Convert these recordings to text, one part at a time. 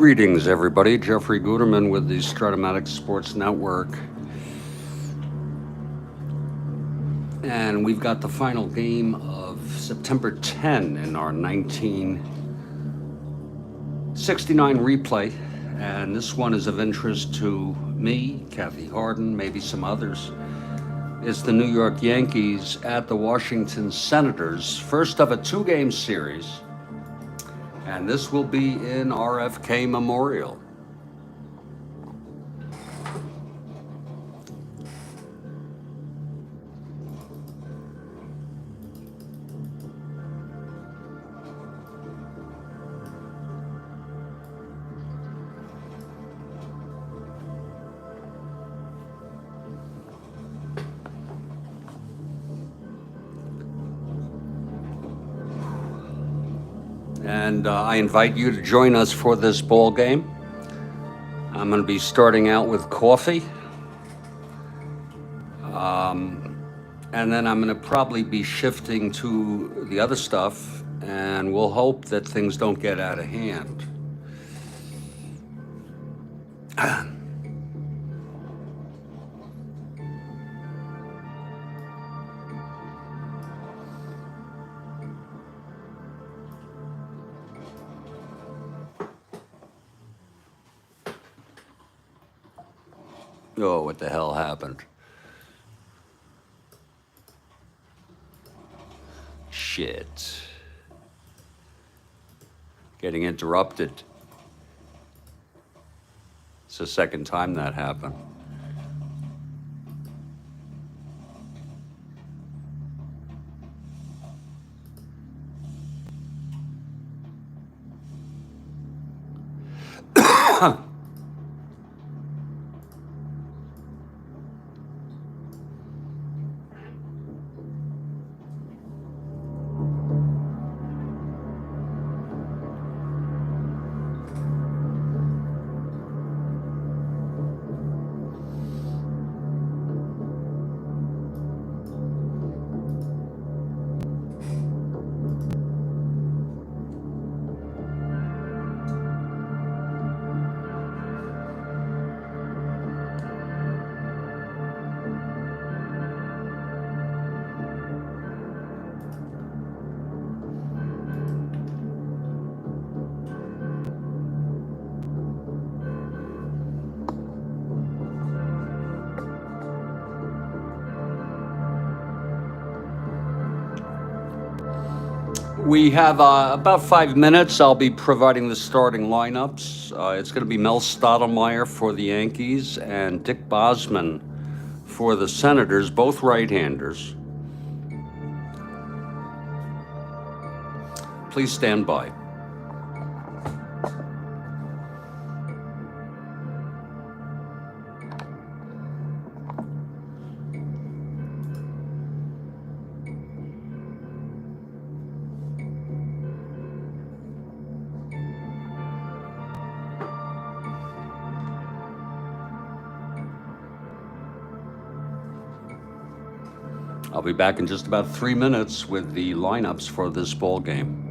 Greetings, everybody. Jeffrey Guterman with the Strat-O-Matic Sports Network. And we've got the final game of September 10 in our 1969 replay. And this one is of interest to me, Kathy Harden, maybe some others. It's the New York Yankees at the Washington Senators, first of a two-game series. And this will be in RFK Memorial. And I invite you to join us for this ball game. I'm going to be starting out with coffee. And then I'm going to probably be shifting to the other stuff, and we'll hope that things don't get out of hand. Oh, what the hell happened? Shit. Getting interrupted. It's the second time that happened. We have about 5 minutes. I'll be providing the starting lineups. It's going to be Mel Stottlemyre for the Yankees and Dick Bosman for the Senators, both right-handers. Please stand by. I'll be back in just about 3 minutes with the lineups for this ball game.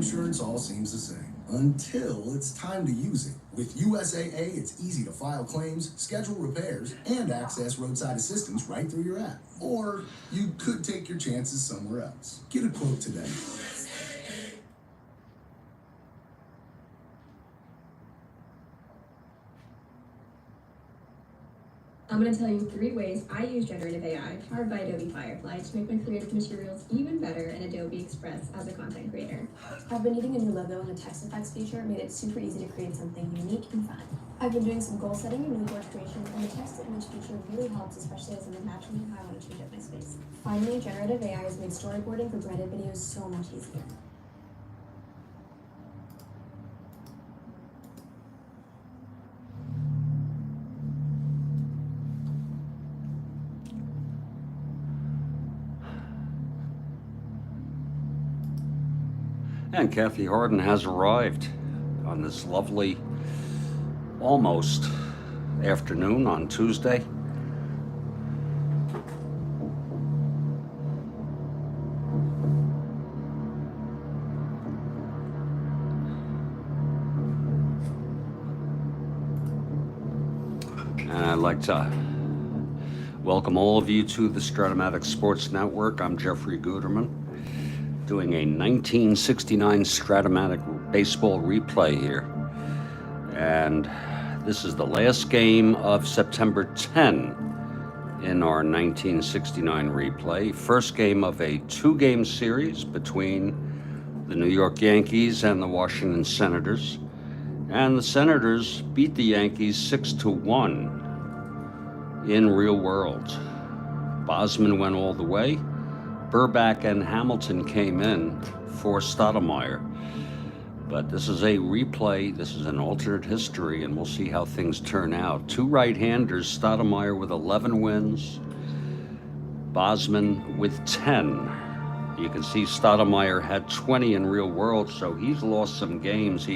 insurance all seems the same until it's time to use it. With USAA, it's easy to file claims, schedule repairs, and access roadside assistance right through your app. Or you could take your chances somewhere else. Get a quote today. I'm going to tell you 3 ways I use generative AI powered by Adobe Firefly to make my creative materials even better in Adobe Express as a content creator. I've been needing a new logo, and the text effects feature made it super easy to create something unique and fun. I've been doing some goal setting and mood board creation, and the text to image feature really helps, especially as I'm imagining how I want to change up my space. Finally, generative AI has made storyboarding for branded videos so much easier. And Kathy Harden has arrived on this lovely, almost afternoon on Tuesday. And I'd like to welcome all of you to the Strat-O-Matic Sports Network. I'm Jeffrey Guterman, doing a 1969 Strat-O-Matic baseball replay here. And this is the last game of September 10 in our 1969 replay. First game of a 2-game series between the New York Yankees and the Washington Senators. And the Senators beat the Yankees 6-1 in real world. Bosman went all the way. Burback and Hamilton came in for Strat-O-Matic. But this is a replay, this is an alternate history, and we'll see how things turn out. 2 right-handers, Strat-O-Matic with 11 wins, Bosman with 10. You can see Strat-O-Matic had 20 in real world, so he's lost some games.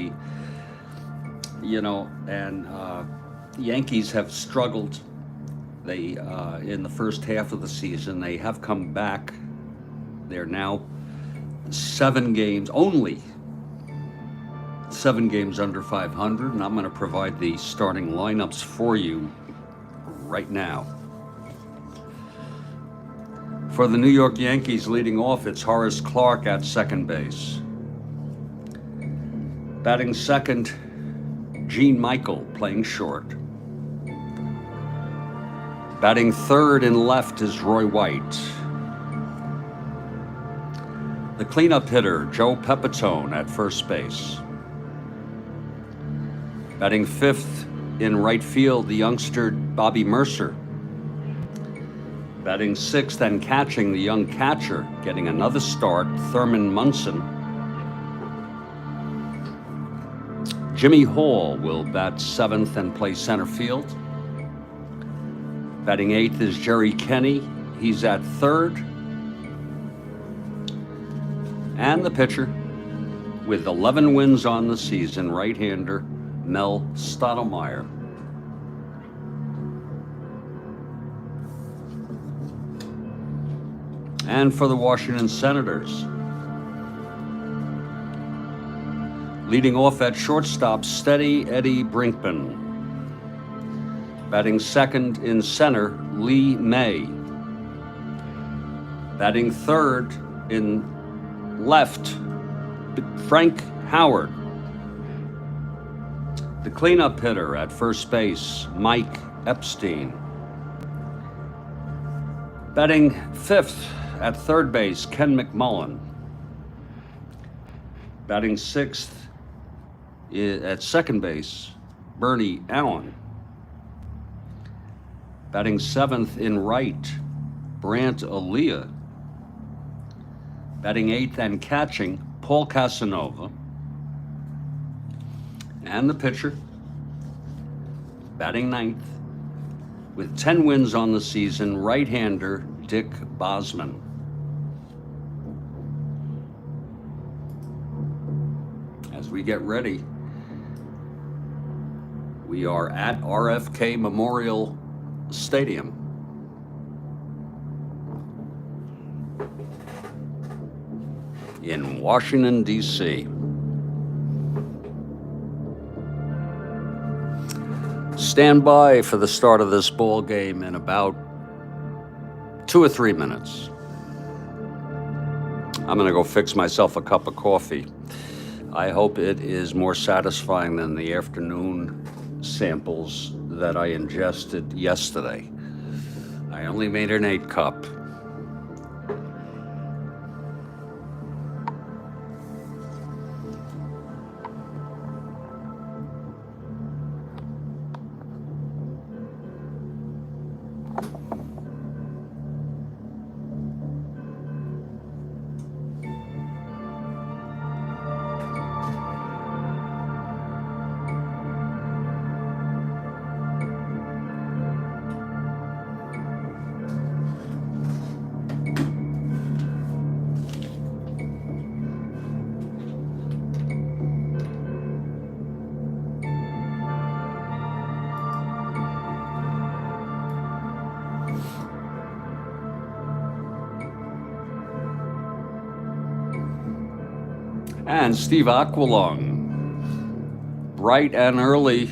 Yankees have struggled. They, in the first half of the season, they have come back. They're now 7 games, only 7 games under 500, and I'm going to provide the starting lineups for you right now. For the New York Yankees, leading off, it's Horace Clarke at second base. Batting second, Gene Michael, playing short. Batting third and left is Roy White. The cleanup hitter, Joe Pepitone at first base. Batting fifth in right field, the youngster Bobby Mercer. Batting sixth and catching, the young catcher, getting another start, Thurman Munson. Jimmy Hall will bat seventh and play center field. Batting eighth is Jerry Kenny. He's at third. And the pitcher, with 11 wins on the season, right-hander Mel Strat-O-Matic. And for the Washington Senators, leading off at shortstop, steady Eddie Brinkman. Batting second in center, Lee May. Batting third in left, Frank Howard. The cleanup hitter at first base, Mike Epstein. Batting fifth at third base, Ken McMullen. Batting sixth at second base, Bernie Allen. Batting seventh in right, Brant Aaliyah. Batting eighth and catching, Paul Casanova. And the pitcher, batting ninth, with 10 wins on the season, right-hander Dick Bosman. As we get ready, we are at RFK Memorial Stadium. In Washington, D.C. Stand by for the start of this ball game in about 2 or 3 minutes. I'm gonna go fix myself a cup of coffee. I hope it is more satisfying than the afternoon samples that I ingested yesterday. I only made an 8 cup. And Steve Aquilung, bright and early.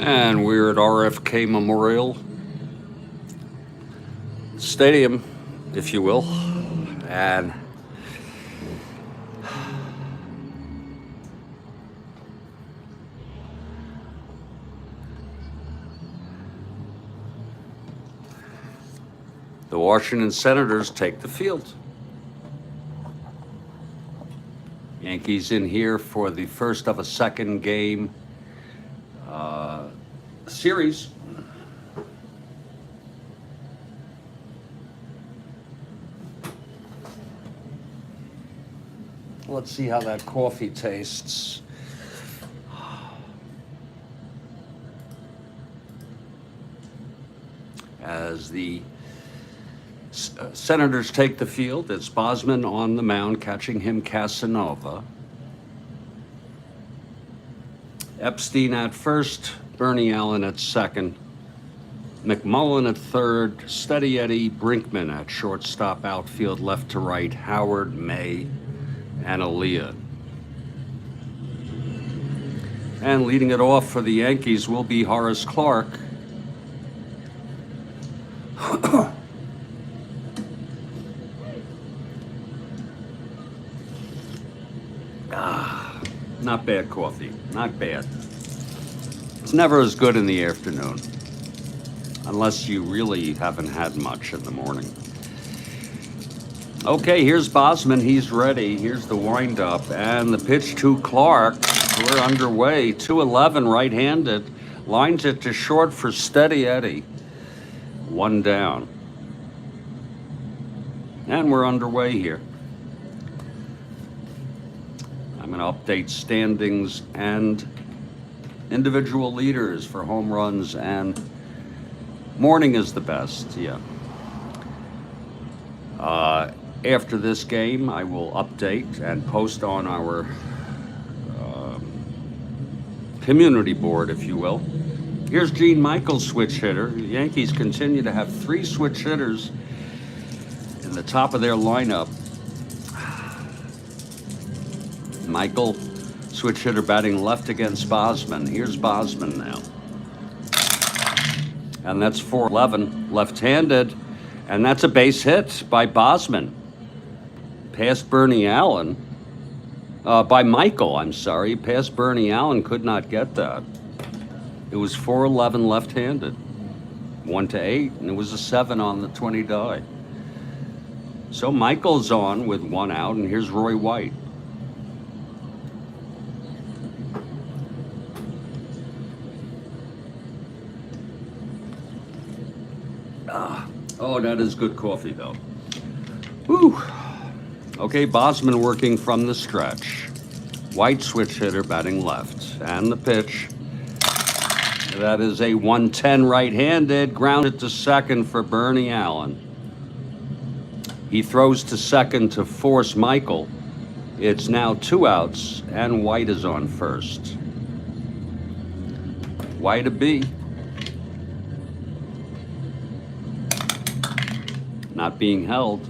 And we're at RFK Memorial Stadium, if you will. And the Washington Senators take the field. Yankees in here for the first of a second game series. Let's see how that coffee tastes. As the Senators take the field, it's Bosman on the mound, catching him Casanova. Epstein at first, Bernie Allen at second, McMullen at third, Steady Eddie, Brinkman at shortstop, outfield left to right, Howard, May, and Aaliyah. And leading it off for the Yankees will be Horace Clark. Not bad coffee, not bad. It's never as good in the afternoon, unless you really haven't had much in the morning. Okay, here's Bosman, he's ready. Here's the windup, and the pitch to Clark. We're underway, 2-11 right-handed. Lines it to short for Steady Eddie. 1 down. And we're underway here. I'm going to update standings and individual leaders for home runs, and morning is the best, yeah. After this game, I will update and post on our community board, if you will. Here's Gene Michael's switch hitter. The Yankees continue to have 3 switch hitters in the top of their lineup. Michael Switch hitter batting left against Bosman. Here's Bosman now. And that's 4-11, left-handed. And that's a base hit by Bosman. Past Bernie Allen. By Michael, I'm sorry. Past Bernie Allen, could not get that. It was 4-11 left-handed. 1-8, and it was a 7 on the 20 die. So Michael's on with 1 out, and here's Roy White. Oh, that is good coffee, though. Whew. Okay, Bosman working from the stretch. White switch hitter batting left. And the pitch. That is a 110 right-handed. Grounded to second for Bernie Allen. He throws to second to force Michael. It's now 2 outs, and White is on first. White a B. Not being held.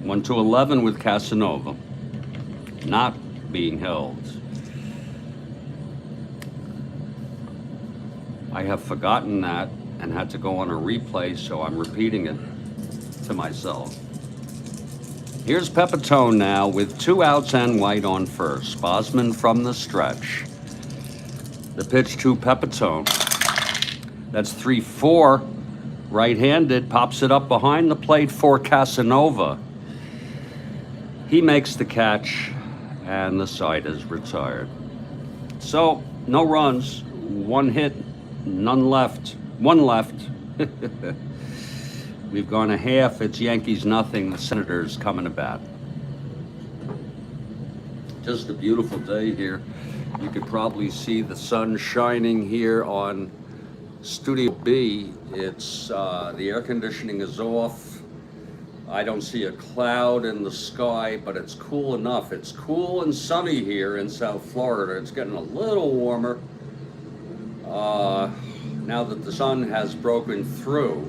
1-11 with Casanova. Not being held. I have forgotten that and had to go on a replay, so I'm repeating it to myself. Here's Pepitone now with 2 outs and White on first. Bosman from the stretch. The pitch to Pepitone. That's 3-4. Right-handed, pops it up behind the plate for Casanova. He makes the catch, and the side is retired. So, no runs, 1 hit, none left, 1 left. We've gone a half, it's Yankees nothing, the Senators coming to bat. Just a beautiful day here. You could probably see the sun shining here on Studio B. It's the air conditioning is off. I don't see a cloud in the sky, but it's cool enough. It's cool and sunny here in South Florida. It's getting a little warmer now that the sun has broken through.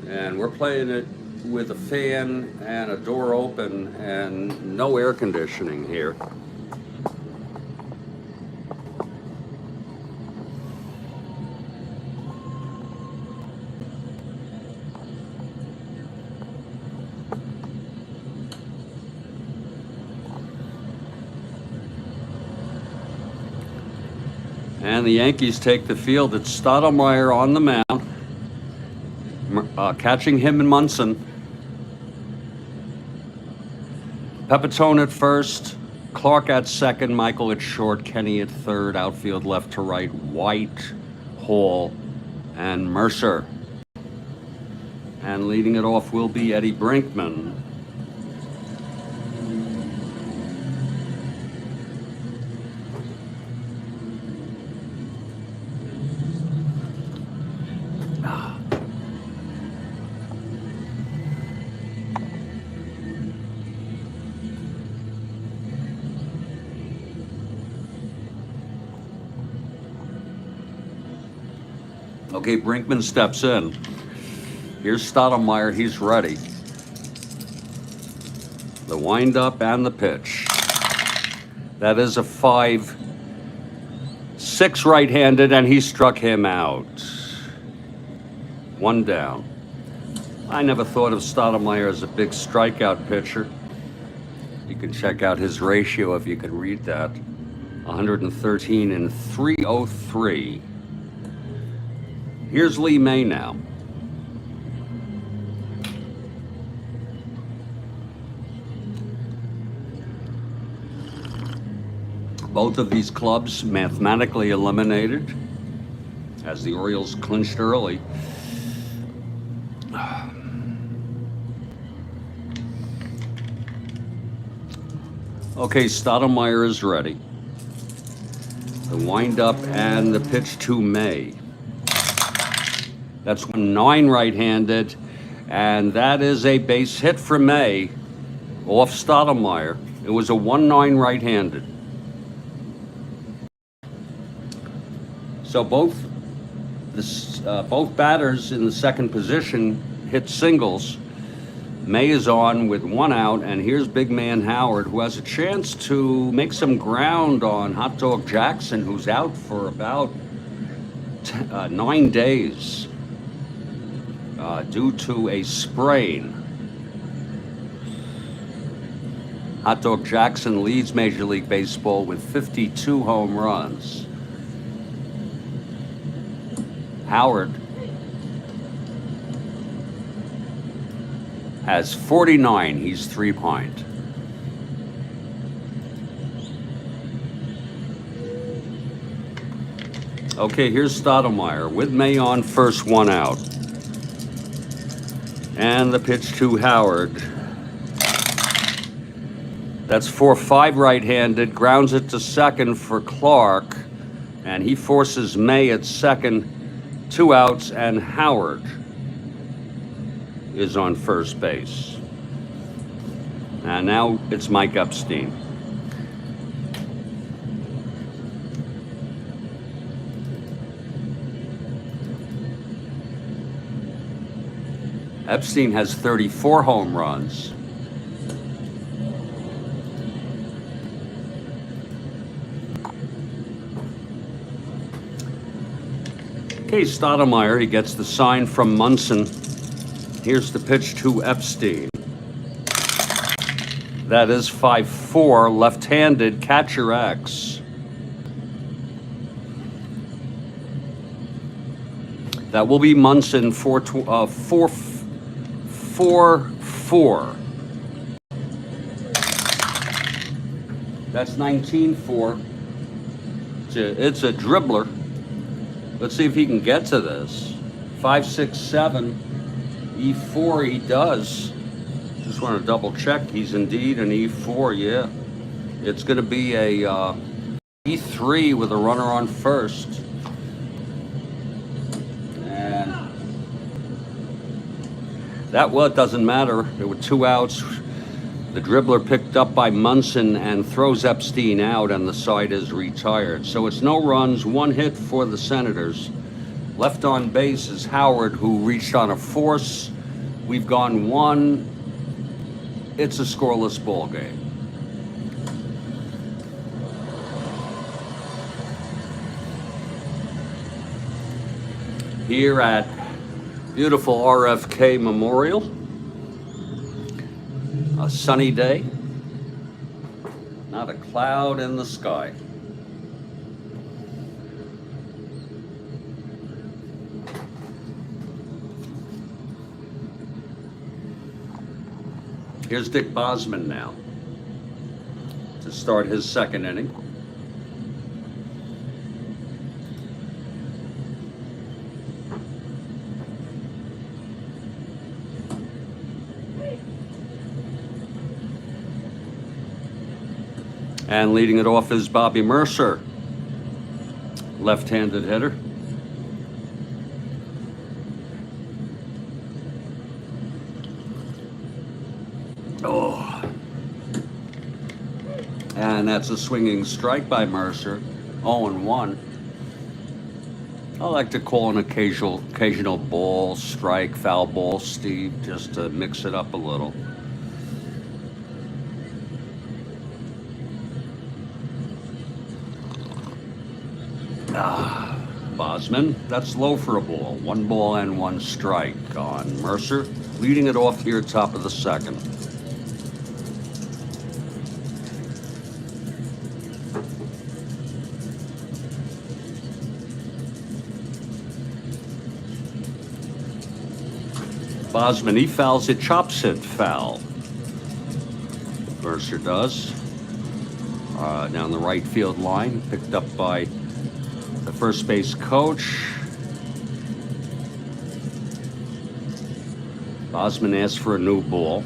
And we're playing it with a fan and a door open and no air conditioning here. And the Yankees take the field. It's Strat-O-Matic on the mound, catching him and Munson. Pepitone at first, Clark at second, Michael at short, Kenny at third, outfield left to right, White, Hall, and Mercer. And leading it off will be Eddie Brinkman. Okay, Brinkman steps in. Here's Strat-O-Matic, he's ready. The windup and the pitch. That is a 5-6 right-handed, and he struck him out. 1 down. I never thought of Strat-O-Matic as a big strikeout pitcher. You can check out his ratio if you can read that. 113 and 303. Here's Lee May now. Both of these clubs mathematically eliminated as the Orioles clinched early. Okay, Strat-O-Matic is ready. The windup and the pitch to May. That's 9 right-handed, and that is a base hit for May off Strat-O-Matic. It was a 1-9 right-handed. So both batters in the second position hit singles. May is on with 1 out, and here's big man Howard, who has a chance to make some ground on Hot Dog Jackson, who's out for about 9 days due to a sprain. Hot Dog Jackson leads Major League Baseball with 52 home runs. Howard has 49. He's 3 behind. Okay, here's Stottlemyre with May on first, 1 out. And the pitch to Howard. That's 4-5 right-handed, grounds it to second for Clark, and he forces May at second, 2 outs, and Howard is on first base. And now it's Mike Epstein. Epstein has 34 home runs. Okay, Stottlemyre, he gets the sign from Munson. Here's the pitch to Epstein. That is 5-4, left-handed, catcher X. That will be Munson 4-4. That's 19-4. It's a dribbler. Let's see if he can get to this. 5-6-7. E4, he does. Just want to double check. He's indeed an E4, yeah. It's going to be a E3 with a runner on first. And that, well, it doesn't matter. There were 2 outs. The dribbler picked up by Munson and throws Epstein out, and the side is retired. So it's no runs, 1 hit for the Senators. Left on base is Howard, who reached on a force. We've gone 1. It's a scoreless ball game. Here at beautiful RFK Memorial, a sunny day, not a cloud in the sky. Here's Dick Bosman now to start his second inning. And leading it off is Bobby Mercer, left-handed hitter. Oh. And that's a swinging strike by Mercer, 0-1. I like to call an occasional ball, strike, foul ball, Steve, just to mix it up a little. Bosman, that's low for a ball. 1 ball and 1 strike on Mercer, leading it off here top of the second. Bosman, he fouls it, chops it foul. Mercer does. Down the right field line, picked up by the first base coach. Bosman asks for a new ball.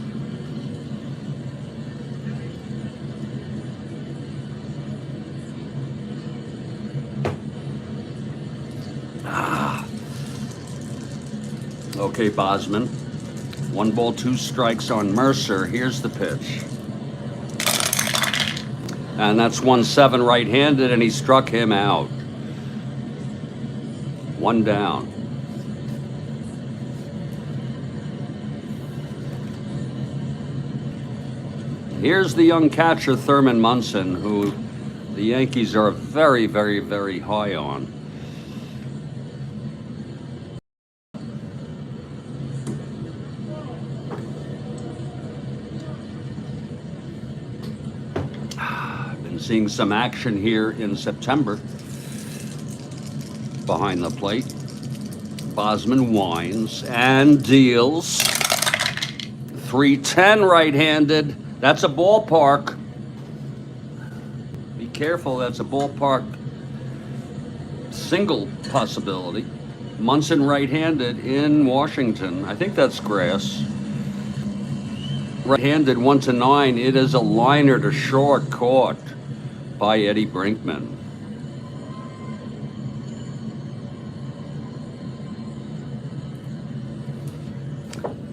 Okay, Bosman. 1 ball, 2 strikes on Mercer. Here's the pitch. And that's 1-7 right-handed, and he struck him out. 1 down. Here's the young catcher, Thurman Munson, who the Yankees are very, very, very high on. I've been seeing some action here in September behind the plate. Bosman winds and deals. 310 right-handed. That's a ballpark. Be careful, that's a ballpark single possibility. Munson right-handed in Washington. I think that's grass. Right-handed 1-9. It is a liner to short caught by Eddie Brinkman.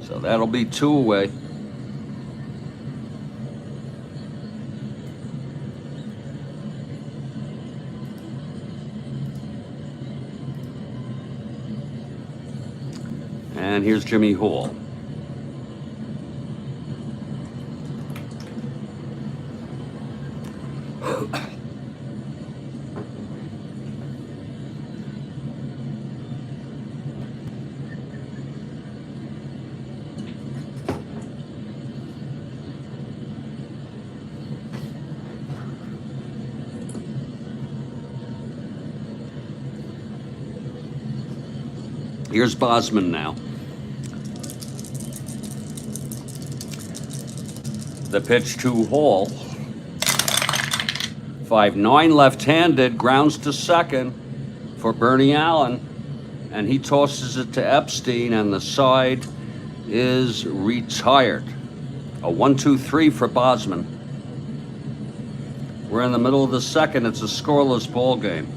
So that'll be 2 away. And here's Jimmy Hall. Here's Bosman now. The pitch to Hall. 5-9 left-handed, grounds to second for Bernie Allen, and he tosses it to Epstein, and the side is retired. A 1-2-3 for Bosman. We're in the middle of the second. It's a scoreless ball game.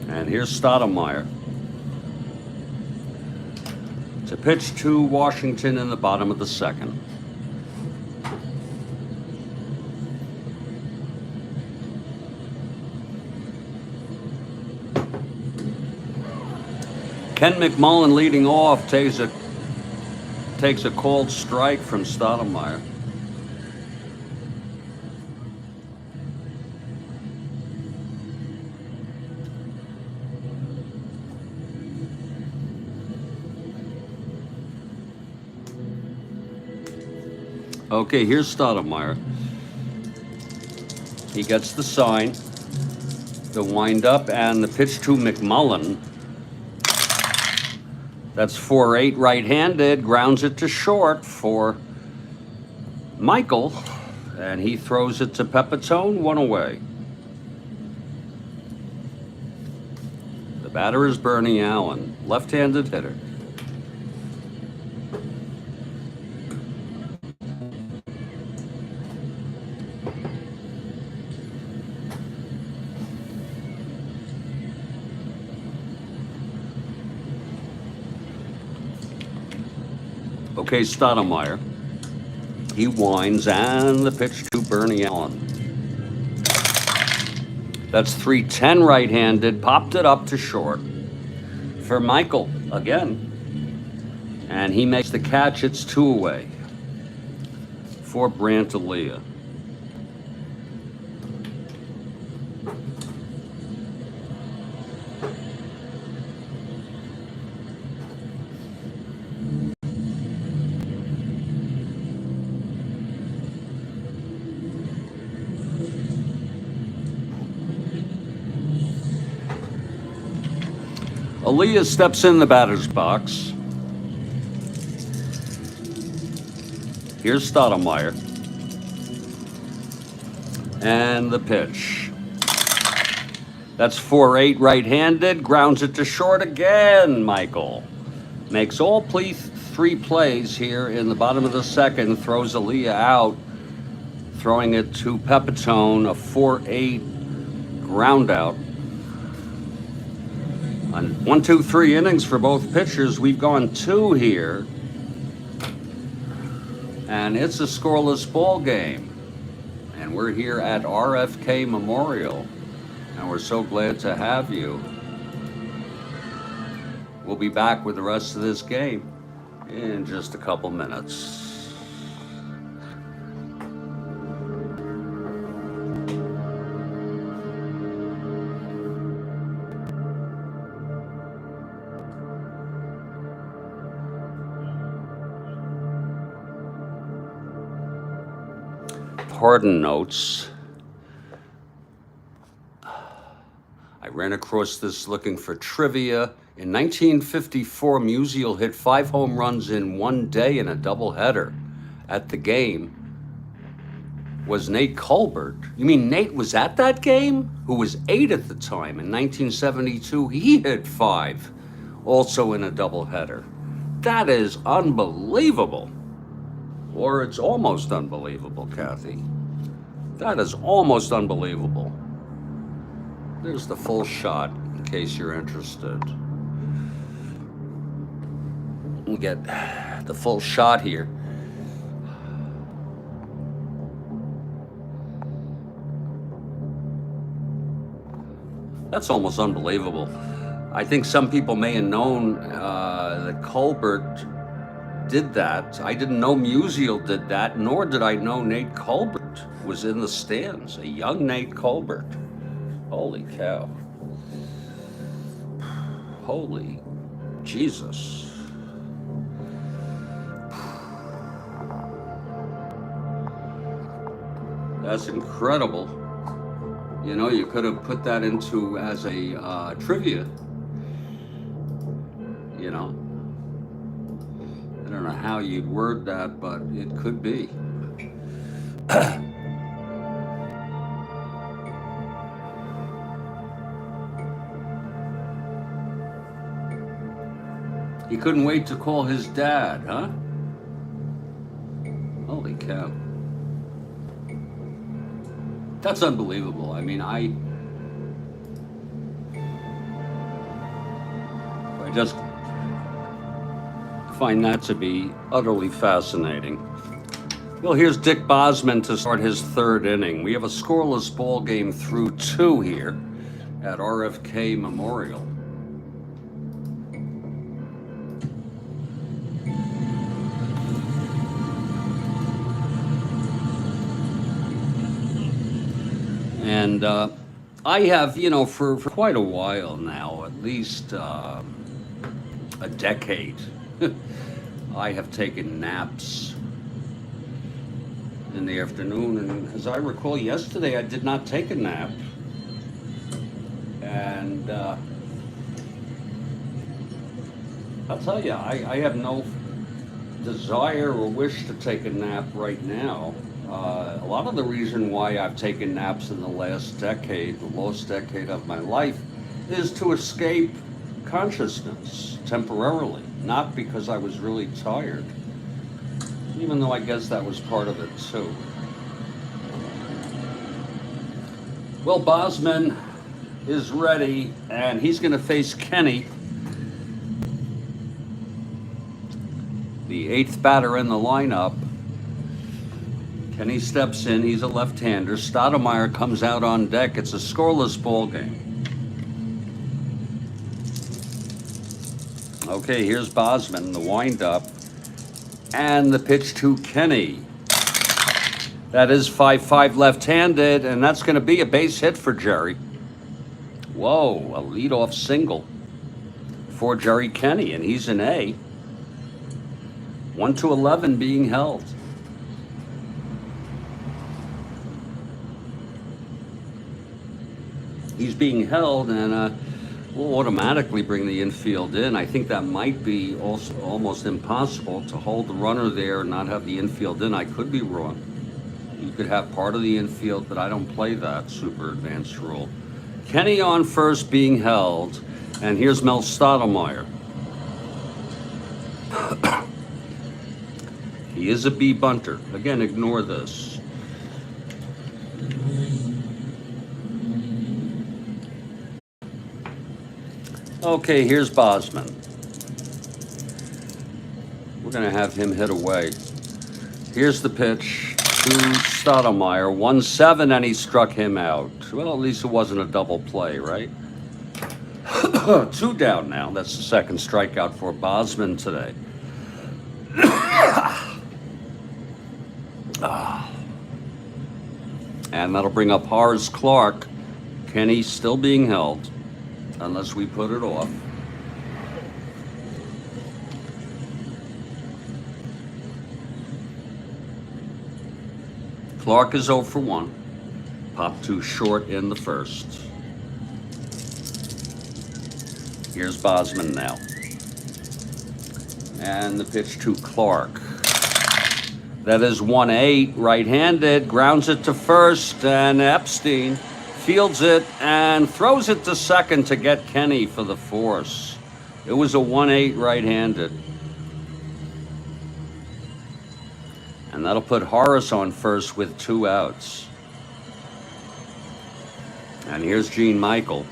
And here's Strat-O-Matic. It's a pitch to Washington in the bottom of the second. Ken McMullen leading off takes a called strike from Strat-O-Matic. Okay, here's Strat-O-Matic. He gets the sign, the windup, and the pitch to McMullen. That's 4-8 right-handed, grounds it to short for Michael, and he throws it to Pepitone, 1 away. The batter is Bernie Allen, left-handed hitter. Okay, Strat-O-Matic. He winds, and the pitch to Bernie Allen. That's 3-10 right-handed, popped it up to short for Michael again. And he makes the catch. It's 2 away for Brantalia. Aaliyah steps in the batter's box. Here's Strat-O-Matic. And the pitch. That's 4-8 right-handed, grounds it to short again, Michael. Makes all 3 plays here in the bottom of the second, throws Aaliyah out, throwing it to Pepitone, a 4-8 ground out. On 1, 2, 3 innings for both pitchers, we've gone 2 here. And it's a scoreless ball game. And we're here at RFK Memorial. And we're so glad to have you. We'll be back with the rest of this game in just a couple minutes. Harden notes. I ran across this looking for trivia. In 1954, Musial hit 5 home runs in one day in a doubleheader. At the game was Nate Colbert. You mean Nate was at that game? Who was 8 at the time. In 1972, he hit 5, also in a doubleheader. That is unbelievable. Or it's almost unbelievable, Kathy. That is almost unbelievable. There's the full shot, in case you're interested. We get the full shot here. That's almost unbelievable. I think some people may have known that Colbert did that. I didn't know Musial did that, nor did I know Nate Colbert was in the stands. A young Nate Colbert. Holy cow. Holy Jesus. That's incredible. You know, you could have put that into as a trivia. You know, I don't know how you'd word that, but it could be. He couldn't wait to call his dad, huh? Holy cow. That's unbelievable. I mean, I just find that to be utterly fascinating. Well, here's Dick Bosman to start his 3rd inning. We have a scoreless ball game through 2 here at RFK Memorial. And I have, you know, for quite a while now, at least a decade, I have taken naps in the afternoon. And as I recall, yesterday I did not take a nap. And I'll tell you, I have no desire or wish to take a nap right now. A lot of the reason why I've taken naps in the last decade, the last decade of my life, is to escape consciousness temporarily, not because I was really tired, even though I guess that was part of it too. Well, Bosman is ready, and he's going to face Kenny, the 8th batter in the lineup. Kenny steps in. He's a left-hander. Strat-O-Matic comes out on deck. It's a scoreless ball game. Okay, here's Bosman, the windup, and the pitch to Kenny. That is 5-5 left-handed, and that's going to be a base hit for Jerry. Whoa, a leadoff single for Jerry Kenny, and he's an A. 1-11 being held. He's being held, and we'll automatically bring the infield in. I think that might be also almost impossible to hold the runner there and not have the infield in. I could be wrong. You could have part of the infield, but I don't play that super advanced rule. Kenny on first being held, and here's Mel Stottlemyre. He is a B bunter. Again, ignore this. Okay, here's Bosman. We're going to have him hit away. Here's the pitch to Stottlemyre. 1-7, and he struck him out. Well, at least it wasn't a double play, right? 2 down now. That's the 2nd strikeout for Bosman today. And that'll bring up Horace Clark. Kenny still being held, unless we put it off. Clark is 0 for 1. Popped too short in the first. Here's Bosman now. And the pitch to Clark. That is 1-8, right-handed, grounds it to first, and Epstein fields it and throws it to second to get Kenny for the force. It was a 1-8 right-handed. And that'll put Horace on first with 2 outs. And here's Gene Michael.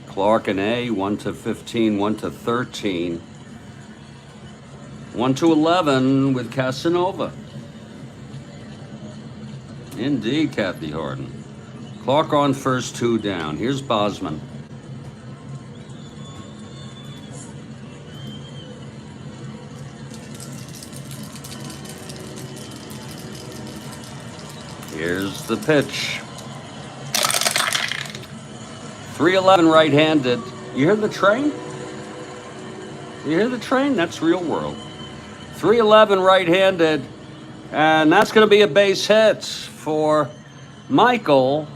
Clark and A, 1-15, 1-13. 1-11 with Casanova. Indeed, Kathy Harden. Clark on first, 2 down. Here's Bosman. Here's the pitch. 3-11 right-handed. You hear the train? You hear the train? That's real world. 3-11 right-handed. And that's going to be a base hit for Michael.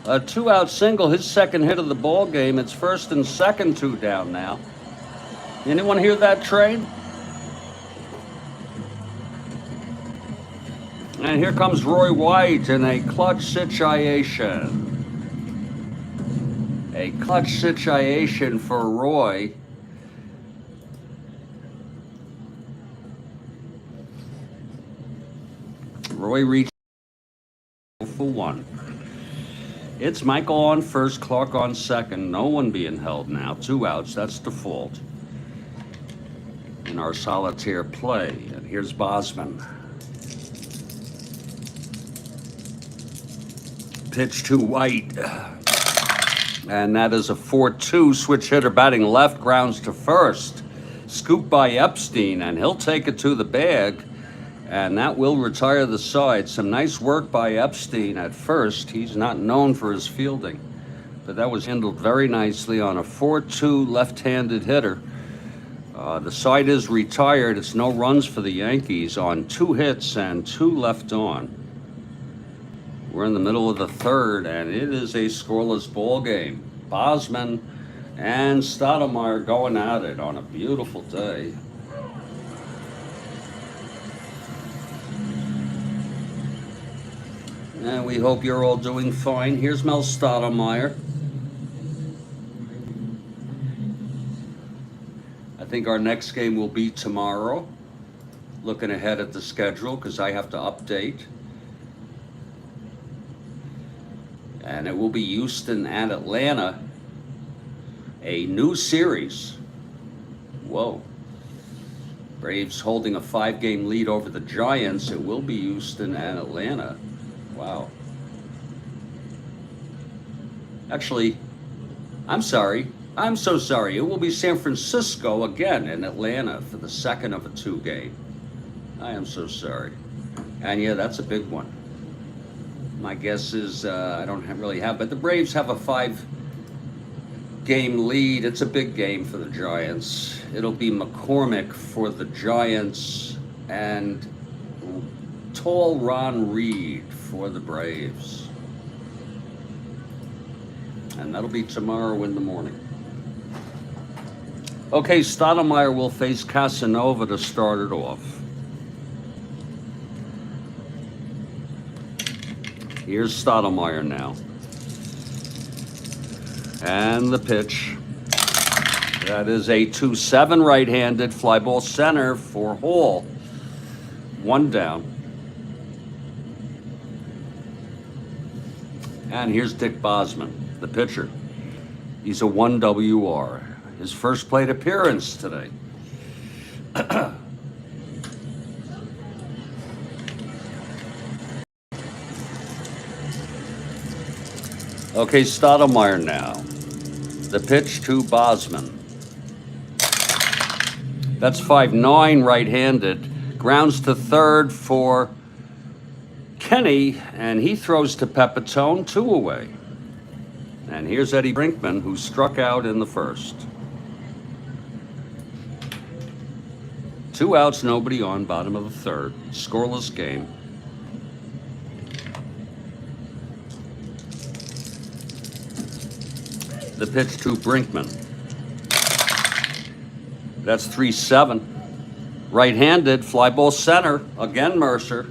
A 2-out single, his second hit of the ball game. It's first and second, 2 down now. Anyone hear that train? And here comes Roy White in a clutch situation. A clutch situation for Roy. Roy reached for 1. It's Michael on first, Clark on second. No one being held now. 2 outs. That's default in our solitaire play. And here's Bosman. Pitch to White. And that is a 4-2 switch hitter batting left, grounds to first. Scooped by Epstein, and he'll take it to the bag. And that will retire the side. Some nice work by Epstein at first. He's not known for his fielding, but that was handled very nicely on a 4-2 left-handed hitter. The side is retired. It's no runs for the Yankees on 2 hits and 2 left on. We're in the middle of the third, and it is a scoreless ball game. Bosman and Strat-O-Matic going at it on a beautiful day. And we hope you're all doing fine. Here's Mel Strat-O-Matic. I think our next game will be tomorrow. Looking ahead at the schedule because I have to update. And it will be Houston and Atlanta. A new series. Whoa. Braves holding a 5-game lead over the Giants. It will be Houston and Atlanta. Wow. Actually, I'm sorry. I'm so sorry. It will be San Francisco again in Atlanta for the second of a 2-game. I am so sorry. And yeah, that's a big one. My guess is I don't really have, but the Braves have a 5-game lead. It's a big game for the Giants. It'll be McCormick for the Giants and tall Ron Reed for the Braves. And that'll be tomorrow in the morning. Okay, Strat-O-Matic will face Casanova to start it off. Here's Strat-O-Matic now. And the pitch. That is a 2-7 right-handed fly ball center for Hall. 1 down. And here's Dick Bosman, the pitcher. He's a 1 WR. His first plate appearance today. Okay, Strat-O-Matic now. The pitch to Bosman. That's 5-9 right-handed. Grounds to third for Kenny, and he throws to Pepitone, 2 away. And here's Eddie Brinkman, who struck out in the first. 2 outs, nobody on, bottom of the third. Scoreless game. The pitch to Brinkman. That's 3-7. Right-handed, fly ball center. Again, Mercer.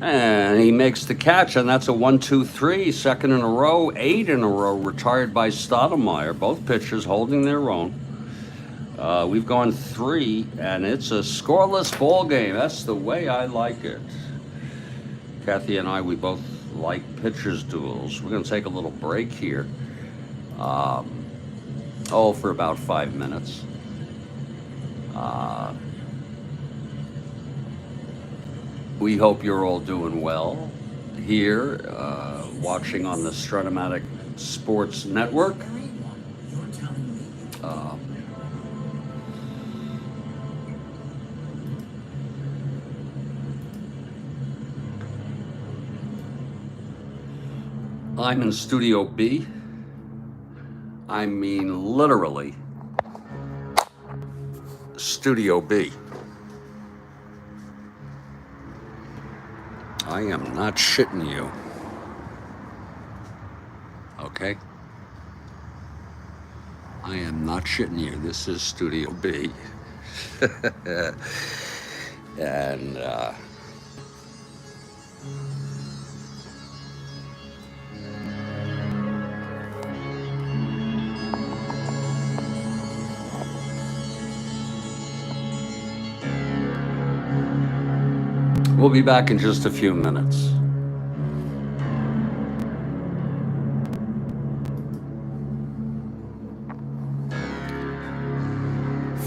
And he makes the catch, and that's a 1-2-3, second in a row, 8 in a row, retired by Strat-O-Matic. Both pitchers holding their own. We've gone 3, and it's a scoreless ball game. That's the way I like it. Kathy and I, we both like pitchers' duels. We're going to take a little break here. For about 5 minutes. We hope you're all doing well here, watching on the Strat-O-Matic Sports Network. I'm in Studio B. I mean, literally, Studio B. I am not shitting you. Okay? I am not shitting you. This is Studio B. And, we'll be back in just a few minutes.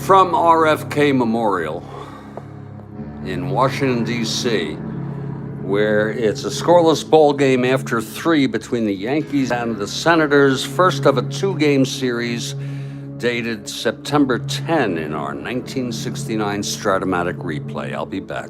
From RFK Memorial in Washington, D.C., where it's a scoreless ball game after 3 between the Yankees and the Senators, first of a 2-game series dated September 10 in our 1969 Strat-O-Matic replay. I'll be back.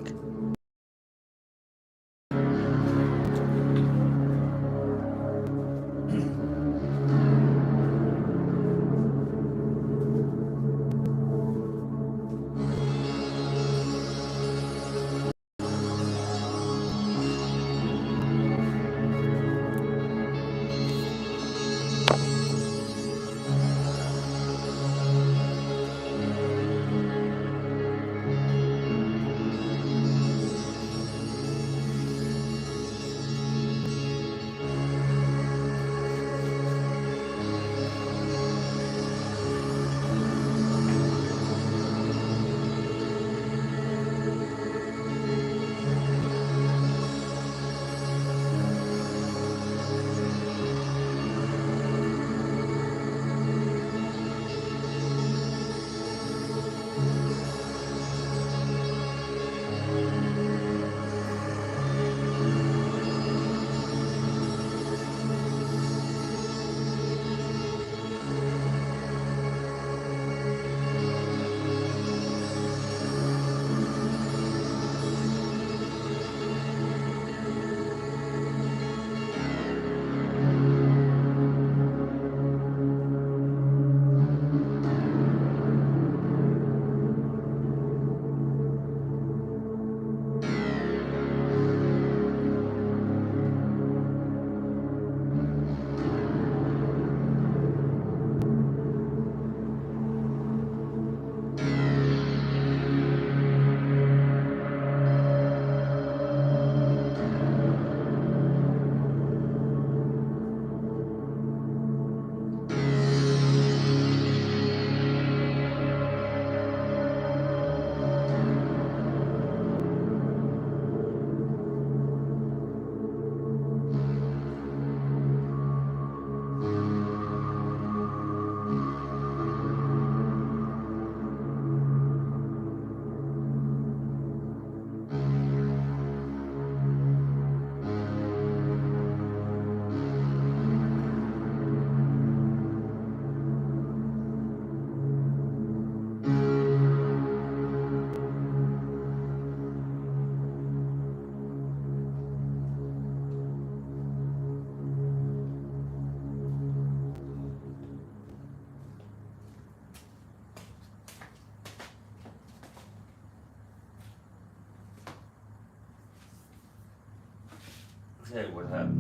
tell you what happened.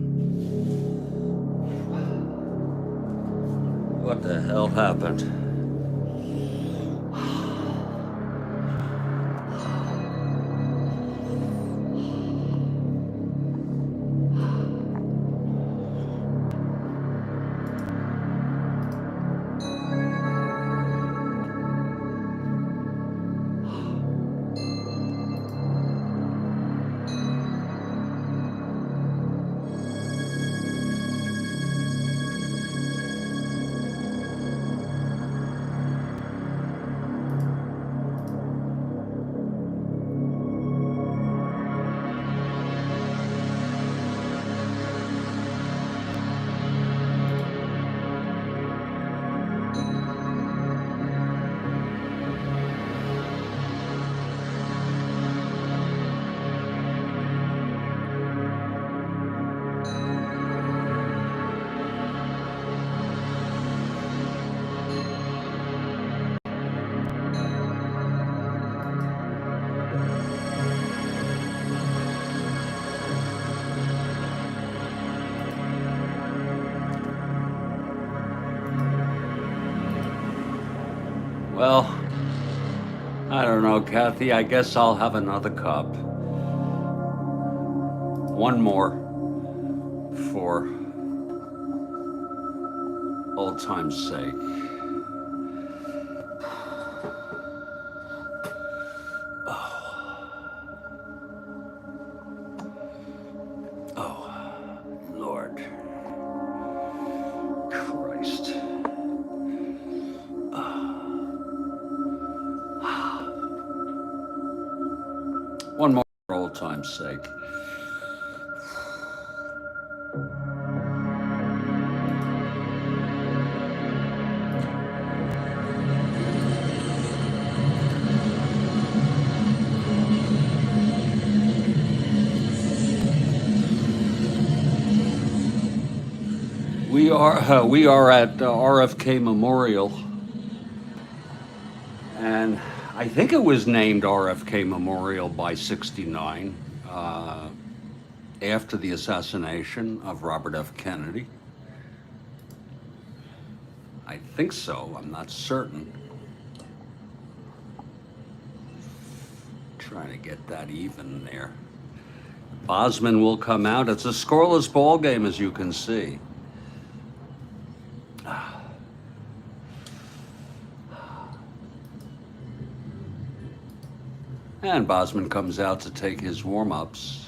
What the hell happened? Well, I don't know, Kathy. I guess I'll have another cup. One more for old time's sake. Oh, Lord. Christ. One more for old time's sake. We are at RFK Memorial, and I think it was named RFK Memorial by '69 after the assassination of Robert F. Kennedy. I think so. I'm not certain. Trying to get that even there. Bosman will come out. It's a scoreless ball game, as you can see. And Bosman comes out to take his warm-ups.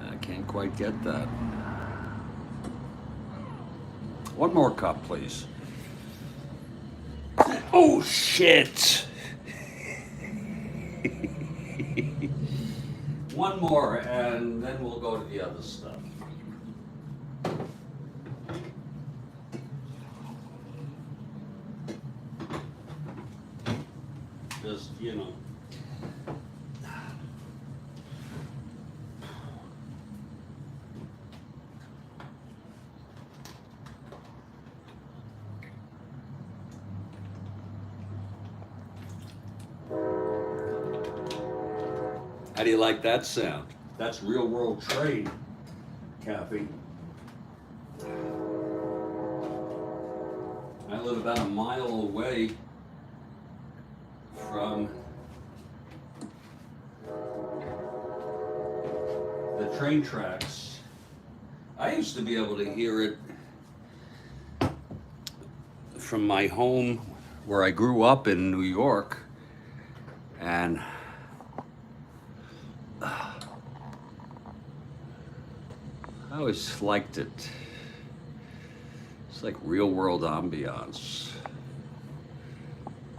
I can't quite get that. One more cup, please. Oh, shit! One more, and then we'll go to the other stuff. Just, you know. How do you like that sound? That's real world trade, Kathy. I live about a mile away from the train tracks. I used to be able to hear it from my home where I grew up in New York, and I always liked it. It's like real world ambiance.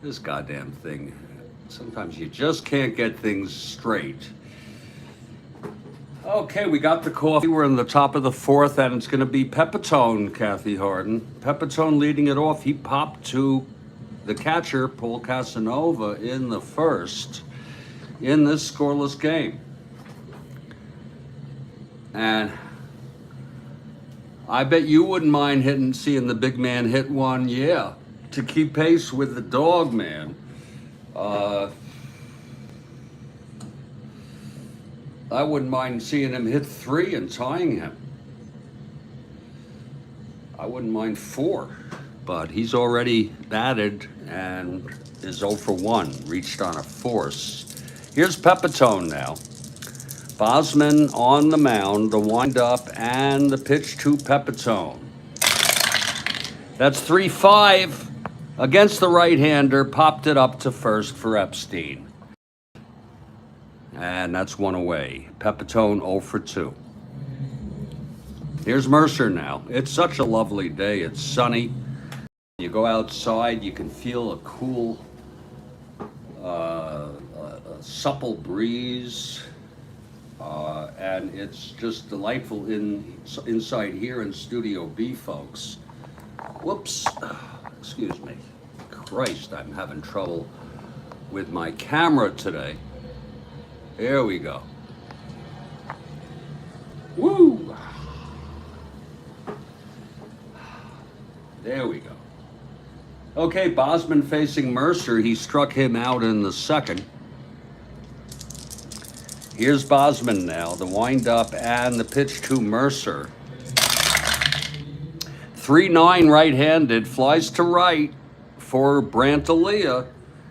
This goddamn thing, sometimes you just can't get things straight. Okay, we got the coffee. We're in the top of the fourth, and it's going to be Pepitone, Kathy Harden. Pepitone leading it off. He popped to the catcher, Paul Casanova, in the first in this scoreless game. And I bet you wouldn't mind seeing the big man hit one, yeah, to keep pace with the dog man. Uh, I wouldn't mind seeing him hit 3 and tying him. I wouldn't mind 4, but he's already batted and is 0 for 1, reached on a force. Here's Pepitone now. Bosman on the mound, the windup, and the pitch to Pepitone. That's 3-5 against the right-hander, popped it up to first for Epstein. And that's 1 away. Pepitone 0 for 2. Here's Mercer now. It's such a lovely day. It's sunny. You go outside, you can feel a cool, a supple breeze. And it's just delightful inside here in Studio B, folks. Whoops, excuse me. Christ, I'm having trouble with my camera today. There we go. Woo! There we go. Okay, Bosman facing Mercer. He struck him out in the second. Here's Bosman now, the windup and the pitch to Mercer. 3-9 right-handed, flies to right for Brantalia.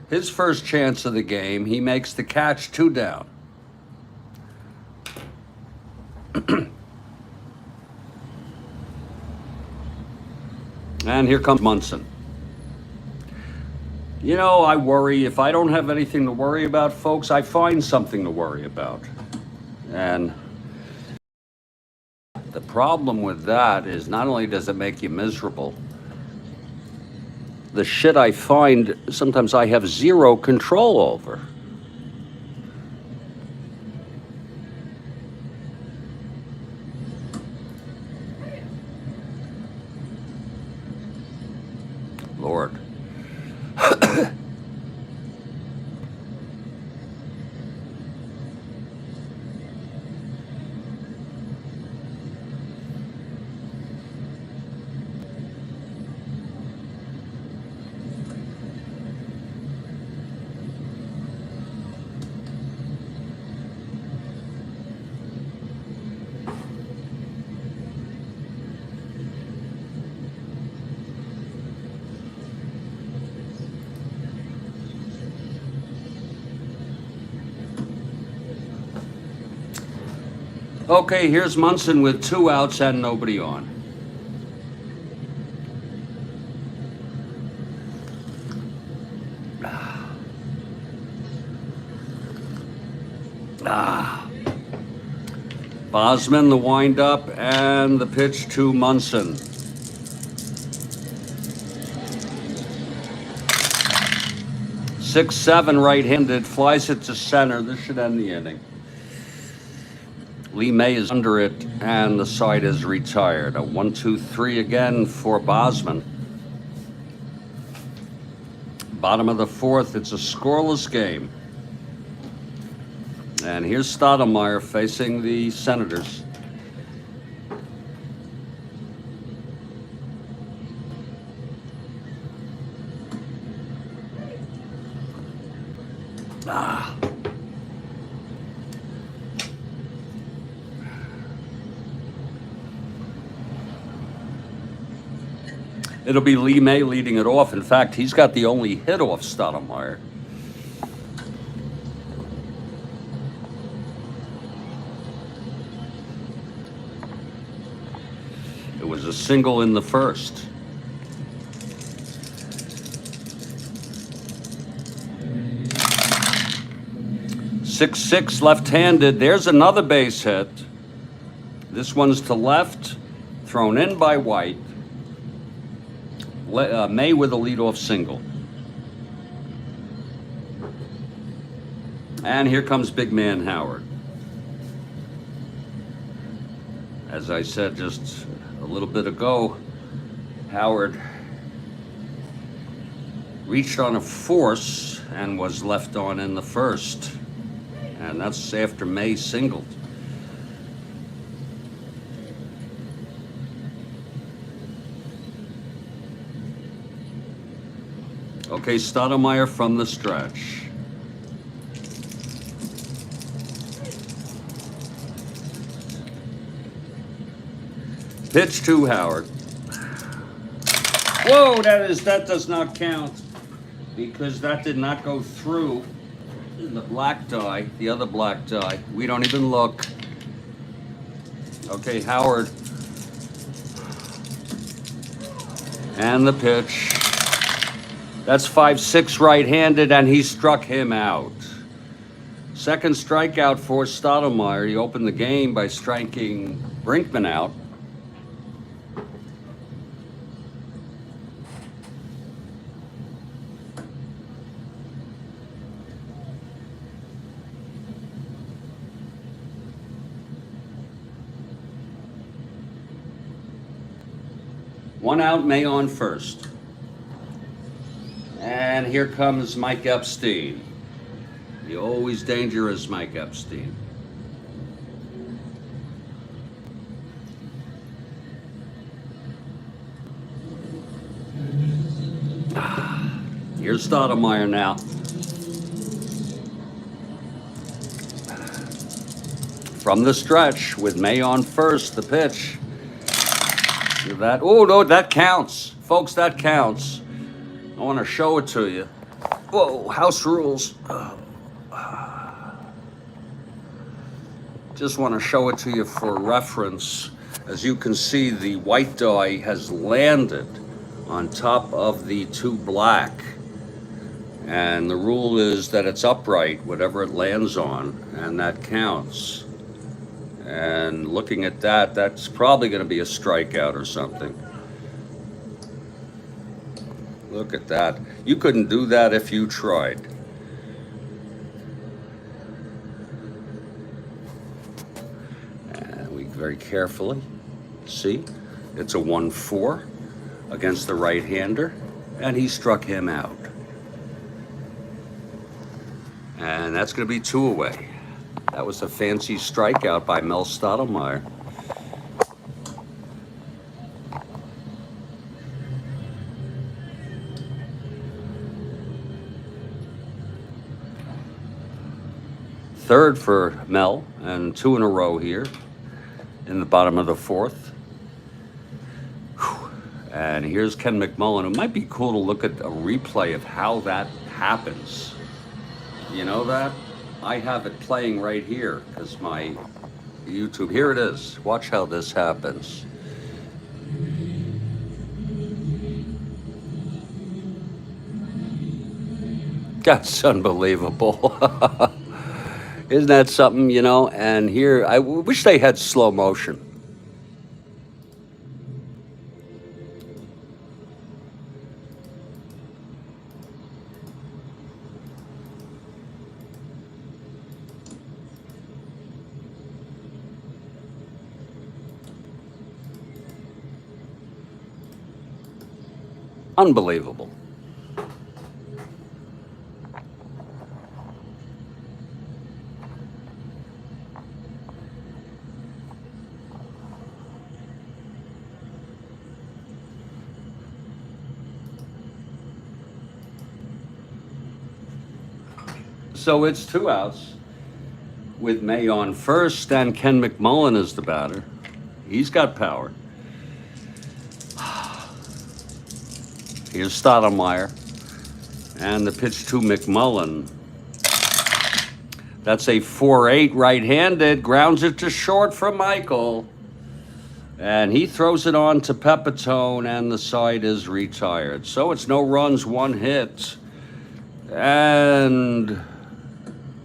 His first chance of the game. He makes the catch, 2 down. And here comes Munson. You know, I worry. If I don't have anything to worry about, folks, I find something to worry about. And the problem with that is not only does it make you miserable, the shit I find sometimes I have zero control over. Lord. Okay, here's Munson with 2 outs and nobody on. Bosman, the windup, and the pitch to Munson. 6-7 right-handed, flies it to center. This should end the inning. Lee May is under it, and the side is retired. A 1-2-3 again for Bosman. Bottom of the 4th, it's a scoreless game. And here's Strat-O-Matic facing the Senators. It'll be Lee May leading it off. In fact, he's got the only hit off Strat-O-Matic. It was a single in the first. Six left-handed. There's another base hit. This one's to left, thrown in by White. May with a leadoff single. And here comes big man Howard. As I said just a little bit ago, Howard reached on a force and was left on in the first. And that's after May singled. Okay. Okay, Strat-O-Matic from the stretch. Pitch to Howard. Whoa, that does not count because that did not go through the black die, the other black die. We don't even look. Okay, Howard. And the pitch. That's 5-6 right-handed, and he struck him out. Second strikeout for Strat-O-Matic. He opened the game by striking Brinkman out. One out, May on first. And here comes Mike Epstein. The always dangerous Mike Epstein. Here's Strat-O-Matic now. From the stretch with May on first, the pitch. That, oh no, that counts. Folks, that counts. I want to show it to you. Whoa, house rules. Just want to show it to you for reference. As you can see, the white die has landed on top of the two black. And the rule is that it's upright, whatever it lands on, and that counts. And looking at that, that's probably going to be a strikeout or something. Look at that. You couldn't do that if you tried. And we very carefully see it's a 1-4 against the right-hander, and he struck him out. And that's going to be 2 away. That was a fancy strikeout by Mel Strat-O-Matic. Third for Mel, and 2 in a row here in the bottom of the 4th. Whew. And here's Ken McMullen. It might be cool to look at a replay of how that happens. You know that? I have it playing right here because my YouTube, here it is. Watch how this happens. That's unbelievable. Isn't that something, you know? And here, I wish they had slow motion. Unbelievable. So it's 2 outs with May on first, and Ken McMullen is the batter. He's got power. Here's Strat-O-Matic, and the pitch to McMullen. That's a 4-8 right-handed, grounds it to short for Michael. And he throws it on to Pepitone, and the side is retired. So it's no runs, 1 hit. And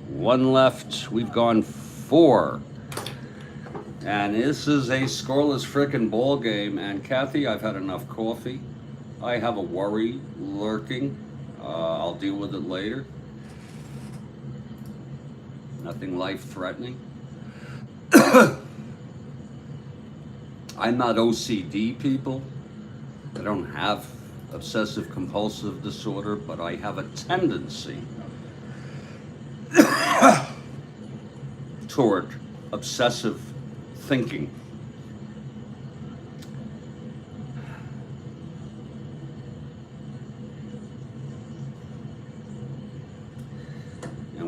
1 left. We've gone 4. And this is a scoreless frickin' ball game. And Kathy, I've had enough coffee. I have a worry lurking. I'll deal with it later. Nothing life-threatening. I'm not OCD, people. I don't have obsessive-compulsive disorder, but I have a tendency toward obsessive thinking.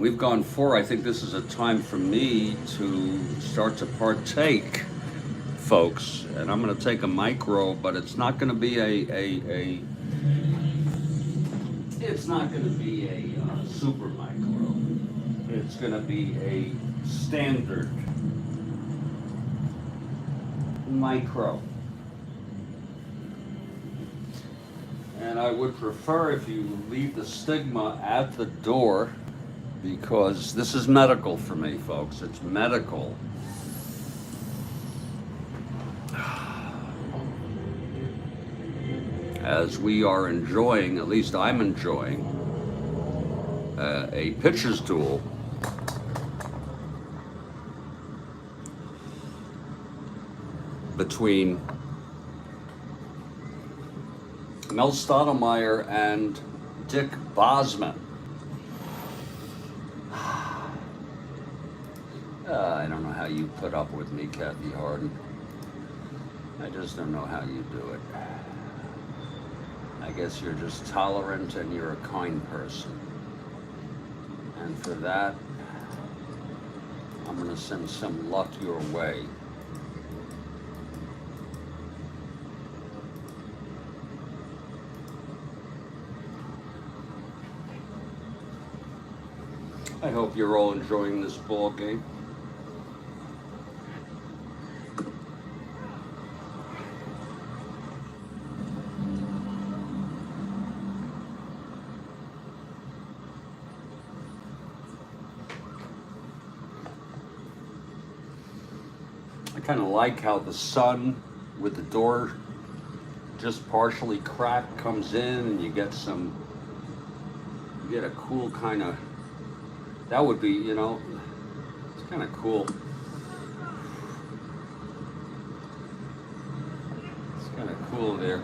we've gone 4. I think this is a time for me to start to partake, folks. And I'm going to take a micro, but it's not going to be it's not going to be a super micro. It's going to be a standard micro. And I would prefer if you leave the stigma at the door, because this is medical for me, folks. It's medical. As we are enjoying, at least I'm enjoying, a pitcher's duel between Mel Stottlemyre and Dick Bosman. I don't know how you put up with me, Kathy Harden. I just don't know how you do it. I guess you're just tolerant and you're a kind person. And for that, I'm gonna send some luck your way. I hope you're all enjoying this ball game. I kind of like how the sun with the door just partially cracked comes in, and you get a cool kind of, that would be, you know, it's kind of cool. It's kind of cool there.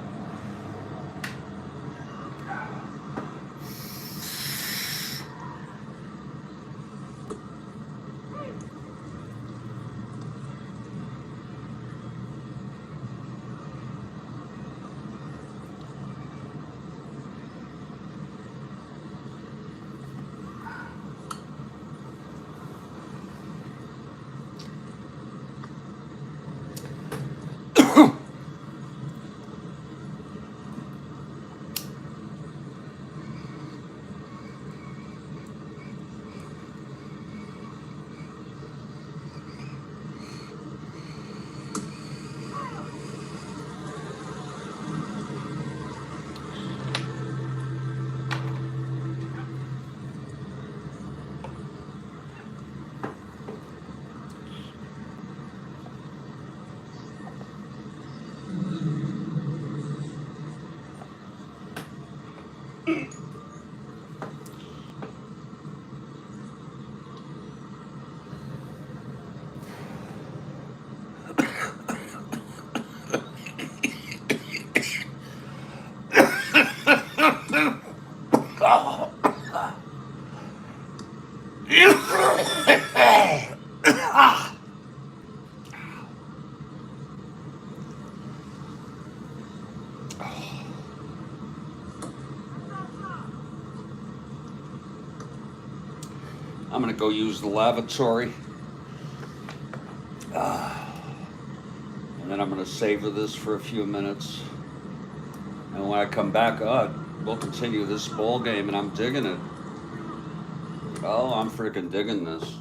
I'm gonna go use the lavatory. And then I'm gonna savor this for a few minutes. And when I come back, we'll continue this ball game, and I'm digging it. Oh, I'm freaking digging this.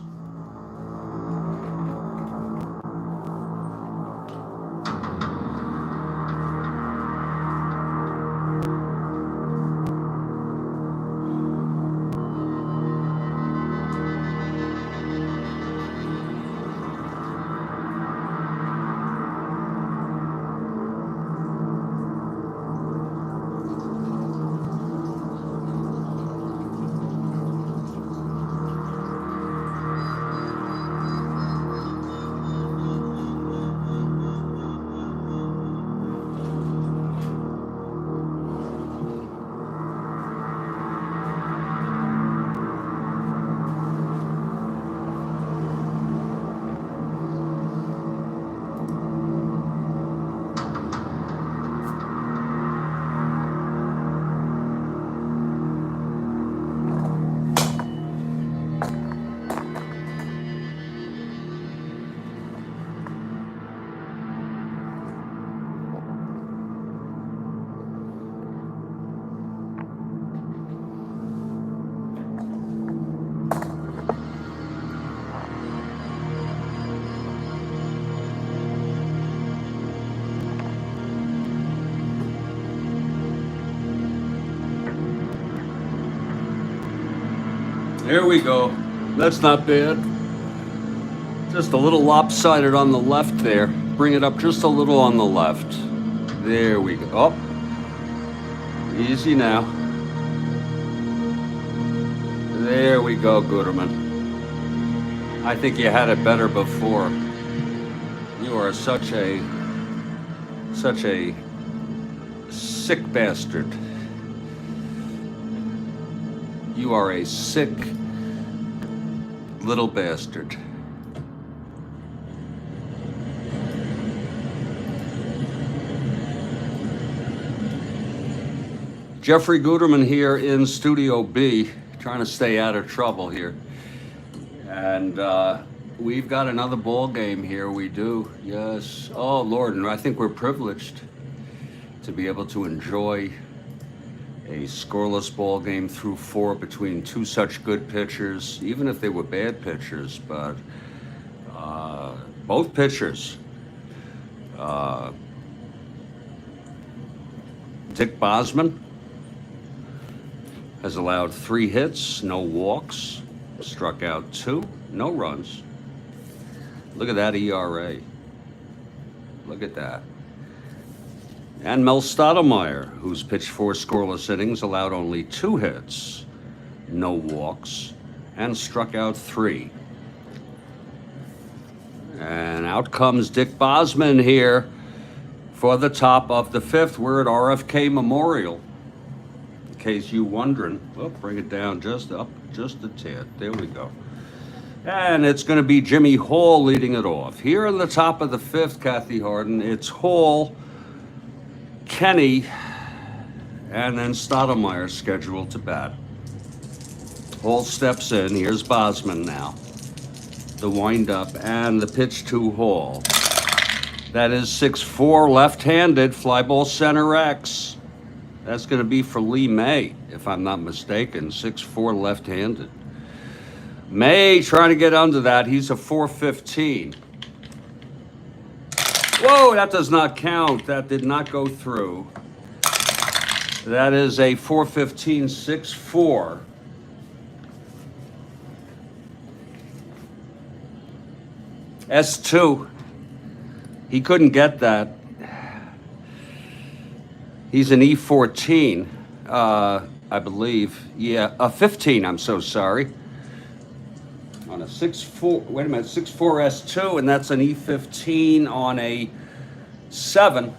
There we go. That's not bad. Just a little lopsided on the left there. Bring it up just a little on the left. There we go. Oh, easy now. There we go, Gooderman. I think you had it better before. You are such a sick bastard. You are a sick little bastard. Jeffrey Gooderman here in Studio B, trying to stay out of trouble here. And we've got another ball game here. We do, yes. Oh, Lord, and I think we're privileged to be able to enjoy a scoreless ball game through 4 between two such good pitchers, even if they were bad pitchers. But both pitchers, Dick Bosman has allowed 3 hits, no walks, struck out 2, no runs. Look at that ERA. Look at that. And Mel Stottlemyre, who's pitched 4 scoreless innings, allowed only 2 hits, no walks, and struck out 3. And out comes Dick Bosman here for the top of the 5th. We're at RFK Memorial. In case you're wondering, well, bring it down just up, just a tad. There we go. And it's going to be Jimmy Hall leading it off. Here in the top of the 5th, Kathy Harden, it's Hall, Kenny, and then Stottlemyre scheduled to bat. Hall steps in. Here's Bosman now. The windup and the pitch to Hall. That is 6-4 left-handed, fly ball center X. That's going to be for Lee May, if I'm not mistaken. 6-4 left-handed. May trying to get under that. He's a 415. Whoa, that does not count. That did not go through. That is a 415, 6-4. S2. He couldn't get that. He's an E14, I believe. Yeah, a 15, I'm so sorry. On a 6-4, wait a minute, 6-4 S2, and that's an E15 on a 7.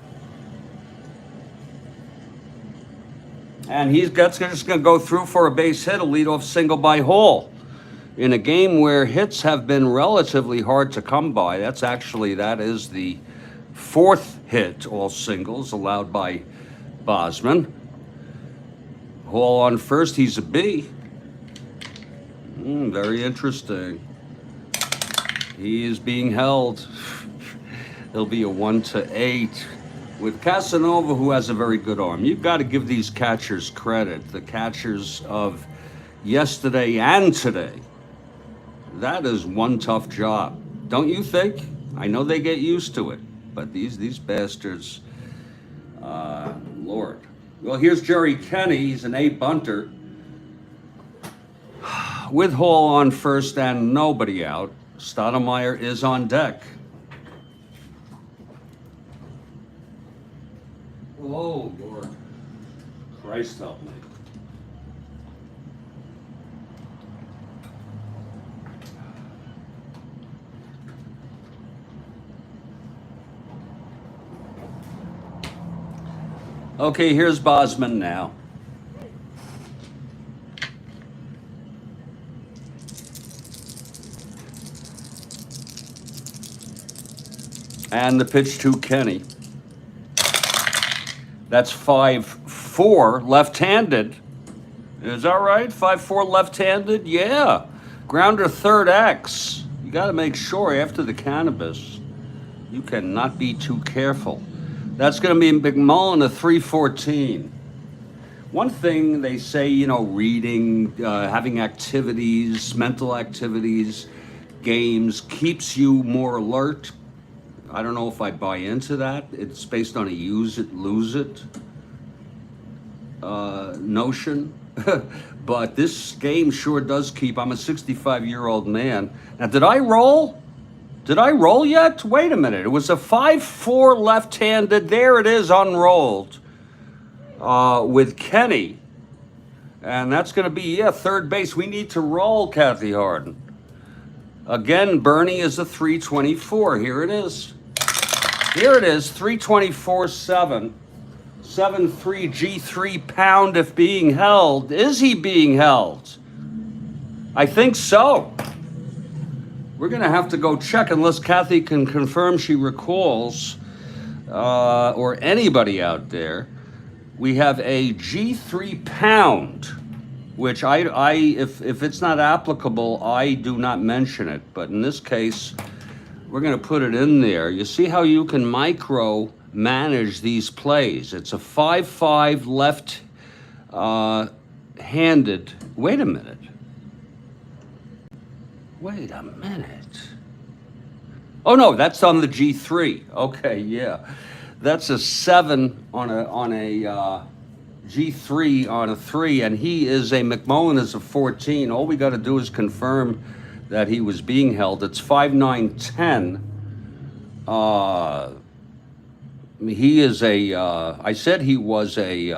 And that's just going to go through for a base hit, a leadoff single by Hall. In a game where hits have been relatively hard to come by, that is the 4th hit, all singles, allowed by Bosman. Hall on first, he's a B. Very interesting. He is being held. He'll be a 1-8 with Casanova, who has a very good arm. You've got to give these catchers credit. The catchers of yesterday and today. That is one tough job, don't you think? I know they get used to it, but these bastards, Lord. Well, here's Jerry Kenny. He's an A bunter. With Hall on first and nobody out, Stottlemyre is on deck. Oh, Lord. Christ help me. Okay, here's Bosman now. And the pitch to Kenny. That's 5-4 left-handed. Is that right? 5-4 left-handed? Yeah. Grounder third X. You got to make sure after the cannabis, you cannot be too careful. That's going to be McMullen, a 314. One thing they say, reading, having activities, mental activities, games, keeps you more alert. I don't know if I buy into that. It's based on a use it, lose it notion. But this game sure does keep. I'm a 65-year-old man. Now, did I roll? Did I roll yet? Wait a minute. It was a 5-4 left-handed. There it is, unrolled with Kenny. And that's going to be, yeah, third base. We need to roll, Kathy Harden. Again, Bernie is a 324. Here it is. Here it is, 324-7. 7-3 G3 pound if being held. Is he being held? I think so. We're going to have to go check unless Kathy can confirm she recalls, or anybody out there. We have a G3 pound, which if it's not applicable, I do not mention it. But in this case, we're going to put it in there. You see how you can micro manage these plays. It's a 5-5 left handed. Wait a minute. Wait a minute. Oh no, that's on the G3. Okay, yeah. That's a 7 on a G3 on a 3, and he is a McMullen is a 14. All we got to do is confirm that he was being held. It's 5-9-10. He is a, I said he was a,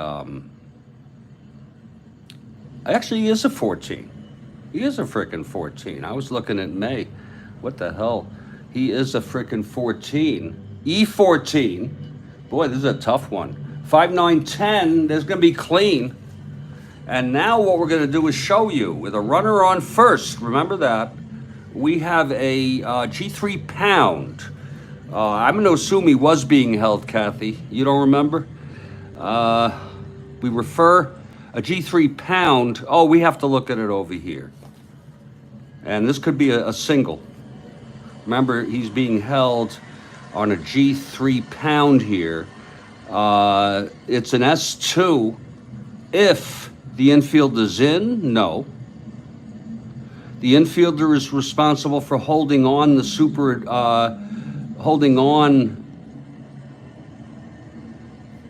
actually he is a 14. He is a frickin' 14. I was looking at May. What the hell? He is a frickin' 14. E14. Boy, this is a tough one. 5-9-10, there's gonna be clean. And now what we're gonna do is show you with a runner on first, remember that, we have a G3 pound. I'm going to assume he was being held, Kathy. You don't remember? We refer a G3 pound. Oh, we have to look at it over here. And this could be a single. Remember, he's being held on a G3 pound here. It's an S2. If the infield is in, no. The infielder is responsible for holding on the holding on,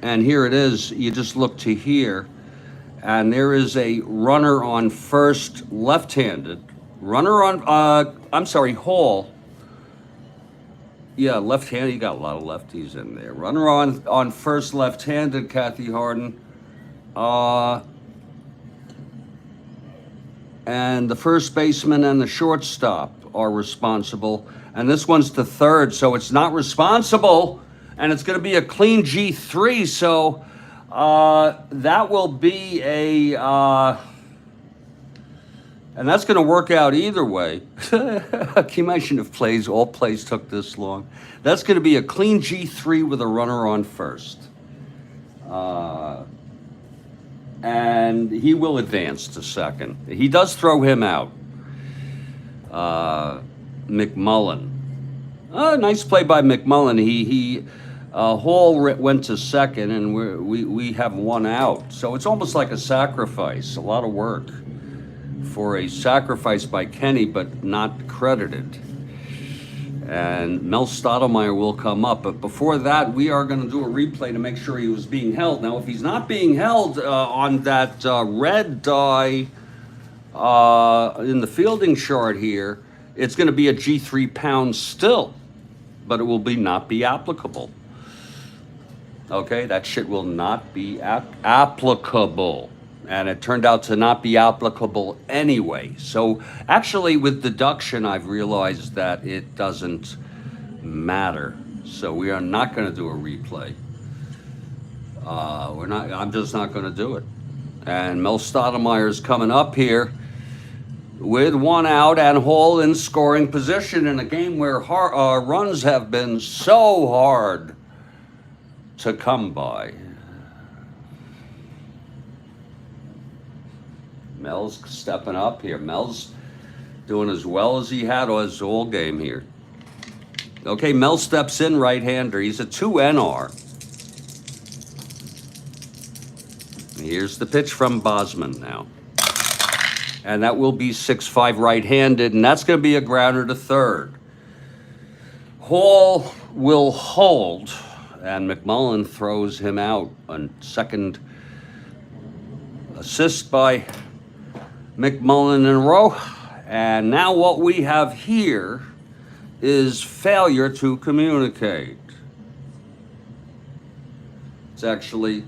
and here it is. You just look to here, and there is a runner on first, left-handed. Runner on, I'm sorry, Hall. Yeah, left-handed. You got a lot of lefties in there. Runner on first, left-handed, Kathy Harden. And the first baseman and the shortstop are responsible. And this one's to third, so it's not responsible. And it's going to be a clean G3, so that will be a... and that's going to work out either way. Can you imagine if all plays took this long? That's going to be a clean G3 with a runner on first. And he will advance to second. He does throw him out. McMullen. Nice play by McMullen. Hall went to second, and we have one out. So it's almost like a sacrifice. A lot of work for a sacrifice by Kenny, but not credited. And Mel Stottlemyre will come up. But before that, we are going to do a replay to make sure he was being held. Now, if he's not being held on that red die in the fielding chart here, it's going to be a G3 pound still, but it will not be applicable. Okay, that shit will not be applicable. And it turned out to not be applicable anyway. So actually with deduction, I've realized that it doesn't matter. So we are not going to do a replay. I'm just not going to do it. And Mel Stottlemyre is coming up here with one out and Hall in scoring position in a game where runs have been so hard to come by. Mel's stepping up here. Mel's doing as well as he had his all game here. Okay, Mel steps in, right-hander. He's a 2 NR. Here's the pitch from Bosman now. And that will be 6-5 right-handed, and that's going to be a grounder to third. Hall will hold, and McMullen throws him out on a Assist by McMullen and Rowe. And now what we have here is failure to communicate. It's actually,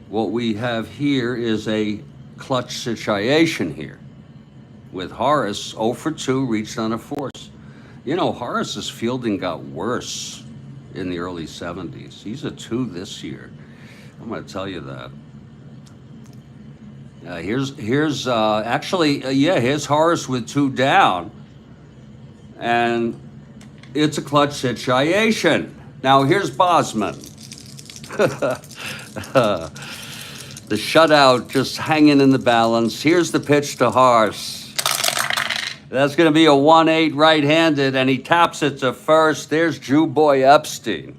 what we have here is a clutch situation here. With Horace 0 for 2, reached on a force. You know, Horace's fielding got worse in the early 70s. He's a 2 this year. I'm going to tell you that. Here's Horace with 2 down. And it's a clutch situation. Now here's Bosman. The shutout just hanging in the balance. Here's the pitch to Horace. That's going to be a 1-8 right-handed, and he taps it to first. There's Jew Boy Epstein.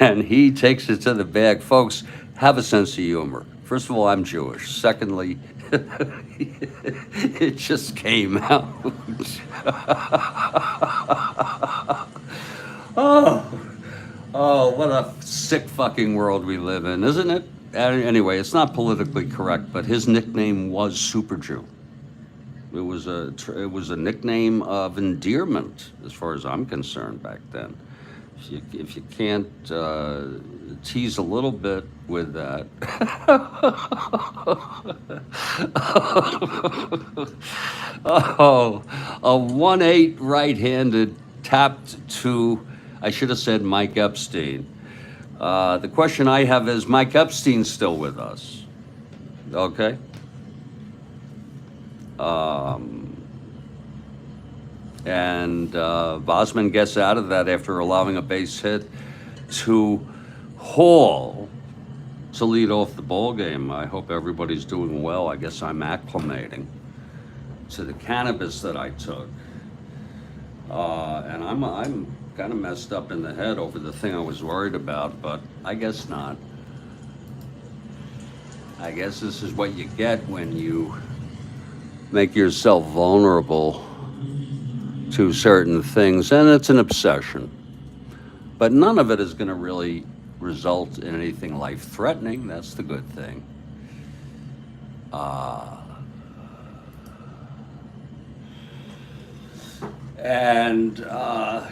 And he takes it to the bag. Folks, have a sense of humor. First of all, I'm Jewish. Secondly, it just came out. Oh, what a sick fucking world we live in, isn't it? Anyway, it's not politically correct, but his nickname was Super Jew. It was a nickname of endearment, as far as I'm concerned, back then. If you can't tease a little bit with that. Oh, a 1-8 right-handed tapped to, I should have said Mike Epstein. The question I have is, Mike Epstein still with us? Okay. And Bosman gets out of that after allowing a base hit to Hall to lead off the ball game. I hope everybody's doing well. I guess I'm acclimating to the cannabis that I took. And I'm kind of messed up in the head over the thing I was worried about, but I guess not. I guess this is what you get when you make yourself vulnerable to certain things, and it's an obsession. But none of it is going to really result in anything life-threatening. That's the good thing.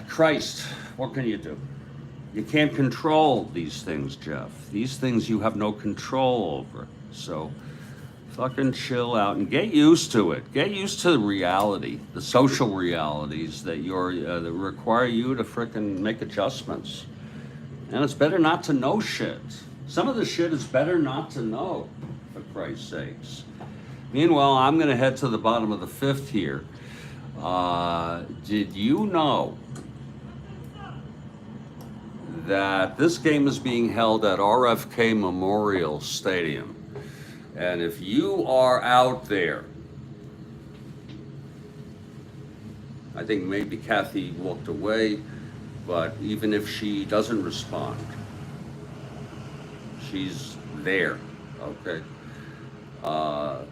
Christ, what can you do? You can't control these things, Jeff. These things you have no control over. So fucking chill out and get used to it. Get used to the reality, the social realities that that require you to frickin' make adjustments. And it's better not to know shit. Some of the shit is better not to know, for Christ's sakes. Meanwhile, I'm gonna head to the bottom of the 5th here. Did you know that this game is being held at RFK Memorial Stadium? And if you are out there, I think maybe Kathy walked away, but even if she doesn't respond, she's there, okay? How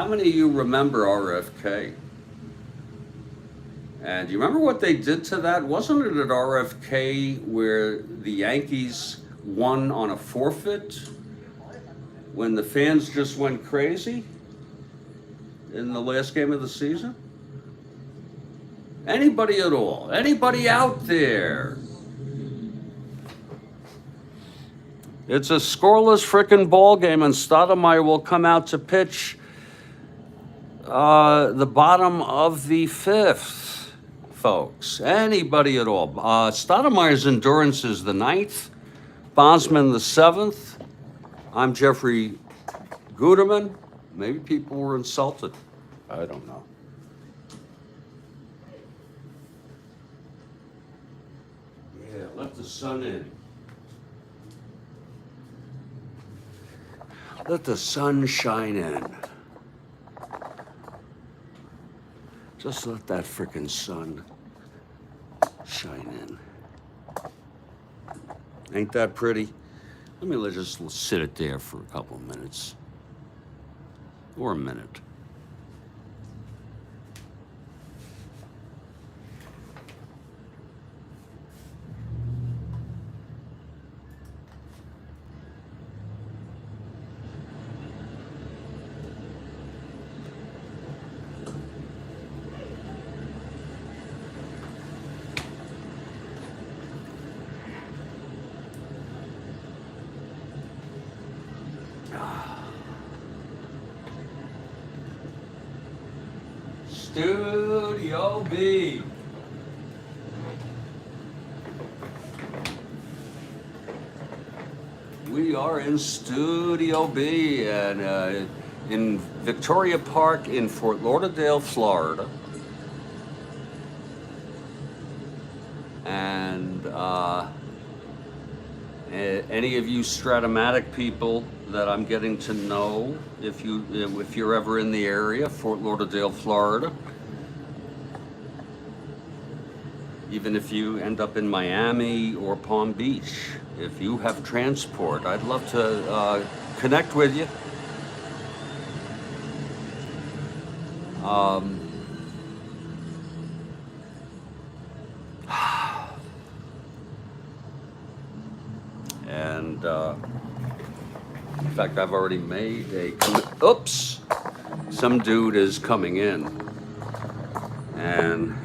many of you remember RFK? And do you remember what they did to that? Wasn't it at RFK where the Yankees won on a forfeit when the fans just went crazy in the last game of the season? Anybody at all? Anybody out there? It's a scoreless frickin' ball game, and Strat-O-Matic will come out to pitch the bottom of the 5th, folks. Anybody at all. Strat-O-Matic's endurance is the 9th, Bosman the 7th. I'm Jeffrey Guterman. Maybe people were insulted. I don't know. Yeah, let the sun in. Let the sun shine in. Just let that frickin' sun shine in. Ain't that pretty? Let's just sit it there for a couple of minutes. Or a minute. Studio B. We are in Studio B and in Victoria Park in Fort Lauderdale, Florida. And any of you Strat-O-Matic people that I'm getting to know, if you're ever in the area, Fort Lauderdale, Florida, even if you end up in Miami or Palm Beach, if you have transport, I'd love to connect with you. And in fact, I've already made oops, some dude is coming in, and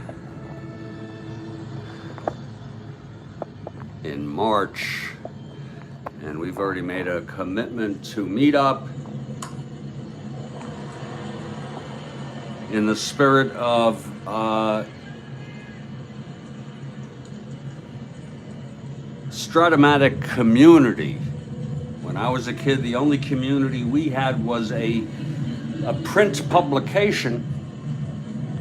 in March, and we've already made a commitment to meet up in the spirit of Strat-O-Matic community. When I was a kid, the only community we had was a print publication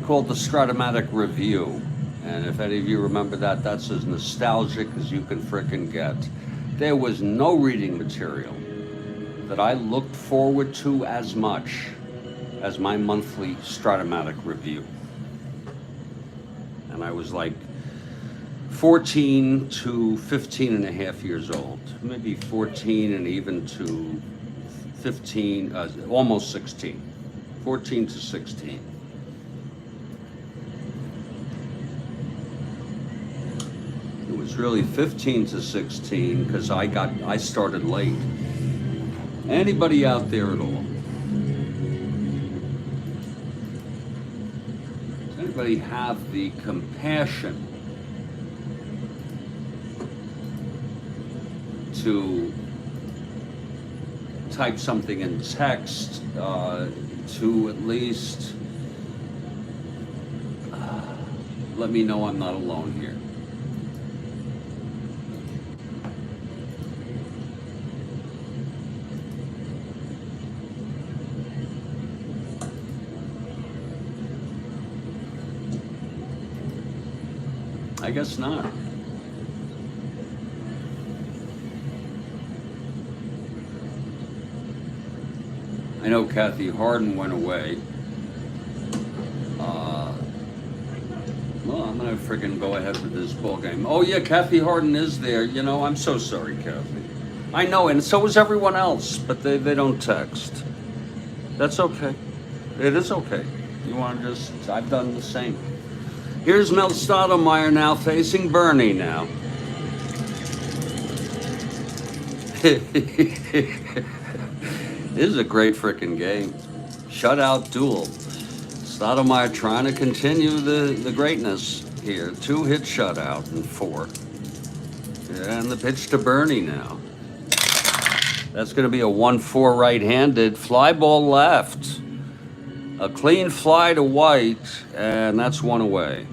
called the Strat-O-Matic Review. And if any of you remember that, that's as nostalgic as you can frickin' get. There was no reading material that I looked forward to as much as my monthly Strat-O-Matic Review. And I was like 14 to 15 and a half years old, maybe 14 and even to 15, almost 16, 14 to 16. It was really 15 to 16 because I started late. Anybody out there at all? Does anybody have the compassion to type something in text to at least let me know I'm not alone here? I guess not. I know Kathy Harden went away. Well, I'm gonna freaking go ahead with this ball game. Oh yeah, Kathy Harden is there. You know, I'm so sorry, Kathy. I know, and so is everyone else, but they don't text. That's okay. It is okay. You want to just, I've done the same. Here's Mel Stottlemyre now facing Bernie now. This is a great freaking game. Shutout duel. Strat-O-Matic trying to continue the greatness here. 2-hit shutout in 4. And the pitch to Bernie now. That's going to be a 1-4 right-handed. Fly ball left. A clean fly to White, and that's 1 away.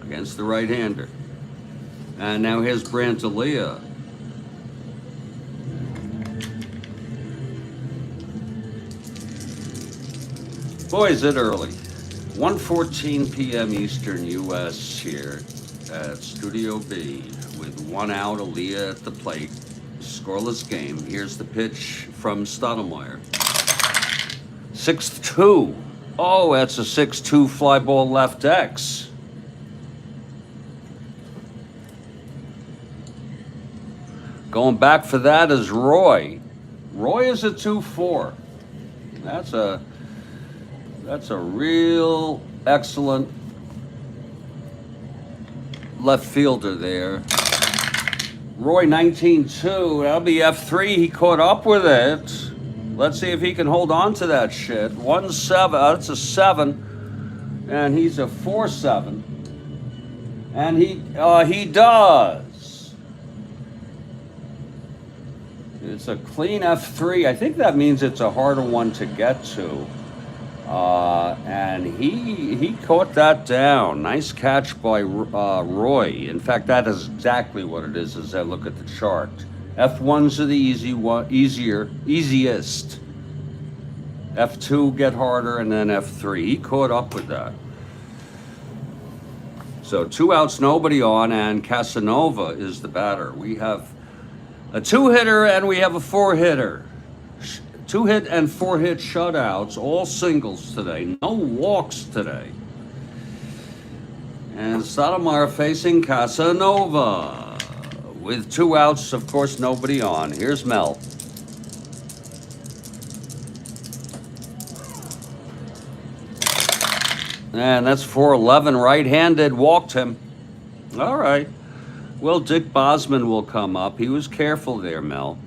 Against the right-hander. And now here's Brantalia. Boy, is it early. 1:14 p.m. Eastern U.S. here at Studio B with 1 out, Aaliyah at the plate. Scoreless game. Here's the pitch from Stottlemyre. 6-2. Oh, that's a 6-2 fly ball left X. Going back for that is Roy. Roy is a 2-4. That's a real excellent left fielder there. Roy 19-2. That'll be F3. He caught up with it. Let's see if he can hold on to that shit. 1-7. That's a 7. And he's a 4-7. And he does. It's a clean F3. I think that means it's a harder one to get to. And he caught that down. Nice catch by Roy. In fact, that is exactly what it is as I look at the chart. F1s are the easiest. F2 get harder, and then F3. He caught up with that. So 2 outs, nobody on, and Casanova is the batter. We have a 2-hitter and we have a 4-hitter. 2-hit and 4-hit shutouts, all singles today. No walks today. And Strat-O-Matic facing Casanova. With 2 outs, of course, nobody on. Here's Mel. And that's 4-11, right-handed, walked him. All right. Well, Dick Bosman will come up. He was careful there, Mel.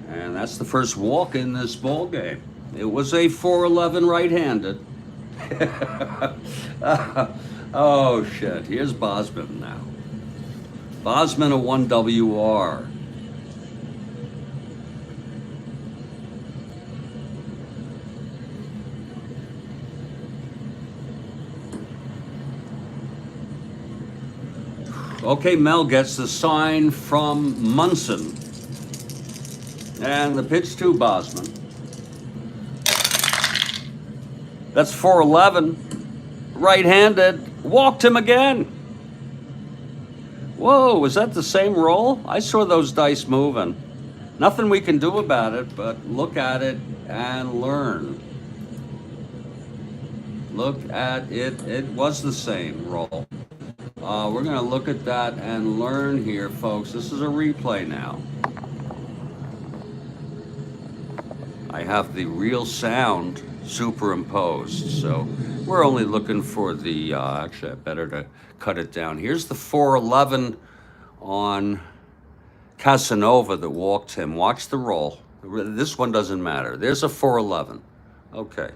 And that's the first walk in this ball game. It was a 4-11 right-handed. Oh, shit. Here's Bosman now. Bosman a 1WR. Okay, Mel gets the sign from Munson. And the pitch to Bosman. That's 4-11. Right-handed. Walked him again. Whoa, was that the same roll? I saw those dice moving. Nothing we can do about it, but look at it and learn. Look at it. It was the same roll. We're going to look at that and learn here, folks. This is a replay now. I have the real sound superimposed, so we're only looking for the, actually, better to cut it down. Here's the 4-11 on Casanova that walked him. Watch the roll. This one doesn't matter. There's a 4-11. Okay.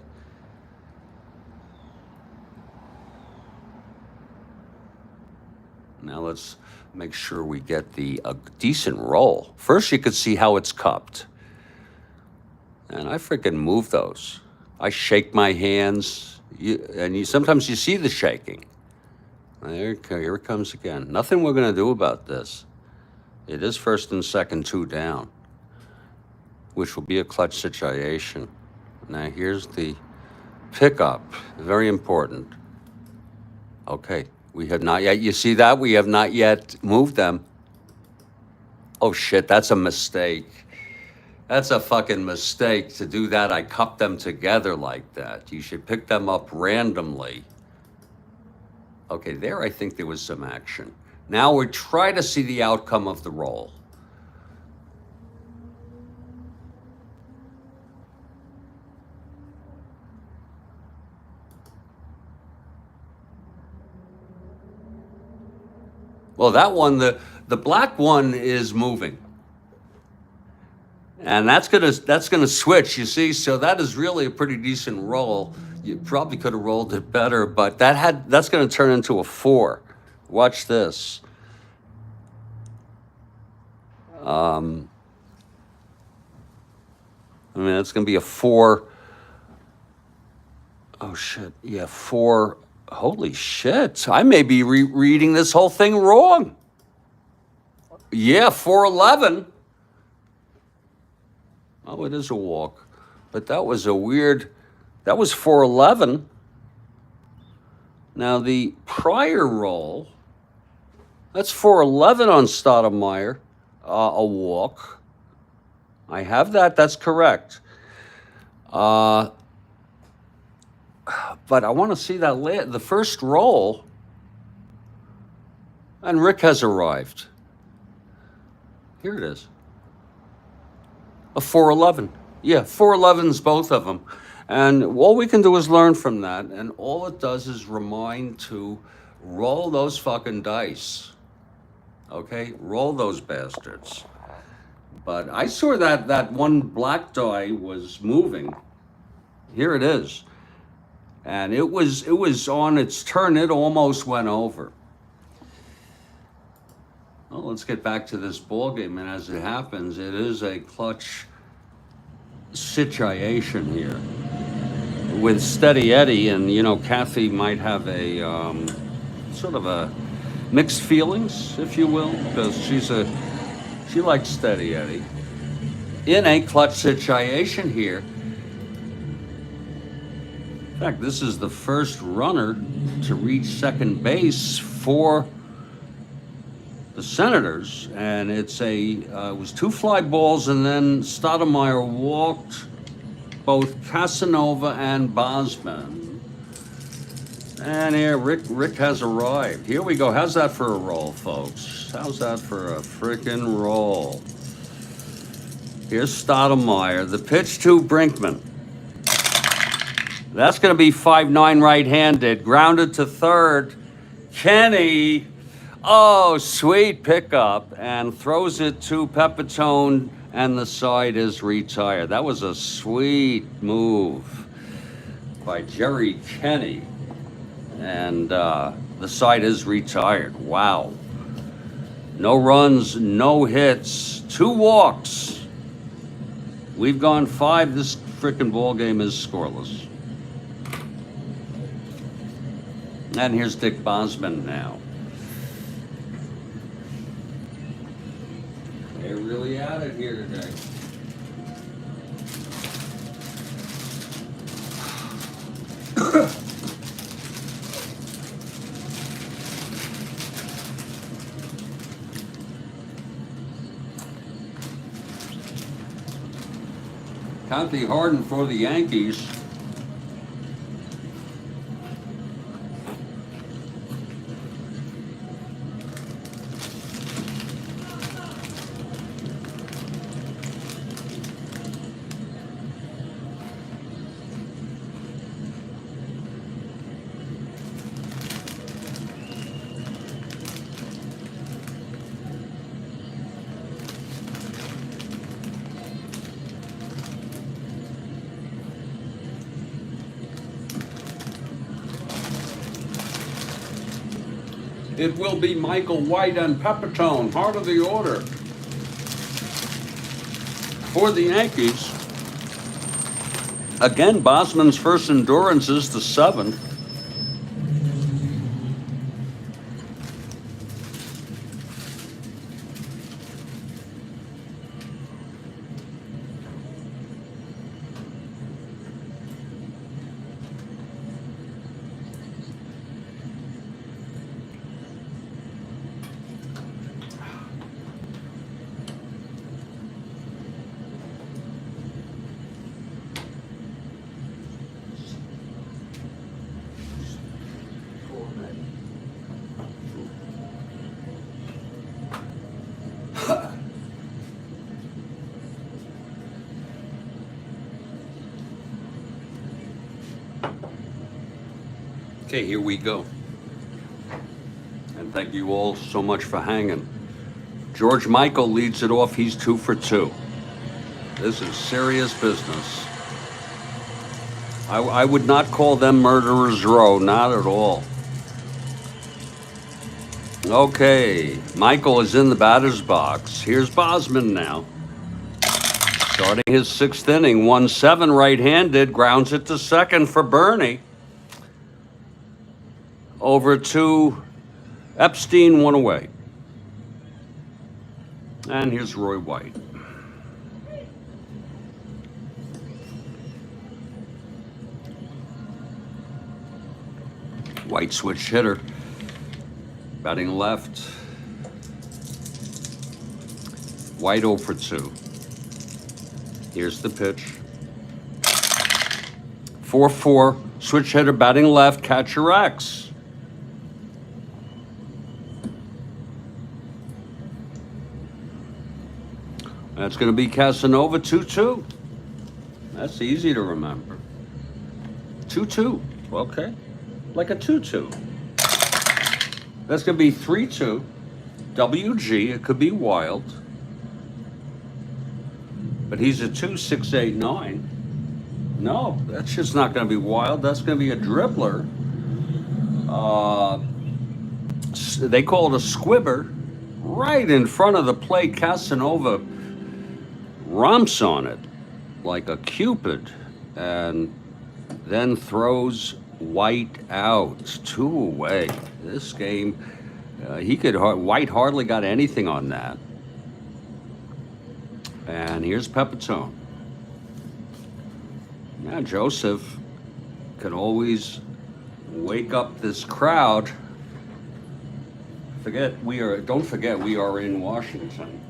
Now let's make sure we get a decent roll. First, you could see how it's cupped. And I freaking move those. I shake my hands, sometimes you see the shaking. Here it comes again. Nothing we're going to do about this. It is first and second, 2 down, which will be a clutch situation. Now here's the pickup. Very important. Okay, we have not yet. You see that? We have not yet moved them. Oh shit, that's a mistake. That's a fucking mistake to do that. I cupped them together like that. You should pick them up randomly. Okay, there I think there was some action. Now we try to see the outcome of the roll. Well, that one, the black one is moving. And that's gonna switch, you see. So that is really a pretty decent roll. You probably could have rolled it better, but that's gonna turn into a 4. Watch this. I mean, it's gonna be a 4. Oh shit! Yeah, 4. Holy shit! I may be reading this whole thing wrong. Yeah, 4-11. Oh, it is a walk. But that was a weird, that was 4-11. Now the prior roll, that's 4-11 on Strat-O-Matic, a walk. I have that, that's correct. But I want to see that the first roll, and Rick has arrived. Here it is. A 4-11. Yeah, 4-11s, both of them. And all we can do is learn from that. And all it does is remind to roll those fucking dice. Okay? Roll those bastards. But I saw that one black die was moving. Here it is. And it was on its turn. It almost went over. Well, let's get back to this ball game, and as it happens, it is a clutch situation here with Steady Eddie, and Kathy might have a sort of a mixed feelings, if you will, because she likes Steady Eddie in a clutch situation here. In fact, this is the first runner to reach second base for the Senators, and it was 2 fly balls, and then Strat-O-Matic walked both Casanova and Bosman. And here, Rick has arrived. Here we go. How's that for a roll, folks? How's that for a frickin' roll? Here's Strat-O-Matic. The pitch to Brinkman. That's going to be 5-9 right-handed. Grounded to third. Kenny. Oh, sweet pickup. And throws it to Pepitone, and the side is retired. That was a sweet move by Jerry Kenny. And the side is retired. Wow. No runs, no hits, 2 walks. We've gone 5. This frickin' ball game is scoreless. And here's Dick Bosman now. They're really at it here today. Kathy Harden for the Yankees. It will be Michael White and Pepitone, heart of the order. For the Yankees, again, Bosman's first endurance is the 7th. Okay, here we go. And thank you all so much for hanging. George Michael leads it off. He's 2 for 2. This is serious business. I would not call them murderers row, not at all. Okay, Michael is in the batter's box. Here's Bosman now. Starting his 6th inning, 1-7 right-handed, grounds it to second for Bernie. Over to Epstein, 1 away. And here's Roy White. White switch hitter. Batting left. White 0 for 2. Here's the pitch. 4-4. Switch hitter batting left. Catcher X. That's going to be Casanova, 2-2. That's easy to remember. 2-2. Okay. Like a 2-2. That's going to be 3-2. WG. It could be Wild. But he's a 2-6-8-9. No, that's just not going to be Wild. That's going to be a dribbler. They call it a squibber. right in front of the plate. Casanova romps on it like a cupid and then throws White out. 2 away. This game, White hardly got anything on that. And here's Pepitone. Now Joseph can always wake up this crowd. Don't forget we are in Washington.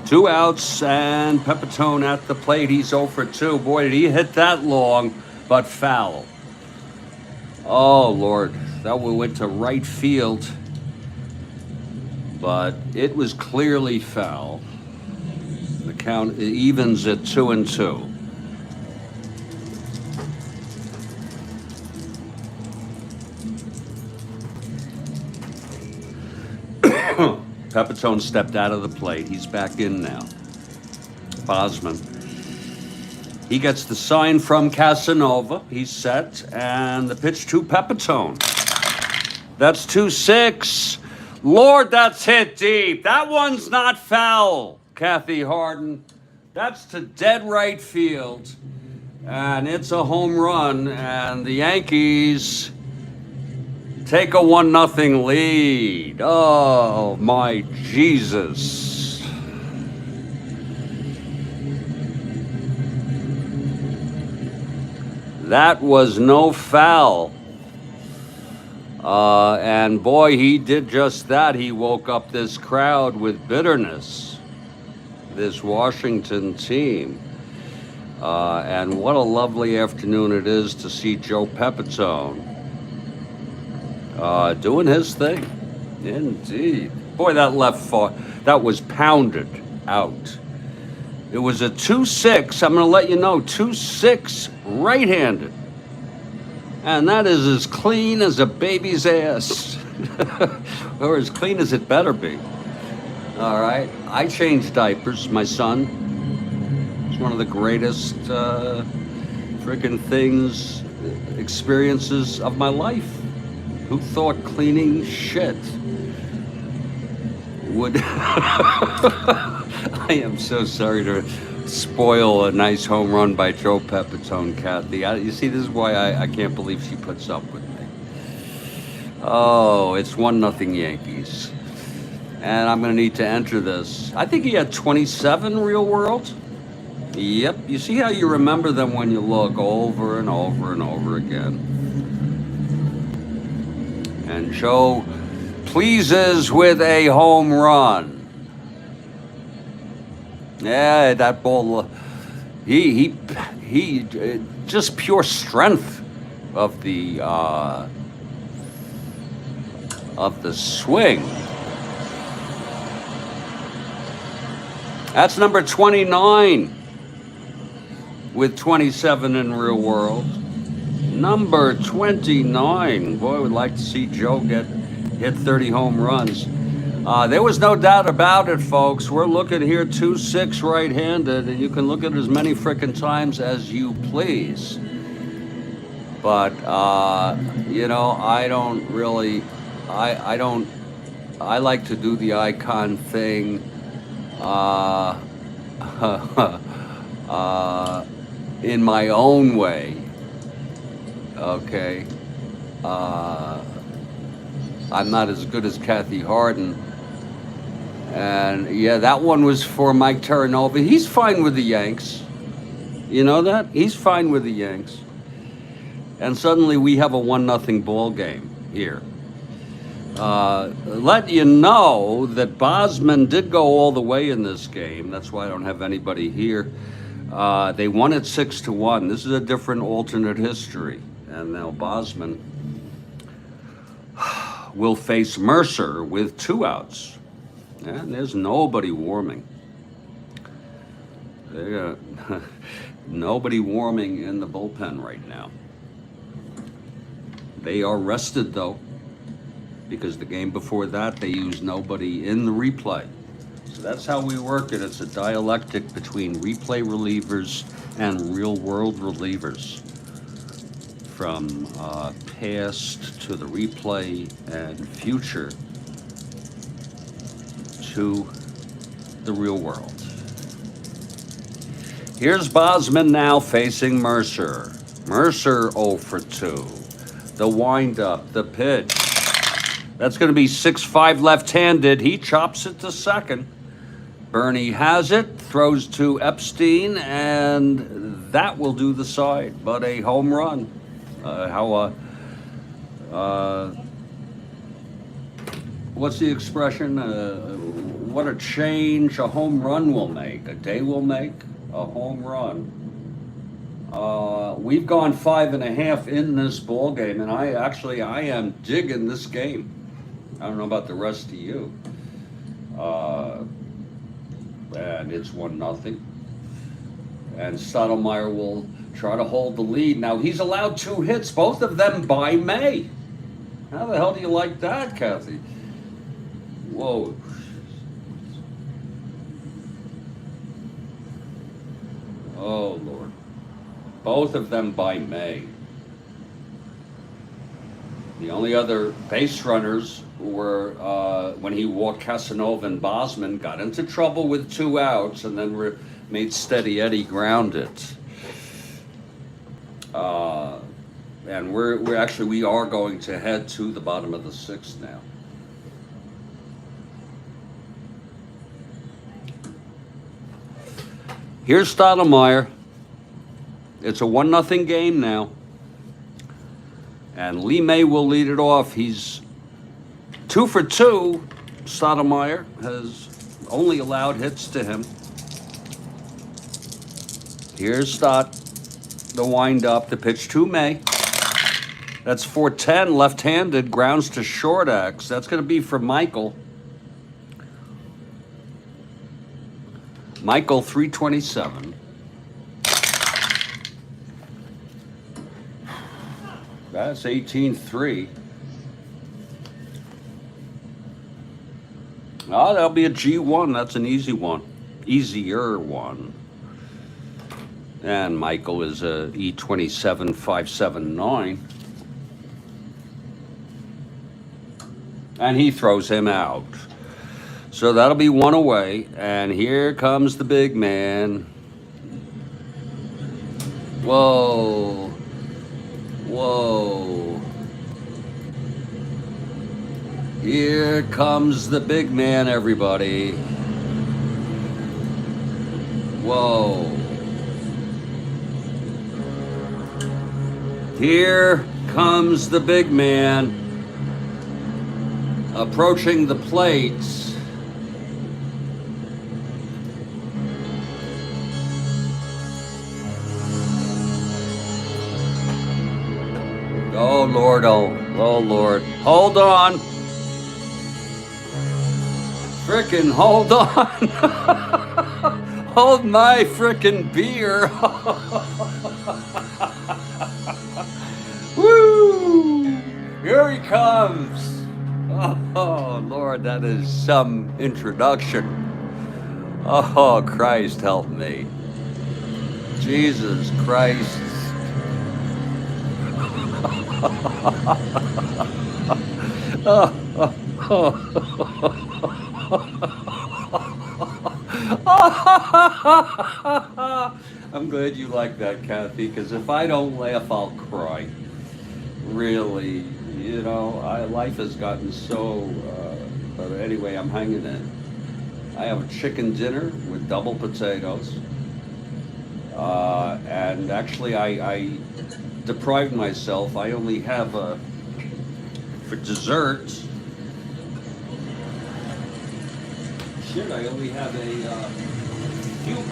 Two outs and Pepitone at the plate. He's 0 for 2. Boy, did he hit that long, but foul. Oh, Lord. That one went to right field, but it was clearly foul. The count evens at 2-2. Pepitone stepped out of the plate. He's back in now. Bosman. He gets the sign from Casanova. He's set. And the pitch to Pepitone. That's 2-6. Lord, that's hit deep. That one's not foul, Kathy Harden. That's to dead right field. And it's a home run. And the Yankees take a 1-0 lead. Oh, my Jesus. That was no foul. And boy, he did just that. He woke up this crowd with bitterness, this Washington team. And what a lovely afternoon it is to see Joe Pepitone doing his thing. Indeed. Boy, that that was pounded out. It was a 2-6. I'm going to let you know, 2-6 right-handed. And that is as clean as a baby's ass. Or as clean as it better be. All right. I changed diapers. My son. It's one of the greatest freaking experiences of my life. Who thought cleaning shit would... I am so sorry to spoil a nice home run by Joe Pepitone, Kathy. You see, this is why I can't believe she puts up with me. Oh, it's 1-0 Yankees. And I'm going to need to enter this. I think he had 27 real world. Yep. You see how you remember them when you look over and over and over again. And Joe pleases with a home run. Yeah, that ball, he just pure strength of the swing. That's number 29 with 27 in real world. Number 29. Boy, I would like to see Joe hit 30 home runs. There was no doubt about it, folks. We're looking here 2-6 right-handed, and you can look at it as many frickin' times as you please. But, I don't really, I like to do the icon thing, in my own way. Okay. I'm not as good as Kathy Harden. And yeah, that one was for Mike Terranova. He's fine with the Yanks. You know that? He's fine with the Yanks. And suddenly we have a 1-0 ball game here. Let you know that Bosman did go all the way in this game. That's why I don't have anybody here. They won it 6-1. This is a different alternate history. And now Bosman will face Mercer with 2 outs. And there's nobody warming. Nobody warming in the bullpen right now. They are rested though, because the game before that they used nobody in the replay. So that's how we work it. It's a dialectic between replay relievers and real world relievers. From past to the replay and future to the real world. Here's Bosman now facing Mercer. Mercer 0 for 2. The windup, the pitch. That's going to be 6-5 left-handed. He chops it to second. Bernie has it, throws to Epstein, and that will do the side, but a home run. What's the expression? What a change a home run will make. A day will make a home run. We've gone 5.5 in this ball game, and I am digging this game. I don't know about the rest of you. And it's 1-0. And Strat-O-Matic will try to hold the lead. Now he's allowed 2 hits, both of them by May. How the hell do you like that, Kathy? Whoa. Oh, Lord. Both of them by May. The only other base runners were when he walked Casanova and Bosman, got into trouble with 2 outs, and then made Steady Eddie ground it. And we are going to head to the bottom of the 6th now. Here's Strat-O-Matic. It's a 1-0 game now. And Lee May will lead it off. He's 2 for 2. Strat-O-Matic has only allowed hits to him. Here's Stott, the wind-up, the pitch to May. That's 4-10, left-handed, grounds to short X. That's going to be for Michael. Michael, 327. That's 18-3. Oh, that'll be a G1. That's an easy one. Easier one. And Michael is a E27 579. And he throws him out. So that'll be 1 away. And here comes the big man. Whoa. Whoa. Here comes the big man, everybody. Whoa. Here comes the big man approaching the plates. Oh, Lord, oh, Lord. Hold on. Frickin' hold on. Hold my frickin' beer. Woo! Here he comes. Oh, Lord, that is some introduction. Oh, Christ, help me. Jesus Christ. I'm glad you like that, Kathy, because if I don't laugh, I'll cry. Really, you know, life has gotten so, but anyway, I'm hanging in. I have a chicken dinner with double potatoes. And actually, I deprived myself. I only have for dessert. Shit, I only have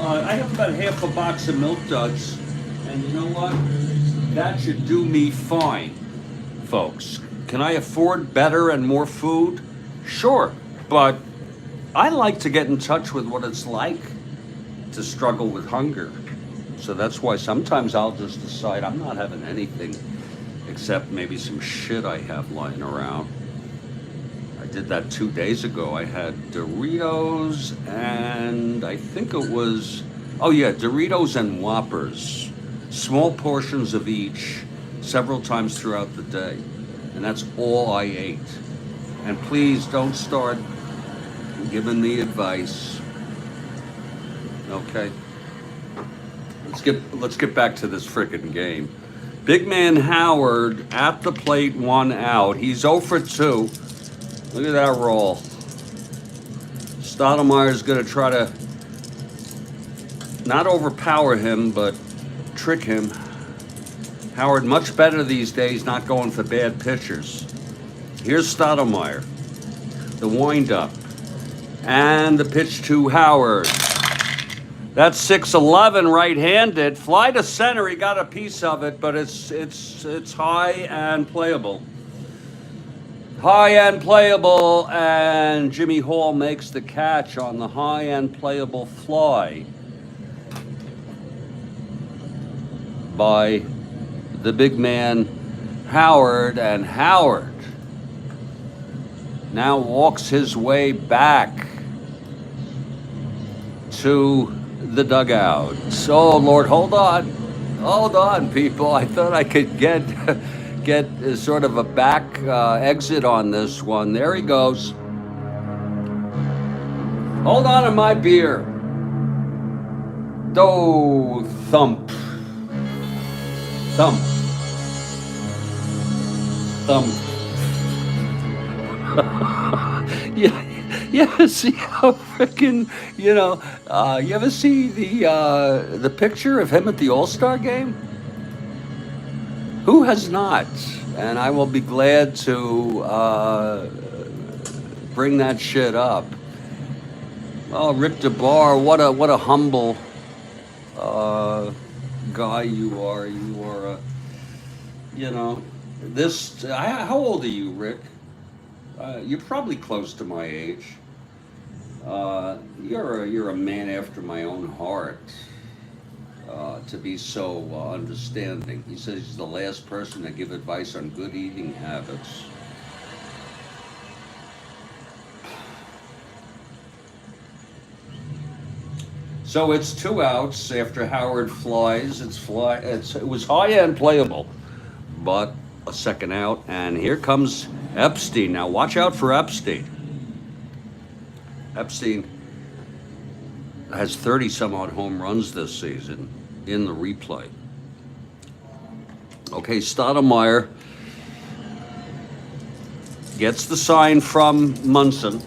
I have about half a box of Milk Duds, and you know what? That should do me fine, folks. Can I afford better and more food? Sure, but I like to get in touch with what it's like to struggle with hunger. So that's why sometimes I'll just decide I'm not having anything except maybe some shit I have lying around. I did that 2 days ago. I had Doritos and I think it was, oh yeah, Doritos and Whoppers. Small portions of each, several times throughout the day. And that's all I ate. And please don't start giving me advice. Okay? Let's get back to this frickin' game. Big man Howard at the plate, 1 out. He's 0 for 2. Look at that roll. Stottlemyre's going to try to not overpower him, but trick him. Howard much better these days, not going for bad pitchers. Here's Strat-O-Matic. The windup. And the pitch to Howard. That's 6-11 right-handed. Fly to center, he got a piece of it, but it's high and playable. High and playable, and Jimmy Hall makes the catch on the high and playable fly by the big man Howard, and Howard now walks his way back to the dugout. So, Lord, hold on, people. I thought I could get sort of a back exit on this one. There he goes. Hold on to my beer. Do thump, thump, thump. Yeah. You ever see how freaking, you ever see the picture of him at the All-Star game? Who has not? And I will be glad to bring that shit up. Oh, Rick DeBar, what a humble guy you are. You are, how old are you, Rick? You're probably close to my age. You're a man after my own heart. To be so understanding. He says he's the last person to give advice on good eating habits. So it's 2 outs after Howard flies. It was high and playable, but a 2nd out, and here comes Epstein. Now watch out for Epstein. Epstein has 30 some odd home runs this season in the replay. Okay, Stottlemyre gets the sign from Munson.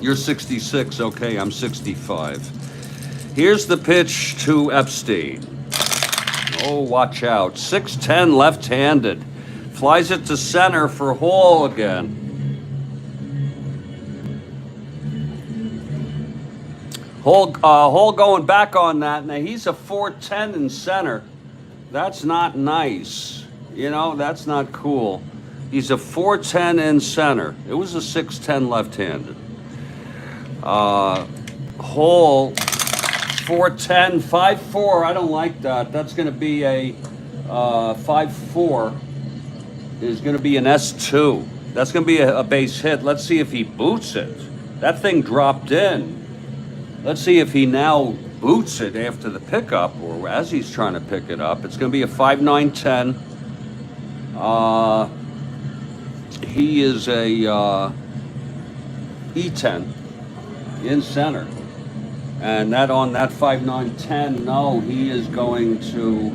You're 66, okay, I'm 65. Here's the pitch to Epstein. Oh, watch out. 6'10", left-handed. Flies it to center for Hall again. Hall going back on that. Now, he's a 4'10" in center. That's not nice. That's not cool. He's a 4'10" in center. It was a 6'10" left-handed. Hall, 4'10", 5'4". I don't like that. That's going to be a 5'4". Is going to be an S2. That's going to be a base hit. Let's see if he boots it. That thing dropped in. Let's see if he now boots it after the pickup, or as he's trying to pick it up. It's going to be a 5'9", 10. He is a E10 in center. And that on that 5'9", 10, no, he is going to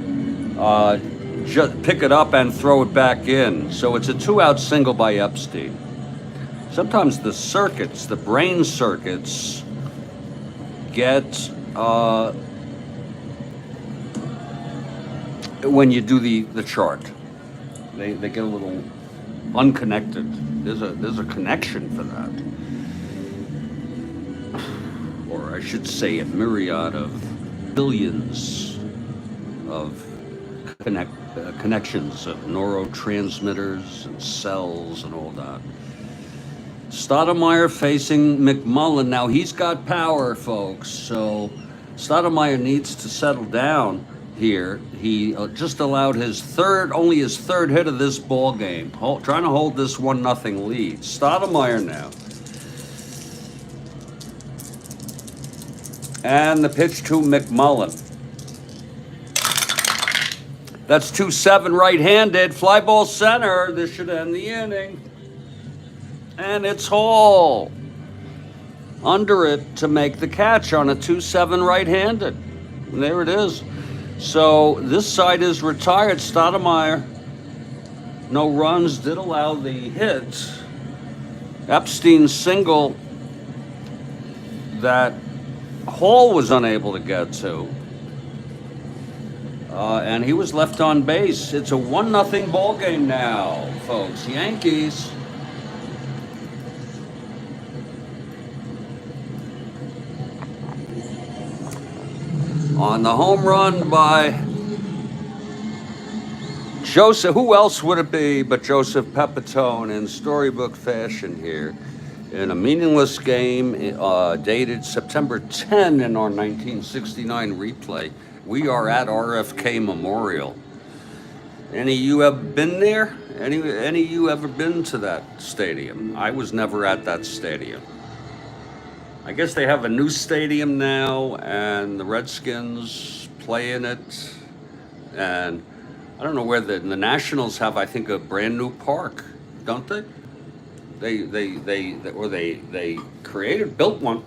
just pick it up and throw it back in. So it's a 2-out single by Epstein. Sometimes the brain circuits, get when you do the chart, they get a little unconnected. There's a connection for that, or I should say a myriad of billions of connections of neurotransmitters and cells and all that. Stottlemyre facing McMullen. Now, he's got power, folks, so Stottlemyre needs to settle down. here. He just allowed only his third hit of this ball game, trying to hold this 1-0 lead. Stoudemire now. And the pitch to McMullen. That's 2-7 right-handed. Fly ball center. This should end the inning. And it's Hall under it to make the catch on a 2-7 right-handed. And there it is. So this side is retired. Stoudemire, no runs, did allow the hit. Epstein's single that Hall was unable to get to. And he was left on base. It's a 1-0 ball game now, folks. Yankees. On the home run by Joseph, who else would it be but Joseph Pepitone in storybook fashion here in a meaningless game dated September 10 in our 1969 replay. We are at RFK Memorial. Any of you have been there? Any of you ever been to that stadium? I was never at that stadium. I guess they have a new stadium now, and the Redskins play in it. And I don't know where the Nationals have, I think, a brand new park, don't they? They built one.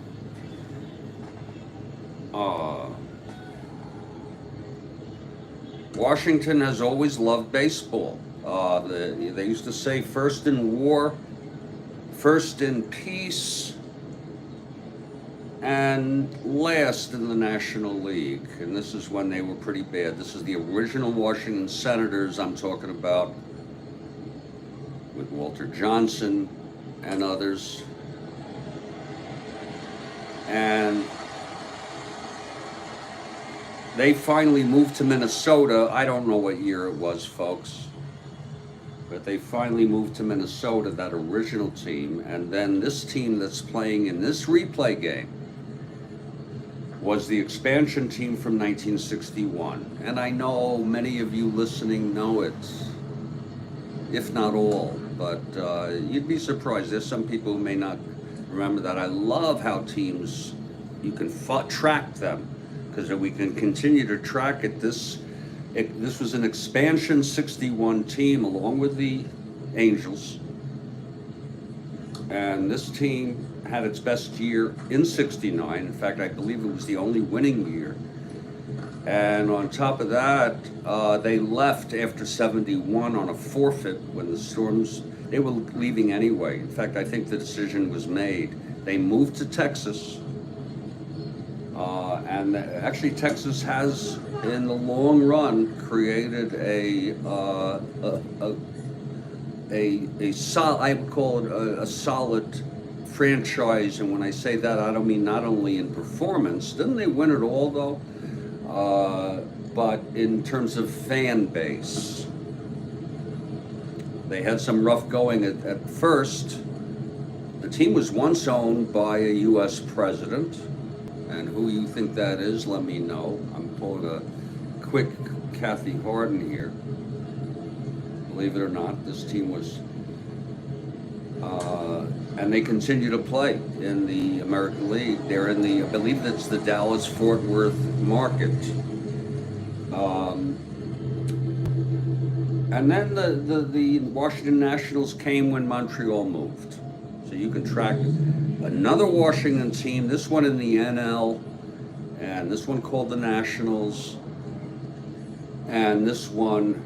Washington has always loved baseball. They used to say first in war, first in peace, and last in the National League. And this is when they were pretty bad. This is the original Washington Senators I'm talking about, with Walter Johnson and others. And they finally moved to Minnesota. I don't know what year it was, folks, but they finally moved to Minnesota, that original team. And then this team that's playing in this replay game was the expansion team from 1961. And I know many of you listening know it, if not all, but you'd be surprised. There's some people who may not remember that. I love how teams, you can track them, because we can continue to track it. This was an expansion 61 team along with the Angels. And this team had its best year in 69. In fact, I believe it was the only winning year. And on top of that, they left after 71 on a forfeit when the Storms, they were leaving anyway. In fact, I think the decision was made. They moved to Texas. And actually, Texas has, in the long run, created I would call it a solid franchise. And when I say that, I don't mean not only in performance. Didn't they win it all, though? But in terms of fan base, they had some rough going at first. The team was once owned by a U.S. president. And who you think that is, let me know. I'm pulling a quick Kathy Harden here. Believe it or not, this team was, and they continue to play in the American League. They're in I believe that's the Dallas-Fort Worth market. And then the Washington Nationals came when Montreal moved. So you can track another Washington team, this one in the NL, and this one called the Nationals, and this one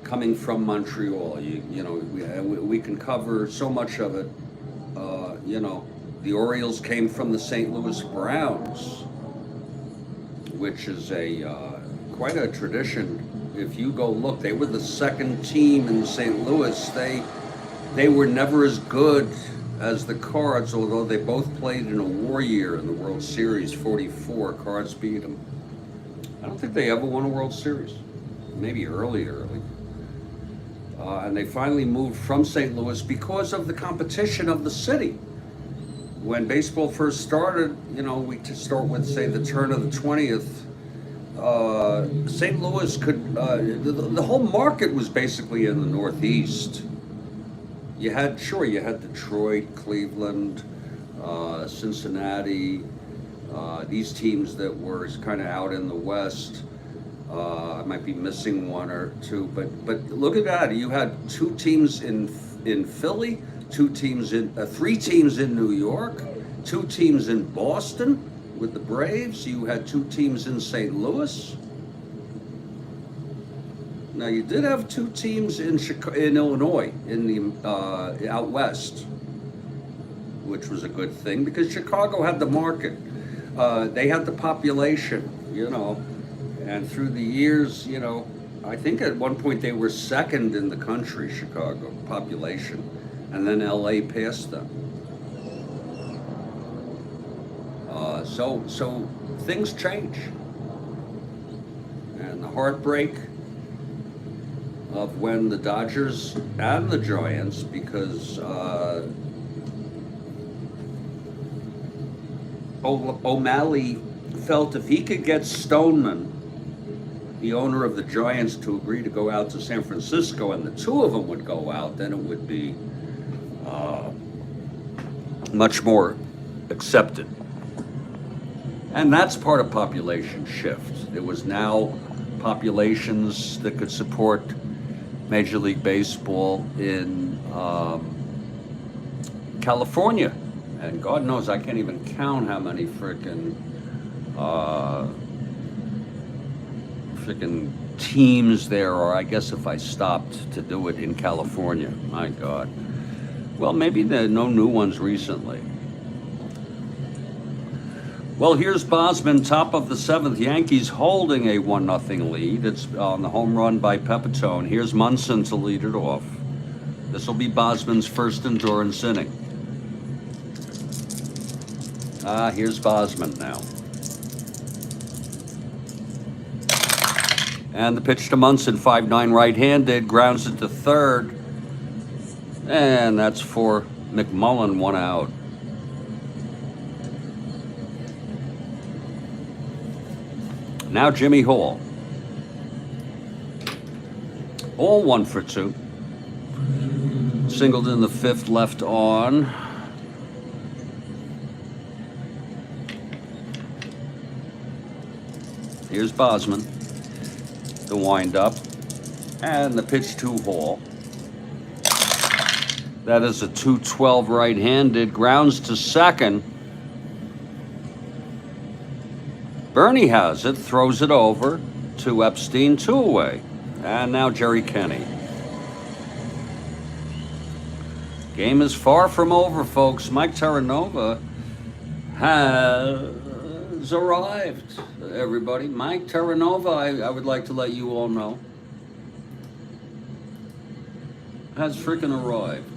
coming from Montreal. We can cover so much of it. The Orioles came from the St. Louis Browns, which is quite a tradition. If you go look, they were the second team in St. Louis. They were never as good as the Cards, although they both played in a war year in the World Series, 44. Cards beat them. I don't think they ever won a World Series. Maybe early. And they finally moved from St. Louis because of the competition of the city. When baseball first started, we start with, say, the turn of the 20th St. Louis could, the whole market was basically in the Northeast. You had Detroit, Cleveland, Cincinnati, these teams that were kind of out in the West. I might be missing one or two, but look at that. You had two teams in Philly, three teams in New York, two teams in Boston with the Braves. You had two teams in St. Louis. Now you did have two teams in Illinois, in the out west, which was a good thing because Chicago had the market. They had the population, and through the years, I think at one point they were second in the country, Chicago population, and then LA passed them. So things change, and the heartbreak of when the Dodgers and the Giants, because O'Malley felt if he could get Stoneman, the owner of the Giants, to agree to go out to San Francisco, and the two of them would go out, then it would be much more accepted. And that's part of population shift. There was now populations that could support Major League Baseball in California. And God knows I can't even count how many frickin' teams there are. I guess if I stopped to do it in California, my God. Well, maybe there are no new ones recently. Well, here's Bosman, top of the seventh. Yankees holding a 1-0 lead. It's on the home run by Pepitone. Here's Munson to lead it off. This will be Bosman's first endurance inning. Here's Bosman now. And the pitch to Munson, 5'9" right-handed, grounds it to third. And that's for McMullen, 1 out. Now Jimmy Hall. All 1 for 2. Singled in the 5th, left on. Here's Bosman. The windup. And the pitch to Hall. That is a 2-12 right-handed. Grounds to second. Bernie has it, throws it over to Epstein, 2 away. And now Jerry Kenny. Game is far from over, folks. Mike Terranova has arrived, everybody. Mike Terranova, I would like to let you all know, has freaking arrived.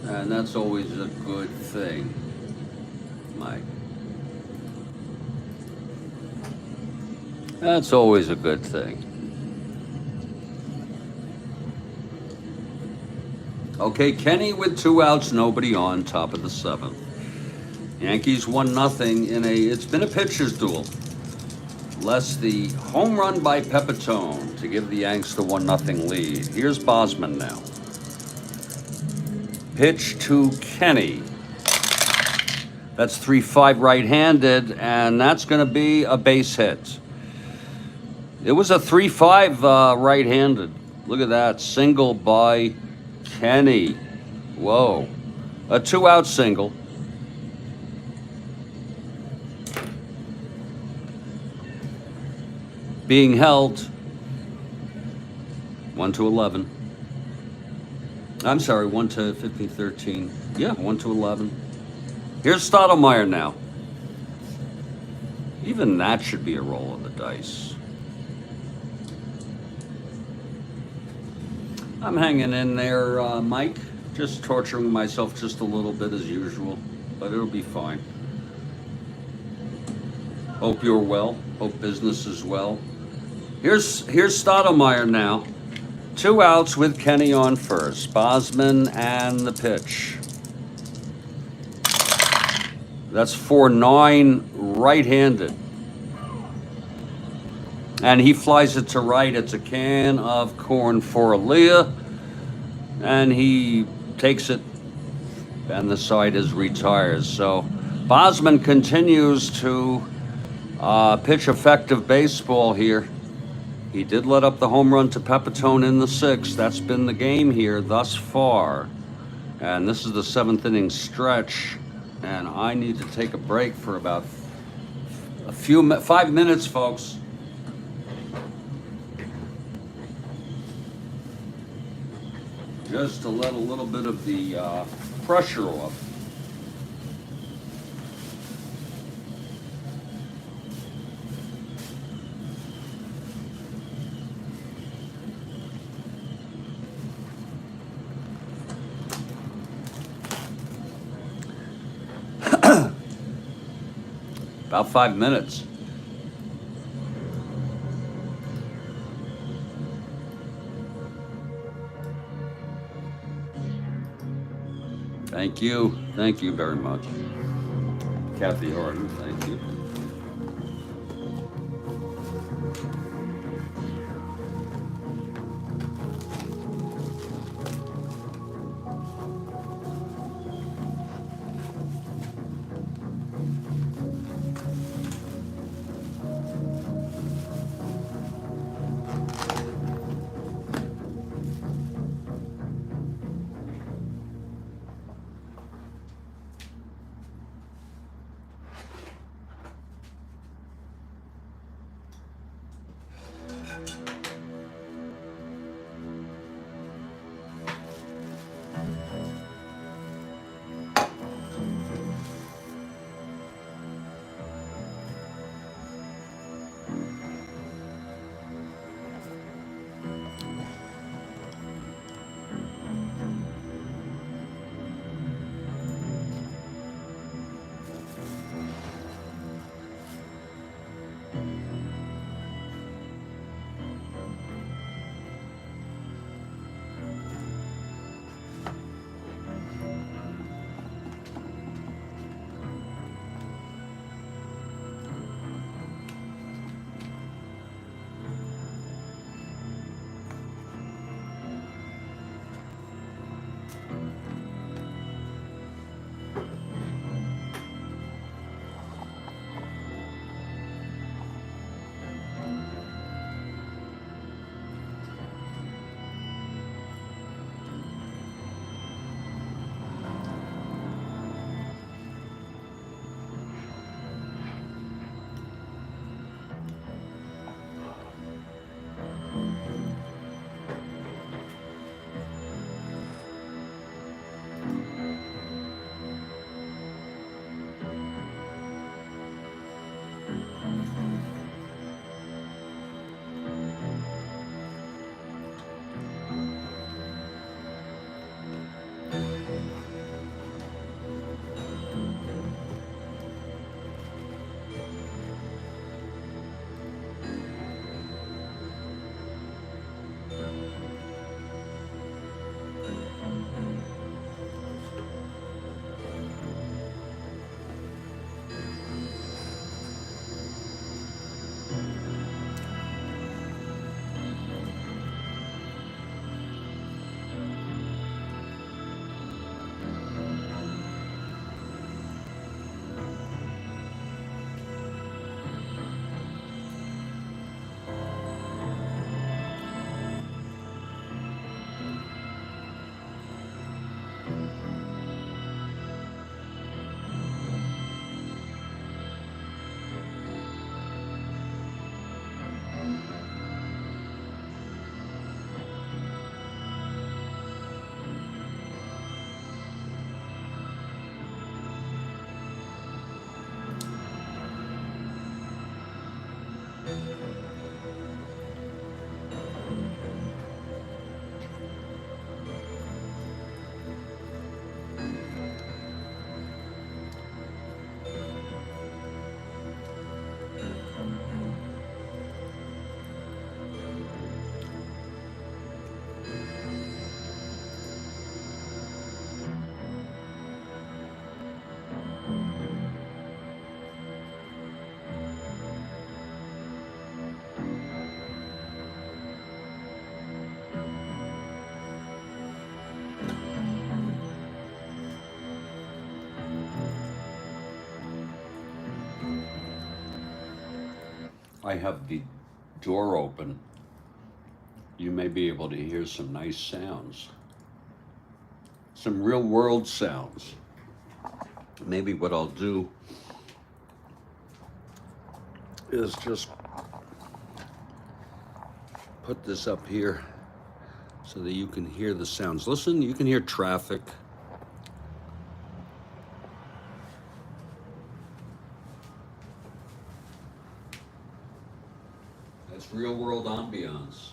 And that's always a good thing, Mike. That's always a good thing. Okay, Kenny with 2 outs, nobody on, top of the 7th. Yankees 1-0 it's been a pitcher's duel. Less the home run by Pepitone to give the Yanks the 1-0 lead. Here's Bosman now. Pitch to Kenny. That's 3-5 right-handed, and that's going to be a base hit. It was a 3-5 right-handed. Look at that. Single by Kenny. Whoa. A 2-out single. Being held. 1-11. I'm sorry, 1-15-13. Yeah, 1-11. Here's Strat-O-Matic now. Even that should be a roll of the dice. I'm hanging in there, Mike. Just torturing myself just a little bit as usual, but it'll be fine. Hope you're well. Hope business is well. Here's Strat-O-Matic now. 2 outs with Kenny on first. Bosman and the pitch. That's 4-9 right-handed. And he flies it to right. It's a can of corn for Aaliyah. And he takes it, and the side is retired. So Bosman continues to pitch effective baseball here. He did let up the home run to Pepitone in the sixth. That's been the game here thus far. And this is the seventh inning stretch. And I need to take a break for about 5 minutes, folks. Just to let a little bit of the pressure off. About 5 minutes. Thank you. Thank you very much. Kathy Harden, thank you. I have the door open, you may be able to hear some nice sounds, some real world sounds. Maybe what I'll do is just put this up here so that you can hear the sounds. Listen, you can hear traffic. That's real world ambiance.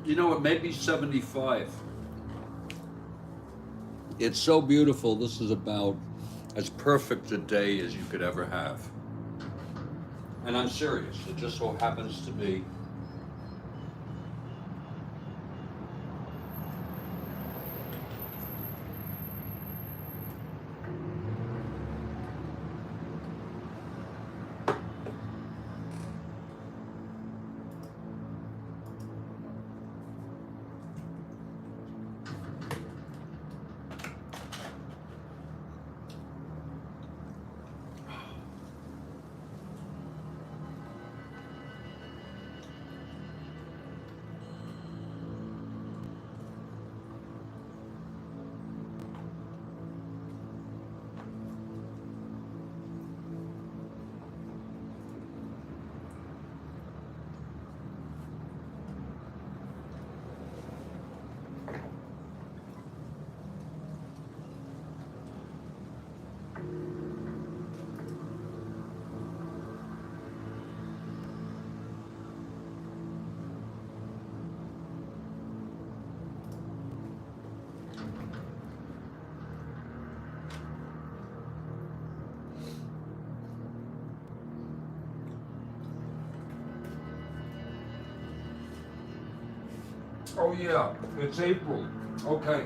You know, it may be 75. It's so beautiful. This is about as perfect a day as you could ever have. And I'm serious. It just so happens to be. Oh yeah, it's April. Okay.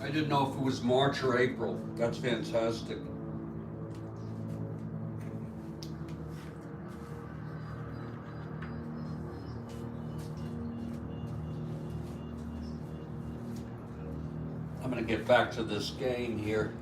I didn't know if it was March or April. That's fantastic. I'm gonna get back to this game here.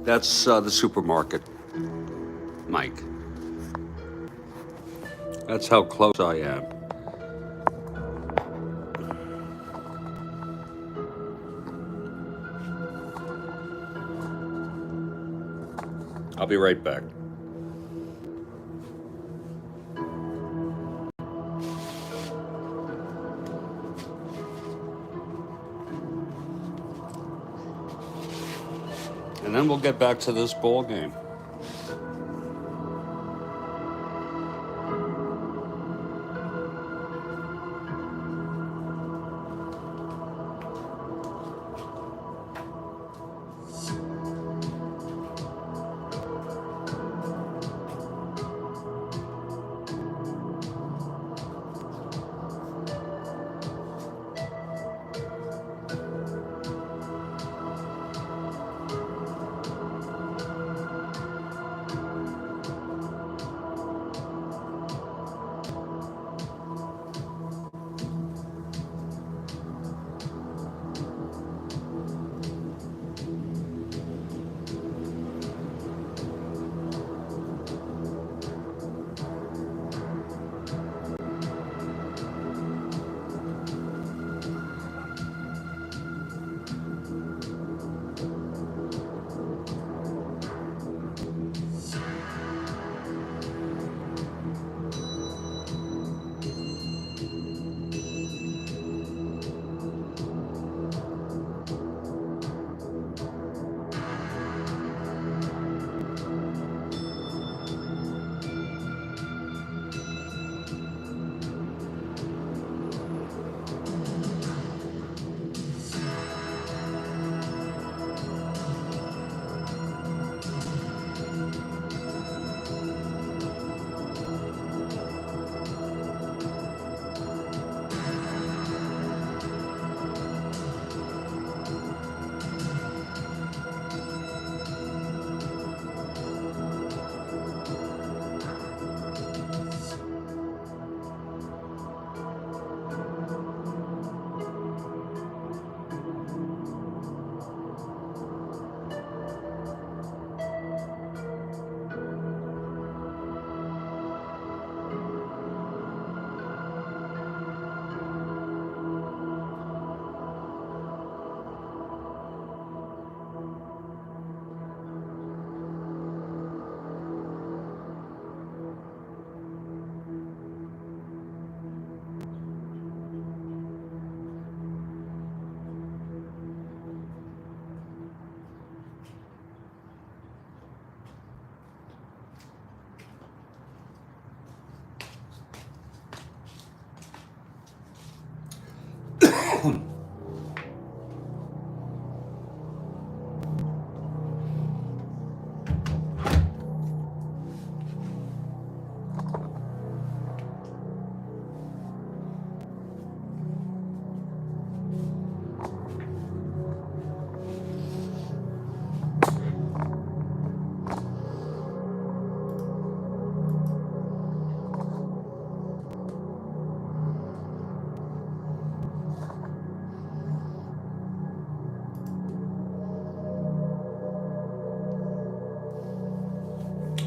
That's the supermarket, Mike. That's how close I am. I'll be right back. And then we'll get back to this ball game.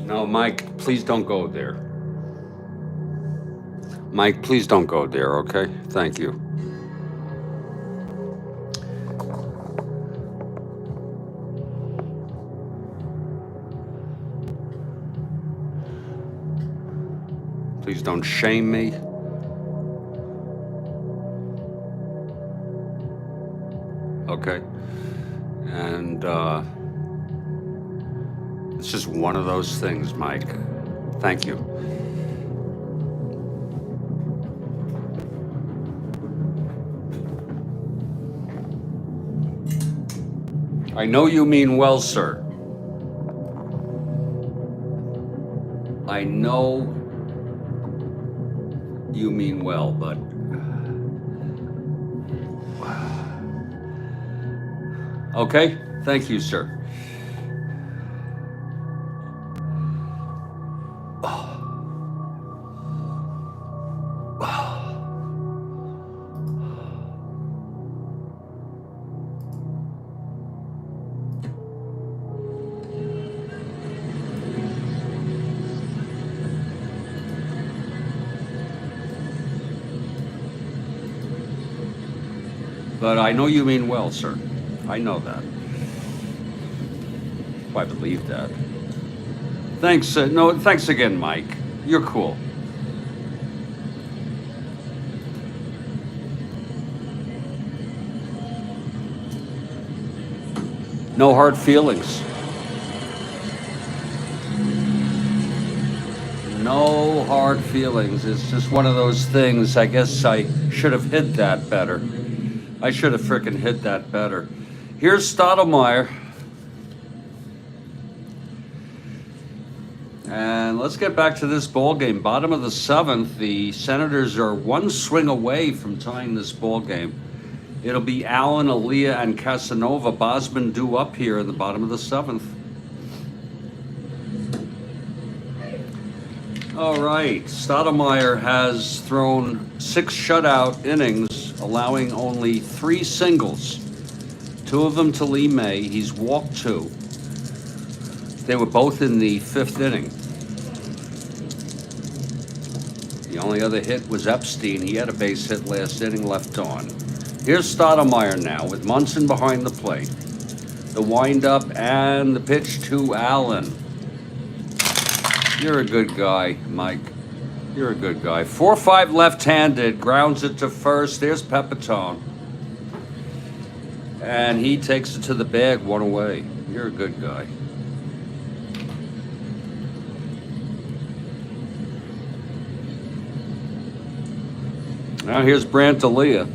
No, Mike, please don't go there. Mike, please don't go there, okay? Thank you. Please don't shame me. Okay? And it's just one of those things, Mike. Thank you. I know you mean well, sir. I know you mean well, but okay, thank you, sir. But I know you mean well, sir. I know that. I believe that. Thanks. No, thanks again, Mike. You're cool. No hard feelings. No hard feelings. It's just one of those things. I guess I should have hid that better. I should have frickin' hid that better. Here's Stottlemyre. And let's get back to this ball game. Bottom of the seventh, the Senators are one swing away from tying this ball game. It'll be Allen, Aaliyah, and Casanova. Bosman due up here in the bottom of the seventh. All right, Stottlemyre has thrown 6 shutout innings, allowing only 3 singles. 2 of them to Lee May. He's walked 2. They were both in the 5th inning. The only other hit was Epstein. He had a base hit last inning left on. Here's Stottlemyre now with Munson behind the plate. The windup and the pitch to Allen. You're a good guy, Mike. You're a good guy. 4-5 left-handed, grounds it to first. There's Pepitone. And he takes it to the bag, 1 away. You're a good guy. Now here's Brant Aaliyah.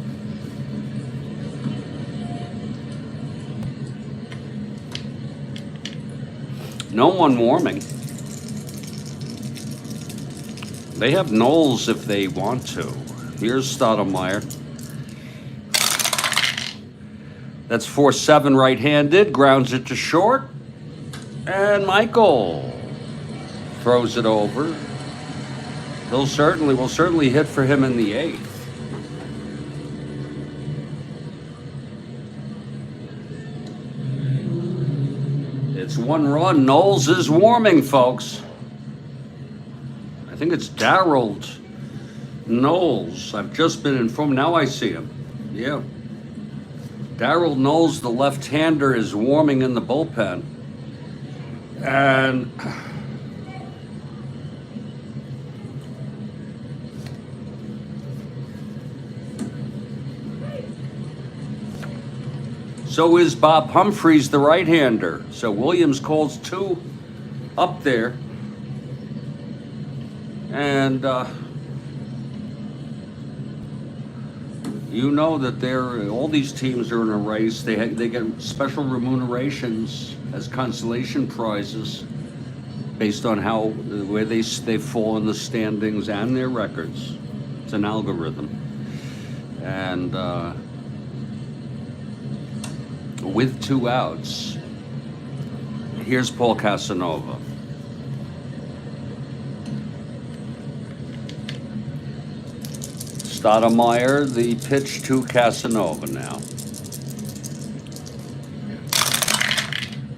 No one warming. They have Knowles if they want to. Here's Stottlemyre. That's 4-7 right-handed. Grounds it to short. And Michael throws it over. We'll certainly hit for him in the 8th. It's 1 run. Knowles is warming, folks. I think it's Darrell Knowles. I've just been informed. Now I see him. Yeah. Darrell Knowles, the left-hander, is warming in the bullpen. And so is Bob Humphreys, the right-hander. So Williams calls 2 up there. And you know that all these teams are in a race. They get special remunerations as consolation prizes based on where they fall in the standings and their records. It's an algorithm. And with 2 outs, here's Paul Casanova. Stottlemyre, the pitch to Casanova now.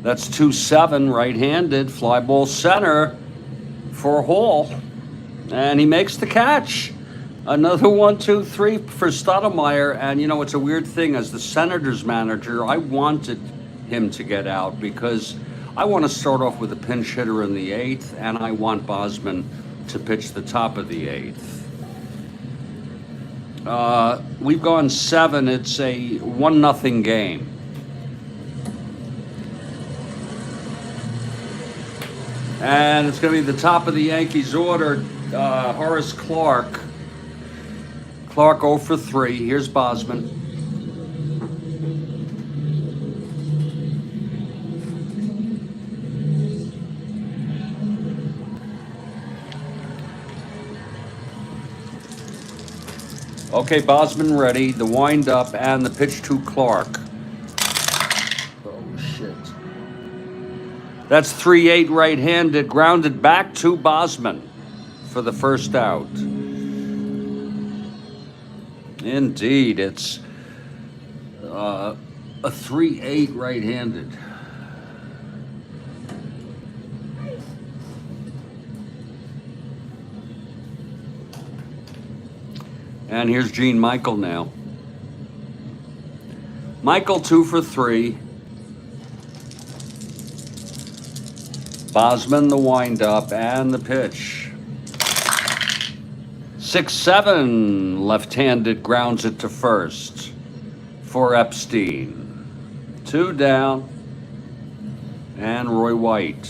That's 2-7 right-handed, fly ball center for Hall, and he makes the catch. Another 1-2-3 for Stottlemyre, and you know, it's a weird thing. As the Senators manager, I wanted him to get out because I want to start off with a pinch hitter in the 8th, and I want Bosman to pitch the top of the 8th. We've gone 7. It's a 1-0 game. And it's going to be the top of the Yankees order, Horace Clark. Clark 0 for 3. Here's Bosman. Okay, Bosman ready. The wind-up and the pitch to Clark. Oh, shit. That's 3-8 right-handed, grounded back to Bosman for the first out. Indeed, it's a 3-8 right-handed. And here's Gene Michael now. Michael 2 for 3. Bosman the windup and the pitch. 6-7, left-handed, grounds it to first for Epstein. 2 down, and Roy White.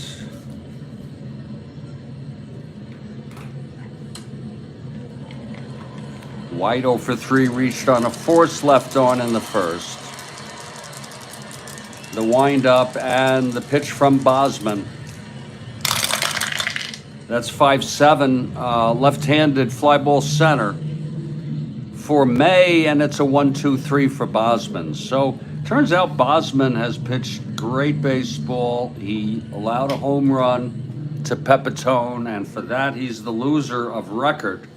White 0 for 3, reached on a force left on in the first. The windup and the pitch from Bosman. That's 5-7, left-handed fly ball center for May, and it's a 1-2-3 for Bosman. So turns out Bosman has pitched great baseball. He allowed a home run to Pepitone, and for that he's the loser of record.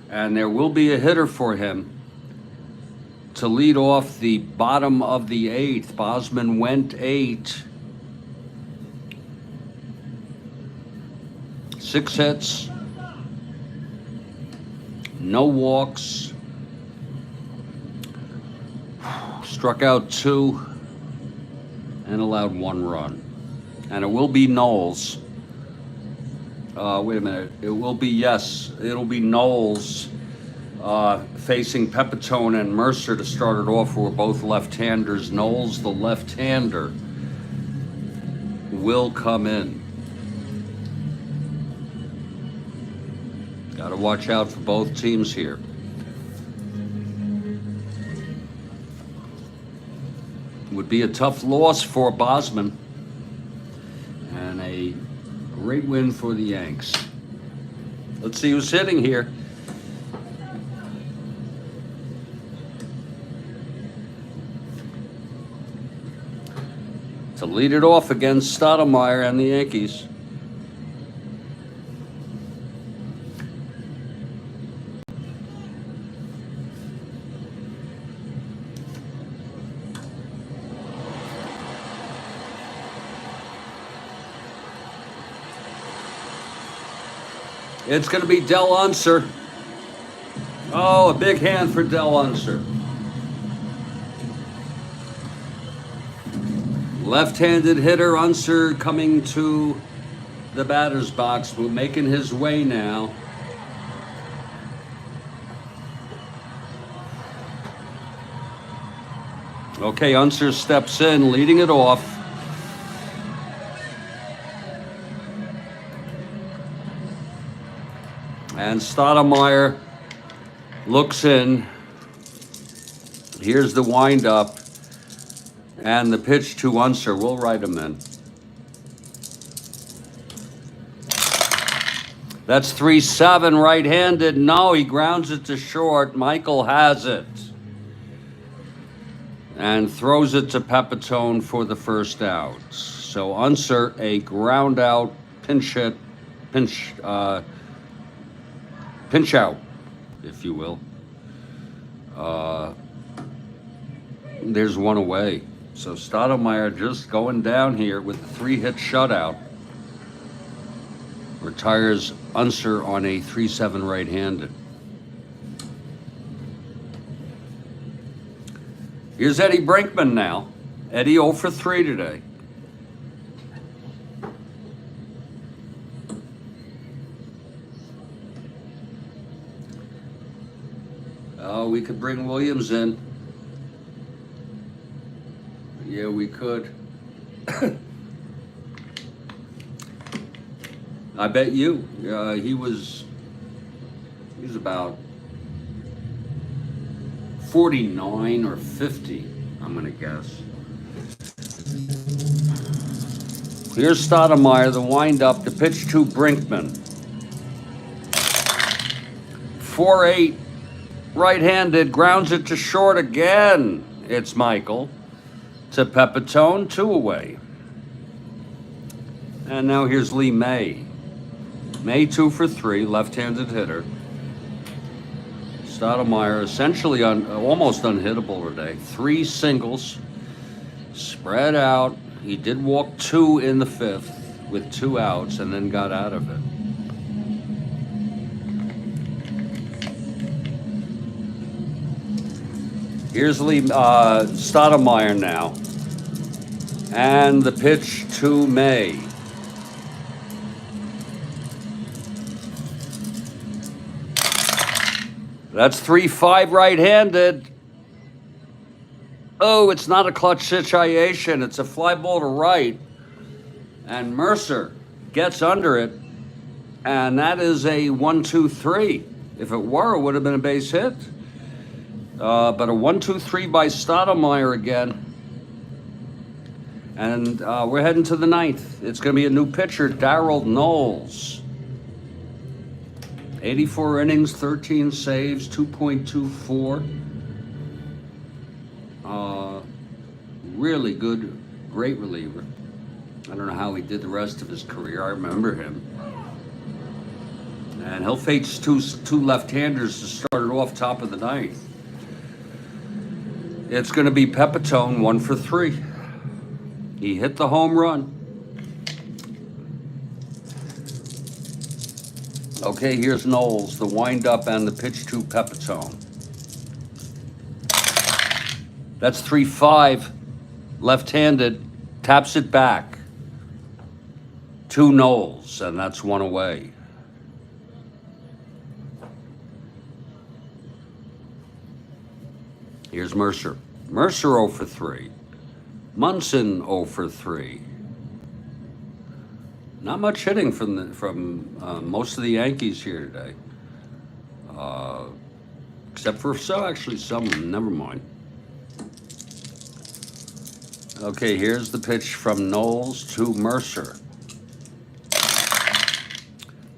And there will be a hitter for him to lead off the bottom of the 8th. Bosman went 8. 6 hits, no walks, struck out 2, and allowed 1 run. And it will be Knowles. Wait a minute. It'll be Knowles facing Pepitone and Mercer to start it off, who are both left-handers. Knowles, the left-hander, will come in. Got to watch out for both teams here. Would be a tough loss for Bosman, and a great win for the Yanks. Let's see who's hitting here. To lead it off against Strat-O-Matic and the Yankees. It's going to be Del Unser. Oh, a big hand for Del Unser. Left-handed hitter Unser coming to the batter's box, making his way now. Okay, Unser steps in, leading it off. And Strat-O-Matic looks in. Here's the windup and the pitch to Unser. We'll write him in. That's 3-7, right-handed. No, he grounds it to short. Michael has it and throws it to Pepitone for the first out. So Unser, a ground out, pinch out, if you will. There's one away. So Strat-O-Matic just going down here with a 3-hit shutout. Retires Unser on a 3-7 right-handed. Here's Eddie Brinkman now. Eddie 0 for 3 today. Oh, we could bring Williams in. Yeah, we could. I bet you. He's about 49 or 50, I'm going to guess. Here's Strat-O-Matic, the windup, the pitch to Brinkman. 4-8, right-handed, grounds it to short again. It's Michael. To Pepitone, 2 away. And now here's Lee May. May 2 for 3, left-handed hitter. Strat-O-Matic essentially almost unhittable today. 3 singles, spread out. He did walk 2 in the 5th with 2 outs and then got out of it. Here's Strat-O-Matic now. And the pitch to May. That's 3-5 right-handed. Oh, it's not a clutch situation. It's a fly ball to right. And Mercer gets under it. And that is a 1-2-3. If it were, it would have been a base hit. But a 1-2-3 by Strat-O-Matic again. And we're heading to the ninth. It's going to be a new pitcher, Darryl Knowles. 84 innings, 13 saves, 2.24. Really good, great reliever. I don't know how he did the rest of his career. I remember him. And he'll face two left-handers to start it off top of the ninth. It's going to be Pepitone, 1 for 3. He hit the home run. Okay, here's Knowles, the windup and the pitch to Pepitone. That's 3-5, left-handed, taps it back to Knowles, and that's 1 away. Here's Mercer. Mercer 0 for 3. Munson 0 for 3. Not much hitting from most of the Yankees here today, except for some. Never mind. Okay, here's the pitch from Knowles to Mercer.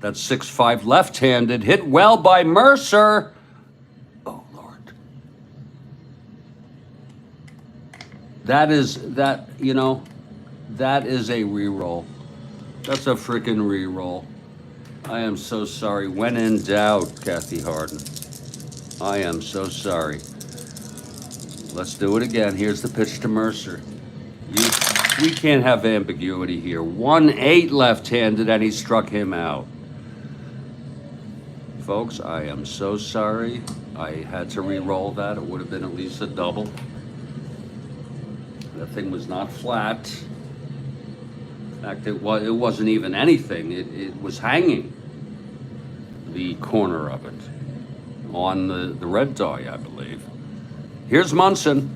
That's 6-5 left-handed, hit well by Mercer. Oh Lord, that is a reroll. That's a freaking reroll. I am so sorry. When in doubt, Kathy Harden. I am so sorry. Let's do it again. Here's the pitch to Mercer. We can't have ambiguity here. 1-8 left-handed, and he struck him out. Folks, I am so sorry. I had to re-roll that. It would have been at least a double. That thing was not flat. In fact, it wasn't even anything. It was hanging, the corner of it, on the red die, I believe. Here's Munson.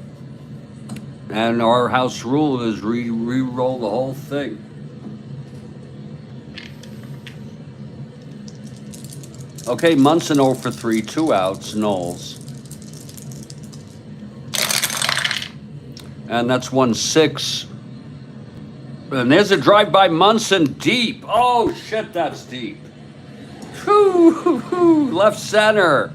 And our house rule is re-roll the whole thing. Okay, Munson 0 for 3, 2 outs, Knowles. And that's 1-6. And there's a drive by Munson deep. Oh, shit, that's deep. Whew, left center.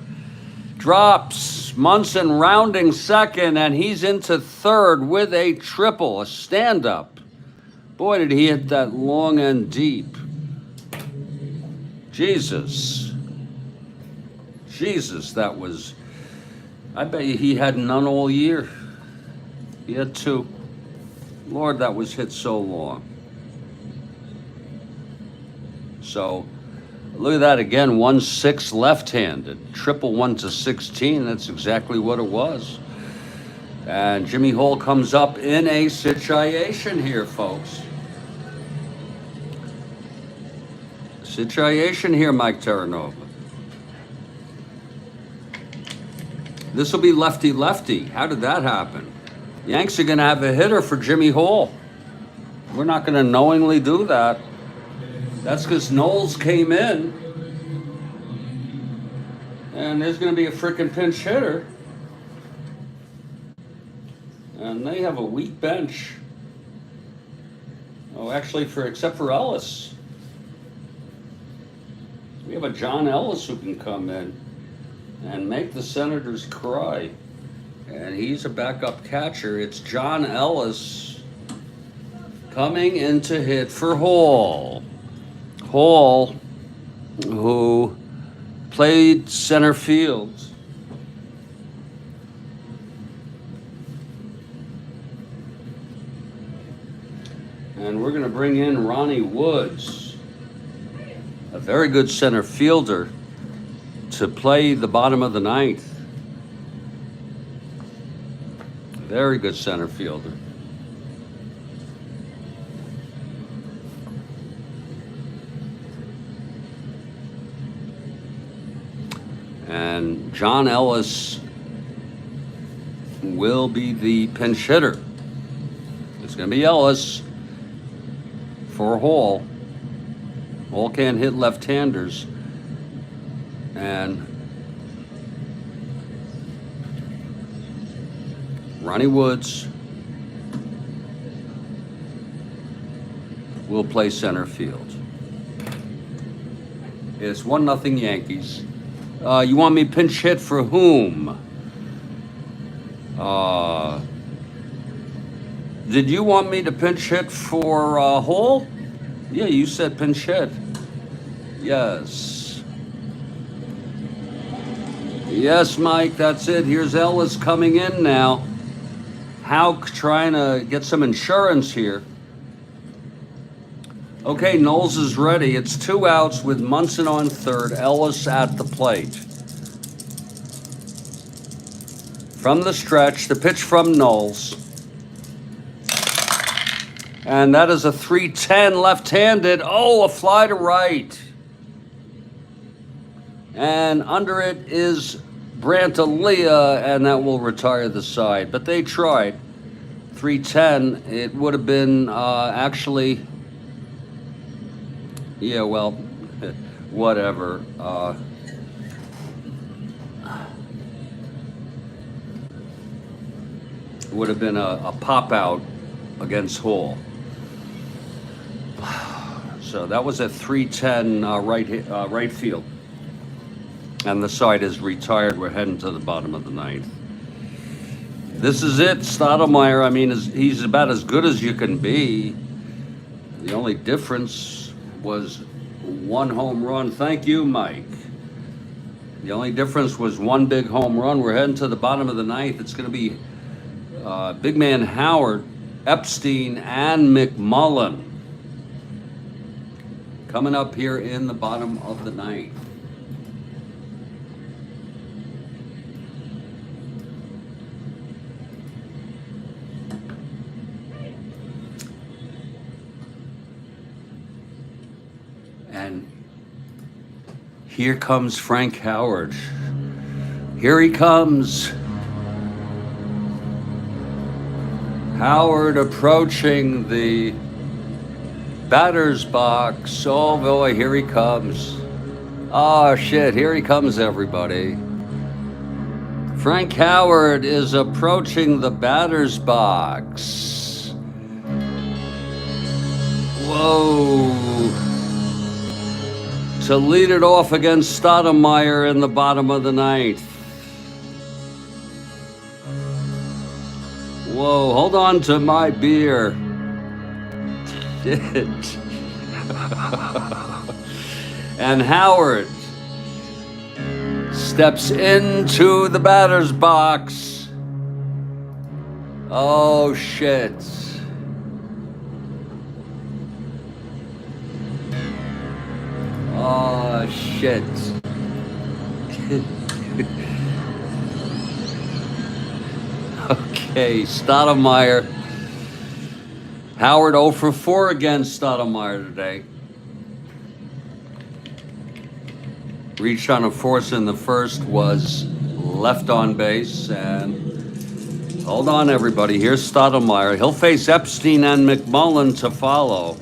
Drops. Munson rounding second, and he's into third with a triple, a stand-up. Boy, did he hit that long and deep. Jesus, that was... I bet you he had none all year. He had 2. Lord, that was hit so long. So, look at that again, 1-6 left-handed. Triple 1-16, that's exactly what it was. And Jimmy Hall comes up in a situation here, folks. Situation here, Mike Terranova. This will be lefty-lefty. How did that happen? Yanks are going to have a hitter for Jimmy Hall. We're not going to knowingly do that. That's because Knowles came in. And there's going to be a freaking pinch hitter. And they have a weak bench. Oh, actually, except for Ellis. We have a John Ellis who can come in and make the Senators cry. And he's a backup catcher. It's John Ellis coming in to hit for Hall. Hall, who played center field. And we're going to bring in Ronnie Woods, a very good center fielder, to play the bottom of the ninth. Very good center fielder. And John Ellis will be the pinch hitter. It's going to be Ellis for Hall. Hall can't hit left-handers. And Ronnie Woods will play center field. It's 1-0 Yankees. You want me pinch hit for whom? Did you want me to pinch hit for Hall? Yeah, you said pinch hit. Yes. Yes, Mike, that's it. Here's Ellis coming in now. Hauk trying to get some insurance here. Okay, Knowles is ready. It's 2 outs with Munson on third, Ellis at the plate. From the stretch, the pitch from Knowles. And that is a 3-10 left-handed. Oh, a fly to right. And under it is Brantalia, and that will retire the side. But they tried. 3-10. It would have been actually... Yeah, well, whatever. Would have been a pop-out against Hall. So that was a 3-10 right field. And the side is retired. We're heading to the bottom of the ninth. This is it. Strat-O-Matic, I mean, he's about as good as you can be. The only difference was 1 home run. Thank you, Mike. The only difference was 1 big home run. We're heading to the bottom of the ninth. It's going to be big man Howard, Epstein, and McMullen coming up here in the bottom of the ninth. And here comes Frank Howard. Here he comes. Howard approaching the batter's box. Oh boy, here he comes. Oh shit, here he comes, everybody. Frank Howard is approaching the batter's box. Whoa. To lead it off against Strat-O-Matic in the bottom of the ninth. Whoa, hold on to my beer. And Howard steps into the batter's box. Oh, shit. Oh, shit. Okay, Strat-O-Matic. Howard 0 for 4 against Strat-O-Matic today. Reached on a force in the first, was left on base, and hold on, everybody. Here's Strat-O-Matic. He'll face Epstein and McMullen to follow.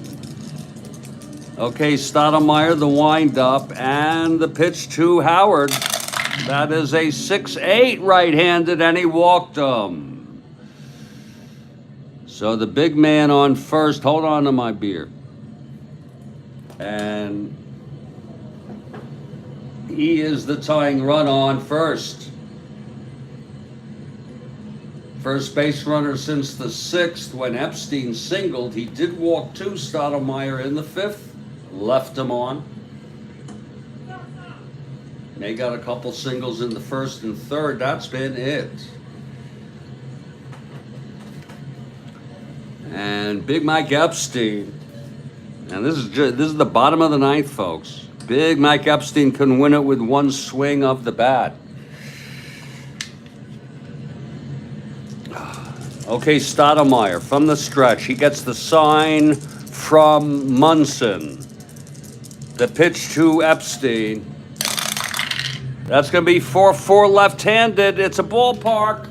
Okay, Strat-O-Matic, the wind-up, and the pitch to Howard. That is a 6-8 right-handed, and he walked him. So the big man on first, hold on to my beer. And he is the tying run on first. First base runner since the 6th when Epstein singled. He did walk 2, Strat-O-Matic in the 5th. Left him on. They got a couple singles in the 1st and 3rd. That's been it. And Big Mike Epstein. And this is the bottom of the ninth, folks. Big Mike Epstein couldn't win it with 1 swing of the bat. Okay, Stoudemire from the stretch. He gets the sign from Munson. The pitch to Epstein. That's going to be 4-4 left-handed. It's a ballpark.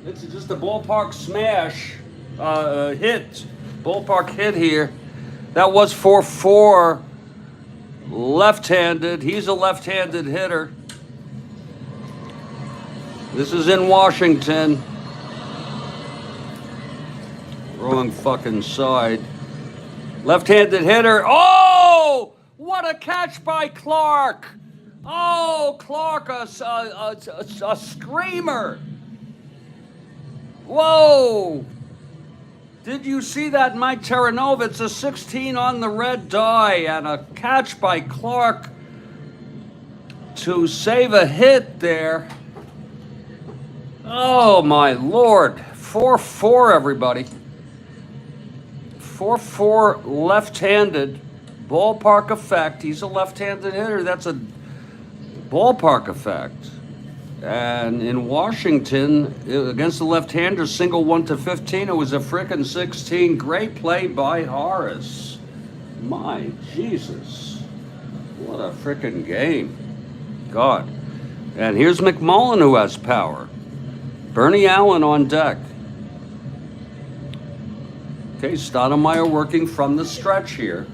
It's just a ballpark smash hit. Ballpark hit here. That was 4-4 left-handed. He's a left-handed hitter. This is in Washington. Wrong fucking side. Left-handed hitter. Oh! What a catch by Clark! Oh, Clark, a screamer. Whoa! Did you see that, Mike Terranova? It's a 16 on the red die and a catch by Clark to save a hit there. Oh, my Lord. 4-4, everybody. 4-4 left-handed. Ballpark effect. He's a left-handed hitter. That's a ballpark effect. And in Washington, against the left-hander, single 1-15, it was a frickin' 16. Great play by Horace. My Jesus. What a frickin' game. God. And here's McMullen, who has power. Bernie Allen on deck. Okay, Stoudemire working from the stretch here.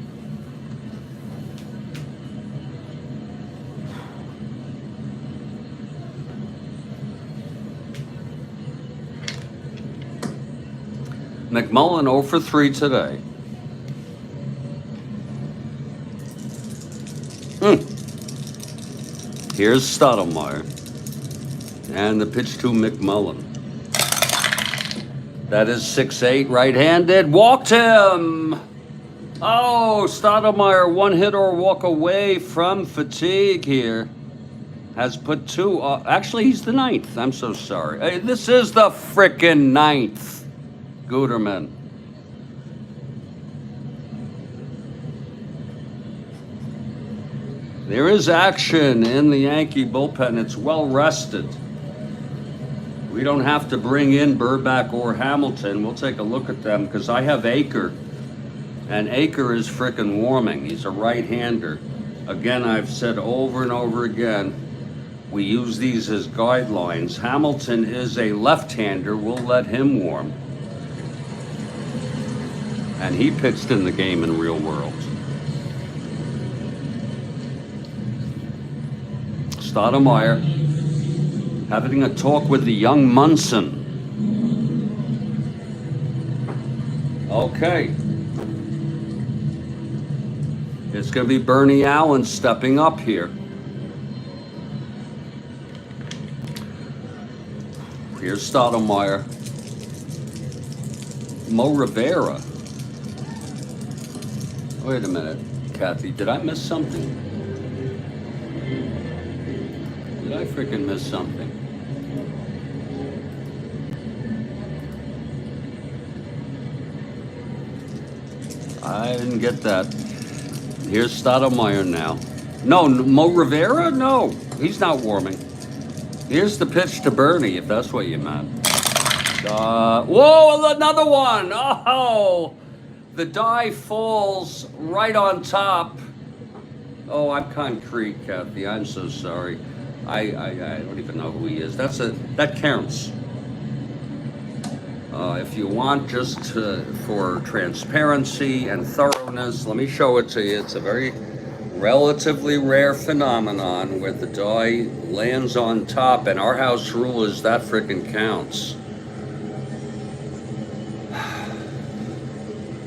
McMullen 0 for 3 today. Here's Stoudemire. And the pitch to McMullen. That is 6-8 right-handed. Walked him! Oh, Stoudemire, one hit or walk away from fatigue here. Has put 2. Actually, he's the 9th. I'm so sorry. Hey, this is the frickin' 9th. Guterman. There is action in the Yankee bullpen. It's well rested. We don't have to bring in Burback or Hamilton. We'll take a look at them because I have Aker. And Aker is frickin' warming. He's a right-hander. Again, I've said over and over again, we use these as guidelines. Hamilton is a left-hander. We'll let him warm. And he pitched in the game in real world. Stoudemire having a talk with the young Munson. Okay. It's going to be Bernie Allen stepping up here. Here's Stoudemire. Mo Rivera. Wait a minute, Kathy. Did I miss something? Did I freaking miss something? I didn't get that. Here's Stoudemire now. No, Mo Rivera? No, he's not warming. Here's the pitch to Bernie, if that's what you meant. Whoa, another one! Oh, the die falls right on top. Oh, I'm concrete, Kathy. I'm so sorry. I don't even know who he is. That counts. If you want just for transparency and thoroughness, let me show it to you. It's a very relatively rare phenomenon where the die lands on top, and our house rule is that frickin' counts.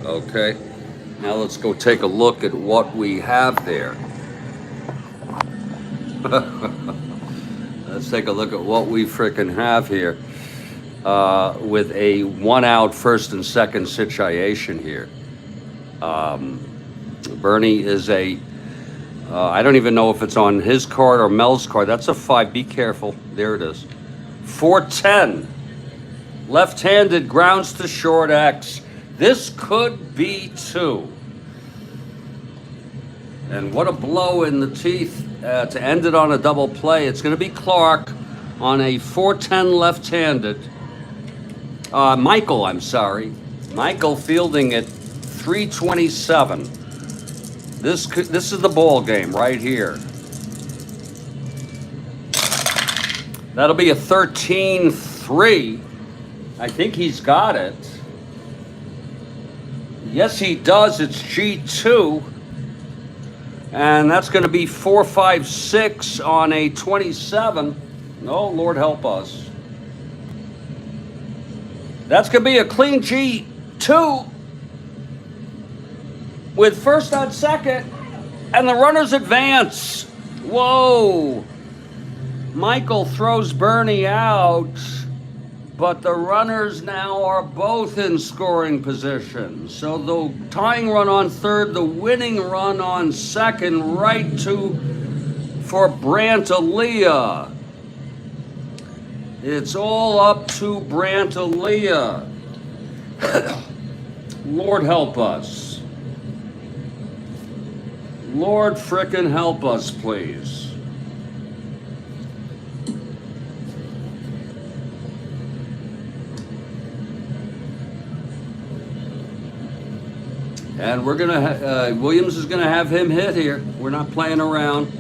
Okay, now let's go take a look at what we have there. Let's take a look at what we frickin' have here. With a 1-out first and second situation here. Bernie is I don't even know if it's on his card or Mel's card. That's a 5. Be careful. There it is. 4-10. Left-handed grounds to short X. This could be 2. And what a blow in the teeth to end it on a double play. It's going to be Clark on a 4-10 left-handed. Michael, I'm sorry. Michael fielding at 327. This is the ball game right here. That'll be a 13-3. I think he's got it. Yes, he does. It's G2. And that's going to be 456 on a 27. Oh, Lord help us. That's going to be a clean G2 with first on second. And the runners advance. Whoa. Michael throws Bernie out. But the runners now are both in scoring position. So the tying run on third, the winning run on second, right for Brantalia. It's all up to Brantalia. Lord help us. Lord frickin' help us, please. And we're gonna, Williams is gonna have him hit here. We're not playing around.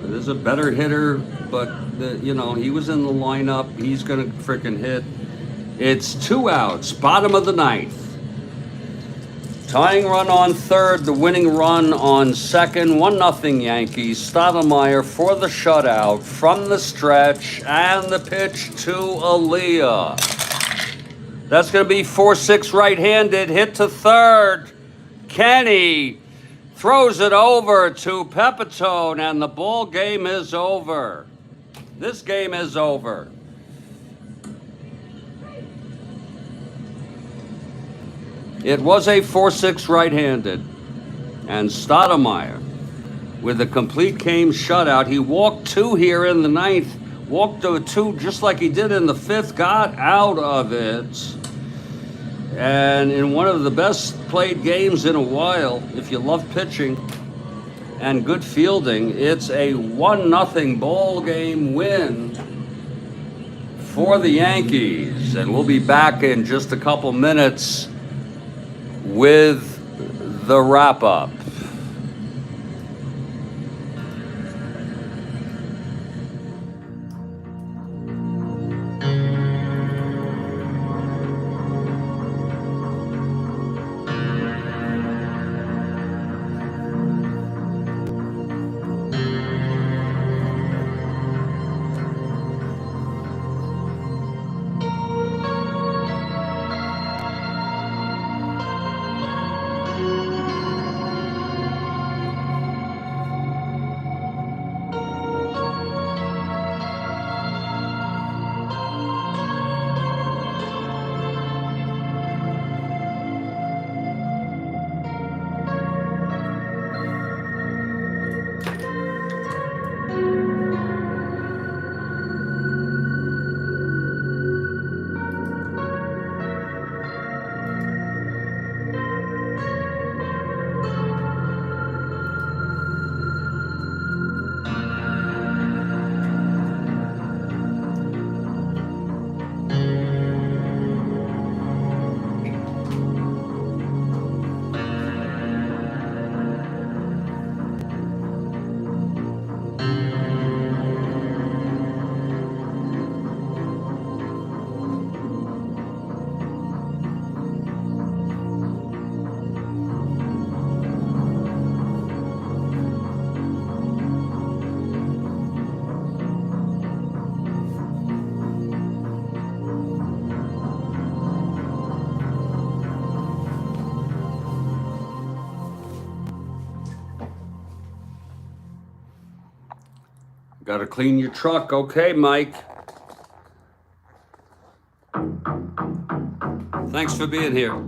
There's a better hitter, but he was in the lineup. He's gonna frickin' hit. It's 2 outs, bottom of the ninth. Tying run on third, the winning run on second. 1-0 Yankees. Strat-O-Matic for the shutout from the stretch, and the pitch to Aaliyah. That's going to be 4-6 right-handed, hit to third. Kenny throws it over to Pepitone, and the ball game is over. This game is over. It was a 4-6 right-handed, and Strat-O-Matic with a complete game shutout. He walked 2 here in the ninth. Walked to a 2 just like he did in the fifth, got out of it. And in one of the best played games in a while, if you love pitching and good fielding, it's a 1-0 ball game win for the Yankees. And we'll be back in just a couple minutes with the wrap-up. Got to clean your truck. Okay, Mike. Thanks for being here.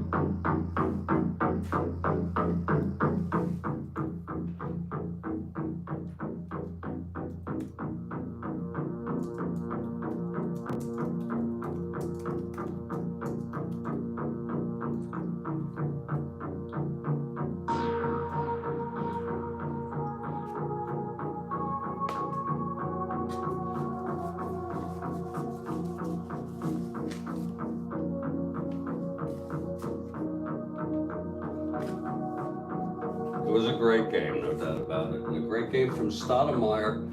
was a great game, no doubt about it. And a great game from Strat-O-Matic.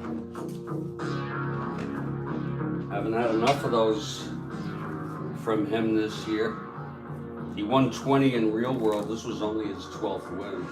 Haven't had enough of those from him this year. He won 20 in real world. This was only his 12th win.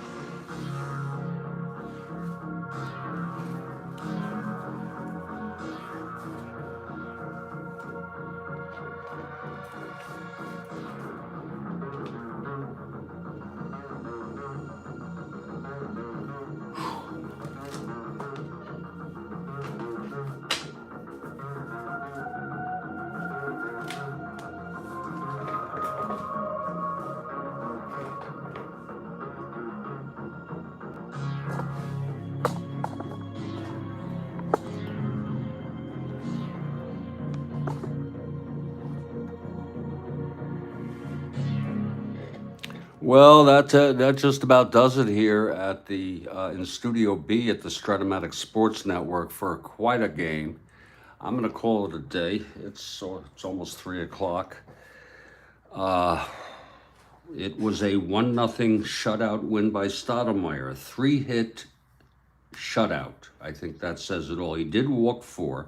Well, that just about does it here at the in Studio B at the Strat-O-Matic Sports Network for quite a game. I'm going to call it a day. It's almost 3 o'clock. It was a 1-0 shutout win by Strat-O-Matic, a 3-hit shutout. I think that says it all. He did walk 4.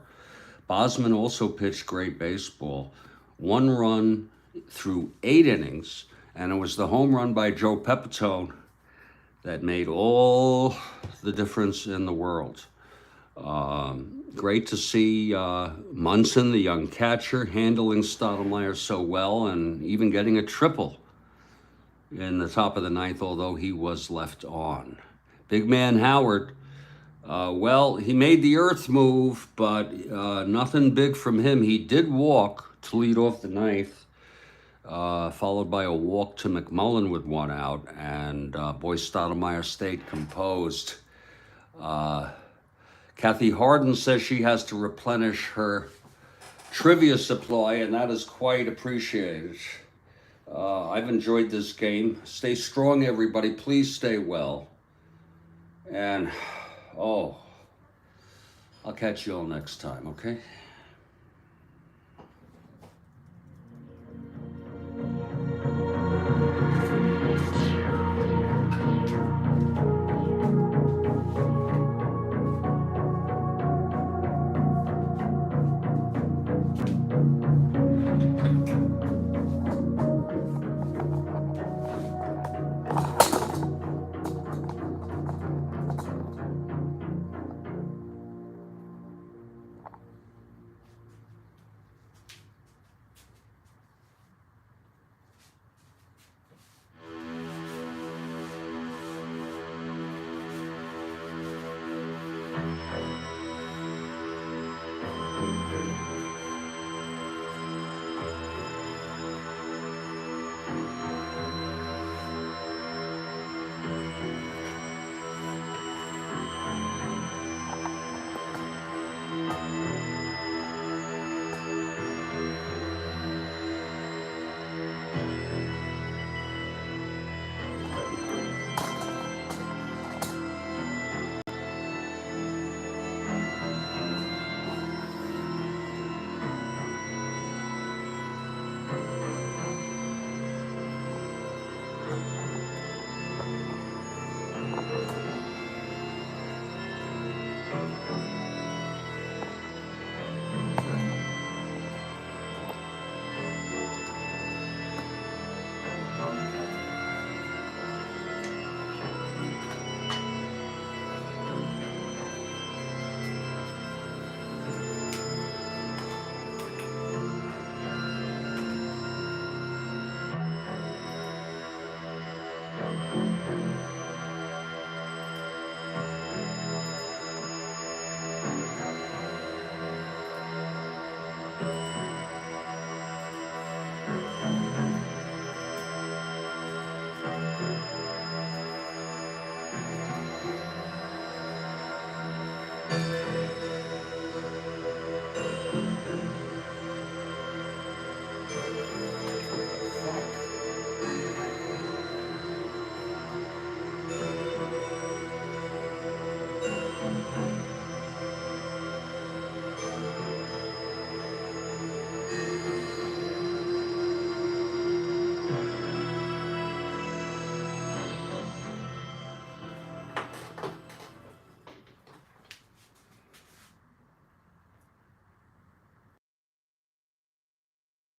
Bosman also pitched great baseball. 1 run through 8 innings. And it was the home run by Joe Pepitone that made all the difference in the world. Great to see Munson, the young catcher, handling Strat-O-Matic so well and even getting a triple in the top of the 9th, although he was left on. Big man Howard, well, he made the earth move, but nothing big from him. He did walk to lead off the 9th. Followed by a walk to McMullen with 1 out, and boy, Strat-O-Matic stayed composed. Kathy Harden says she has to replenish her trivia supply, and that is quite appreciated. I've enjoyed this game. Stay strong, everybody. Please stay well. And, I'll catch you all next time, okay?